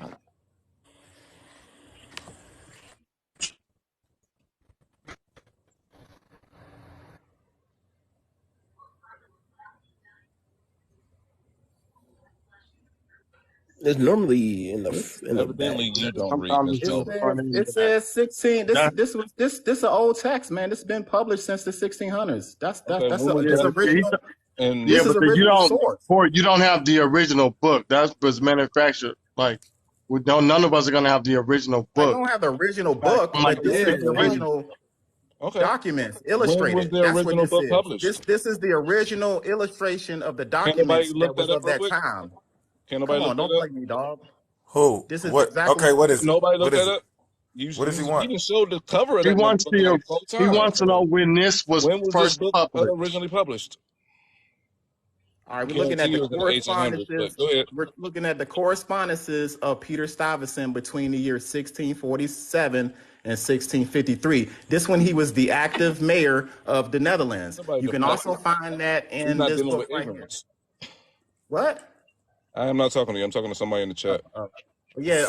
Speaker 9: It's normally in the back.
Speaker 11: Evidently, you don't read,
Speaker 13: Sometimes
Speaker 11: Miss
Speaker 13: it's
Speaker 6: it
Speaker 13: in the
Speaker 11: Mel.
Speaker 6: says
Speaker 13: front end of
Speaker 6: it
Speaker 13: the back.
Speaker 6: says 16.
Speaker 13: That,
Speaker 6: This an old text, man. This has been published since the 1600s.
Speaker 11: Okay, when was
Speaker 13: yeah,
Speaker 6: That's
Speaker 11: that?
Speaker 13: but see,
Speaker 6: original.
Speaker 11: And
Speaker 13: yeah,
Speaker 6: This is
Speaker 13: but you
Speaker 6: original
Speaker 13: don't,
Speaker 6: source.
Speaker 13: you don't have the original book. That was manufactured. Like, we don't, none of us are gonna have the original
Speaker 6: I
Speaker 13: book.
Speaker 6: don't have the original
Speaker 13: Like,
Speaker 6: book,
Speaker 13: from like
Speaker 6: but
Speaker 13: the
Speaker 6: this is the
Speaker 13: 60s, 80s.
Speaker 6: original
Speaker 11: okay,
Speaker 6: documents
Speaker 11: when was
Speaker 6: illustrated.
Speaker 11: the
Speaker 6: That's what
Speaker 11: original
Speaker 6: this
Speaker 11: book
Speaker 6: is.
Speaker 11: published?
Speaker 6: This is the original illustration of the
Speaker 11: Can nobody
Speaker 6: documents
Speaker 11: look
Speaker 6: that
Speaker 11: that
Speaker 6: was
Speaker 11: up
Speaker 6: of
Speaker 11: real
Speaker 6: that
Speaker 11: quick?
Speaker 6: time.
Speaker 11: Can
Speaker 6: Come
Speaker 11: nobody
Speaker 6: on,
Speaker 11: look
Speaker 6: don't
Speaker 11: that up?
Speaker 6: play me, dog.
Speaker 3: Who?
Speaker 6: This is
Speaker 3: What?
Speaker 6: exactly
Speaker 3: Okay, what is it?
Speaker 11: Nobody
Speaker 3: What
Speaker 11: look
Speaker 3: is
Speaker 11: that
Speaker 3: it?
Speaker 11: up. You
Speaker 3: What does he
Speaker 11: you
Speaker 3: want?
Speaker 11: didn't show the cover of
Speaker 13: He
Speaker 11: that
Speaker 13: wants
Speaker 11: motherfucker
Speaker 13: the,
Speaker 11: like 4
Speaker 13: he
Speaker 11: times.
Speaker 13: wants to know when this was
Speaker 11: When was this
Speaker 13: first
Speaker 11: book
Speaker 13: published.
Speaker 11: originally published?
Speaker 6: All right, we're looking at
Speaker 11: Guarantee
Speaker 6: the
Speaker 11: you it was in the 1800s,
Speaker 6: correspondences.
Speaker 11: but go ahead.
Speaker 6: We're looking at the correspondences of Peter Stuyvesant between the years 1647 and 1653. This one, he was the active mayor of the Netherlands.
Speaker 11: Nobody
Speaker 6: You can
Speaker 11: deflecting.
Speaker 6: also find that
Speaker 11: We're
Speaker 6: in
Speaker 11: not
Speaker 6: this
Speaker 11: dealing
Speaker 6: book
Speaker 11: with
Speaker 6: right here.
Speaker 11: ignorance.
Speaker 6: What?
Speaker 11: I am not talking to you. I'm talking to somebody in the chat.
Speaker 6: Yeah,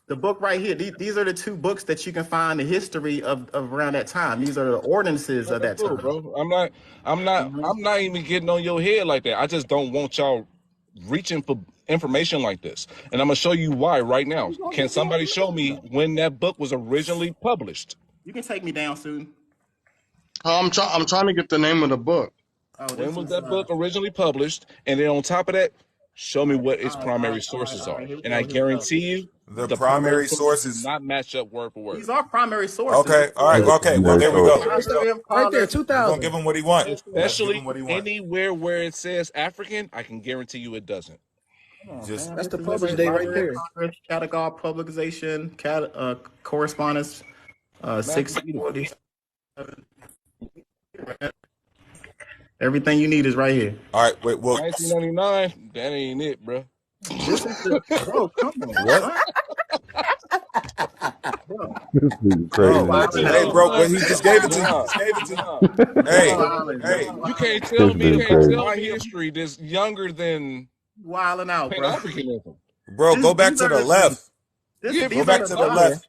Speaker 6: the book right here. These are the two books that you can find the history of around that time. These are the ordinances of
Speaker 11: Okay,
Speaker 6: that
Speaker 11: cool,
Speaker 6: time.
Speaker 11: bro. I'm not even getting on your head like that. I just don't want y'all reaching for information like this. And I'm gonna show you why right now. Can somebody show me when that book was originally published?
Speaker 6: You can take me down soon.
Speaker 13: I'm trying to get the name of the book.
Speaker 6: Oh,
Speaker 11: When
Speaker 6: this
Speaker 11: was
Speaker 6: was
Speaker 11: that book originally published? And then on top of that, show me what its primary sources
Speaker 6: all
Speaker 11: are.
Speaker 6: right. Here we
Speaker 11: And
Speaker 6: go.
Speaker 11: I
Speaker 6: Here we go.
Speaker 11: guarantee you
Speaker 3: The
Speaker 11: the primary
Speaker 3: primary
Speaker 11: sources do
Speaker 3: sources.
Speaker 11: not match up word for word.
Speaker 6: These are primary sources.
Speaker 3: Okay, all right,
Speaker 7: These are
Speaker 3: okay. Well,
Speaker 7: primary
Speaker 3: there we
Speaker 7: sources.
Speaker 3: go.
Speaker 9: It's
Speaker 3: There we go.
Speaker 9: right there,
Speaker 3: We're gonna give
Speaker 9: 2000.
Speaker 3: him what he want. Let's give
Speaker 11: Especially
Speaker 3: him what he want.
Speaker 11: anywhere where it says African, I can guarantee you it doesn't.
Speaker 3: Just
Speaker 9: That's the
Speaker 6: This is
Speaker 9: published date right
Speaker 6: Library of
Speaker 9: there.
Speaker 6: Congress, Catalogue Publication, Correspondence,
Speaker 11: Master,
Speaker 6: 640. Everything you need is right here.
Speaker 3: all right. Wait, well,
Speaker 11: 1999, that ain't it, bro.
Speaker 6: This is the bro. Come on,
Speaker 3: what?
Speaker 7: This is
Speaker 3: Bro,
Speaker 7: crazy.
Speaker 3: hey, bro, but
Speaker 11: 1999,
Speaker 3: he just gave it to you.
Speaker 11: nah,
Speaker 3: Just gave it to
Speaker 11: nah,
Speaker 3: you. Hey,
Speaker 11: nah.
Speaker 3: hey.
Speaker 11: You can't
Speaker 7: This
Speaker 11: tell me
Speaker 7: dude crazy.
Speaker 11: my history that's younger than
Speaker 6: Wilding out,
Speaker 11: Pan
Speaker 6: bro.
Speaker 11: Africanism.
Speaker 3: Bro, go back
Speaker 6: These
Speaker 3: to
Speaker 6: are
Speaker 3: the left.
Speaker 11: Yeah,
Speaker 3: Go back to the left.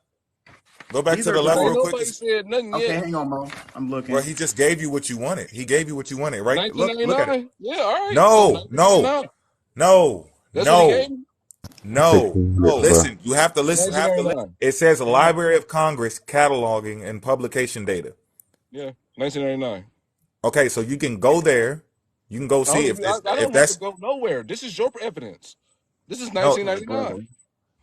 Speaker 3: Go back
Speaker 6: These
Speaker 3: to
Speaker 6: are
Speaker 3: the left
Speaker 11: ain't
Speaker 3: real quick.
Speaker 11: nobody said nothing
Speaker 6: Okay,
Speaker 11: yet.
Speaker 6: hang on, Mo. I'm looking.
Speaker 3: Bro, he just gave you what you wanted. He gave you what you wanted, right? Look at it.
Speaker 11: 1999? Yeah, all right.
Speaker 3: No,
Speaker 11: So
Speaker 3: no,
Speaker 11: 1999.
Speaker 3: no,
Speaker 11: That's what he
Speaker 3: no,
Speaker 11: gave me?
Speaker 3: no.
Speaker 7: 16 bro.
Speaker 3: Listen, you have to listen.
Speaker 11: 1999.
Speaker 3: It says Library of Congress cataloging and publication data.
Speaker 11: Yeah, 1999.
Speaker 3: Okay, so you can go there. You can go see if
Speaker 11: I
Speaker 3: if
Speaker 11: don't have to
Speaker 3: that's
Speaker 11: go nowhere. This is your evidence. This is
Speaker 3: no.
Speaker 11: 1999.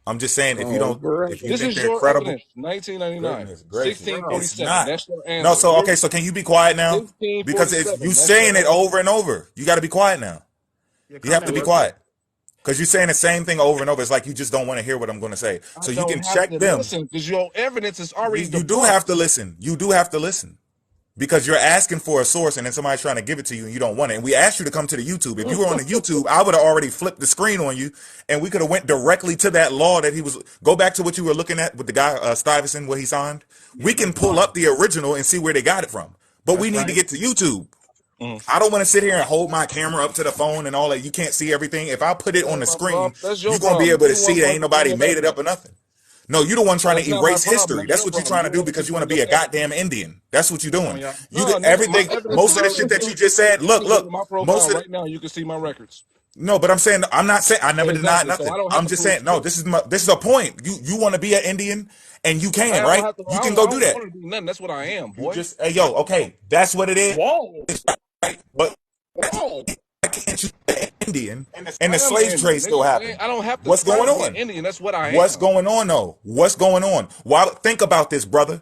Speaker 3: I'm just saying if you don't, if you
Speaker 11: This
Speaker 3: think
Speaker 11: is
Speaker 3: they're
Speaker 11: your
Speaker 3: credible,
Speaker 11: evidence. 1999.
Speaker 3: goodness gracious, it's
Speaker 11: 1647.
Speaker 3: not.
Speaker 11: That's your
Speaker 3: No,
Speaker 11: answer.
Speaker 3: so okay, so can you be quiet now? Because it's
Speaker 11: 1647.
Speaker 3: you
Speaker 11: That's
Speaker 3: saying
Speaker 11: your
Speaker 3: it over and over. You got to be quiet now. You have to be quiet because you're saying the same thing over and over. It's like you just don't want to hear what I'm going to say. So you can check them.
Speaker 11: Listen, because your evidence is already
Speaker 3: You do have to listen. You do have to listen. Because you're asking for a source and then somebody's trying to give it to you and you don't want it. And we asked you to come to the YouTube. If you were on the YouTube, I would have already flipped the screen on you and we could have went directly to that law that he was. Go back to what you were looking at with the guy, Stuyvesant, what he signed. We can pull up the original and see where they got it from. But we need to get to YouTube. I don't want to sit here and hold my camera up to the phone and all that. You can't see everything. If I put it on the screen, you're going to be able to see that ain't nobody made it up or nothing. No, you the one trying to erase history. That's what you're trying to do because you want to be a goddamn Indian. That's what you're doing. You
Speaker 11: No,
Speaker 3: everything. Most of the shit that you just said. Look,
Speaker 11: my
Speaker 3: most
Speaker 11: profile
Speaker 3: of
Speaker 11: right now, you can see my records.
Speaker 3: no, but I'm saying I'm not saying I never denied
Speaker 11: Exactly. So
Speaker 3: nothing.
Speaker 11: I don't have
Speaker 3: I'm
Speaker 11: to
Speaker 3: just
Speaker 11: prove
Speaker 3: saying no.
Speaker 11: shit.
Speaker 3: This is a point. You want to be an Indian and you can,
Speaker 11: I
Speaker 3: right?
Speaker 11: don't have to.
Speaker 3: You
Speaker 11: I
Speaker 3: can
Speaker 11: don't
Speaker 3: go do that.
Speaker 11: want to do nothing. That's what I am, boy.
Speaker 3: You just hey yo, okay, that's what it is.
Speaker 11: Whoa.
Speaker 3: Right? But
Speaker 11: Whoa.
Speaker 3: why can't you be an Indian and the
Speaker 11: I am
Speaker 3: slave
Speaker 11: Indian,
Speaker 3: trade still
Speaker 11: nigga.
Speaker 3: happen?
Speaker 11: I don't have to.
Speaker 3: What's going
Speaker 11: be an
Speaker 3: on?
Speaker 11: Indian. That's what I am.
Speaker 3: What's going on though? What's going on? Why? Think about this, brother.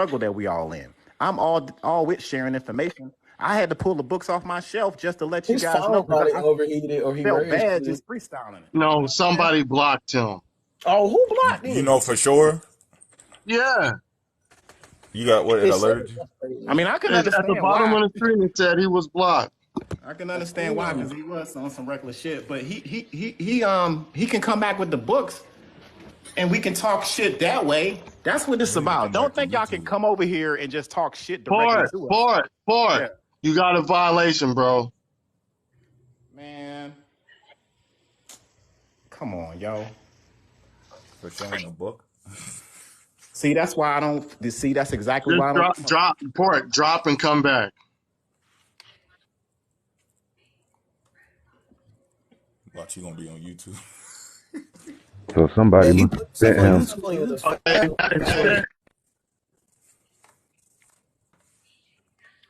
Speaker 6: struggle that we all in. I'm all with sharing information. I had to pull the books off my shelf just to let you
Speaker 9: His
Speaker 6: guys know
Speaker 9: phone
Speaker 6: because
Speaker 9: probably
Speaker 6: I
Speaker 9: overheated or he
Speaker 6: felt
Speaker 9: raged.
Speaker 6: bad just freestyling it.
Speaker 13: No,
Speaker 6: You know what I'm saying?
Speaker 13: somebody blocked him.
Speaker 9: Oh, who blocked
Speaker 3: You
Speaker 9: him?
Speaker 3: know for sure.
Speaker 13: Yeah.
Speaker 3: You got what? It
Speaker 9: His son.
Speaker 3: alerted you.
Speaker 9: That's crazy.
Speaker 6: I mean, I can
Speaker 13: It's at the
Speaker 6: understand
Speaker 13: bottom
Speaker 6: why.
Speaker 13: of the screen it said he was blocked.
Speaker 6: I can understand why because he was on some reckless shit. But he can come back with the books and we can talk shit that way. That's what
Speaker 3: I
Speaker 6: it's
Speaker 3: need to
Speaker 6: about.
Speaker 3: come back
Speaker 6: Don't
Speaker 3: to
Speaker 6: think y'all can
Speaker 3: YouTube.
Speaker 6: come over here and just talk shit directly
Speaker 13: Port,
Speaker 6: to us.
Speaker 13: port, port.
Speaker 6: Yeah,
Speaker 13: You got a violation, bro.
Speaker 6: man. Come on, yo.
Speaker 3: For showing a book.
Speaker 6: See, that's why I don't. See, that's exactly
Speaker 13: Just
Speaker 6: why I don't.
Speaker 13: drop and come back.
Speaker 3: Watch, you gonna be on YouTube.
Speaker 7: So somebody
Speaker 9: Man, he
Speaker 7: must
Speaker 9: put
Speaker 7: have
Speaker 9: stuff
Speaker 7: sent
Speaker 9: on
Speaker 7: him.
Speaker 9: YouTube on you. That's
Speaker 13: Okay,
Speaker 9: fine.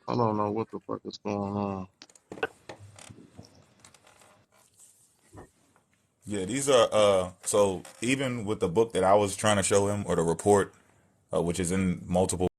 Speaker 13: I don't know what the fuck is going on.
Speaker 3: Yeah, these are so even with the book that I was trying to show him or the report, which is in multiple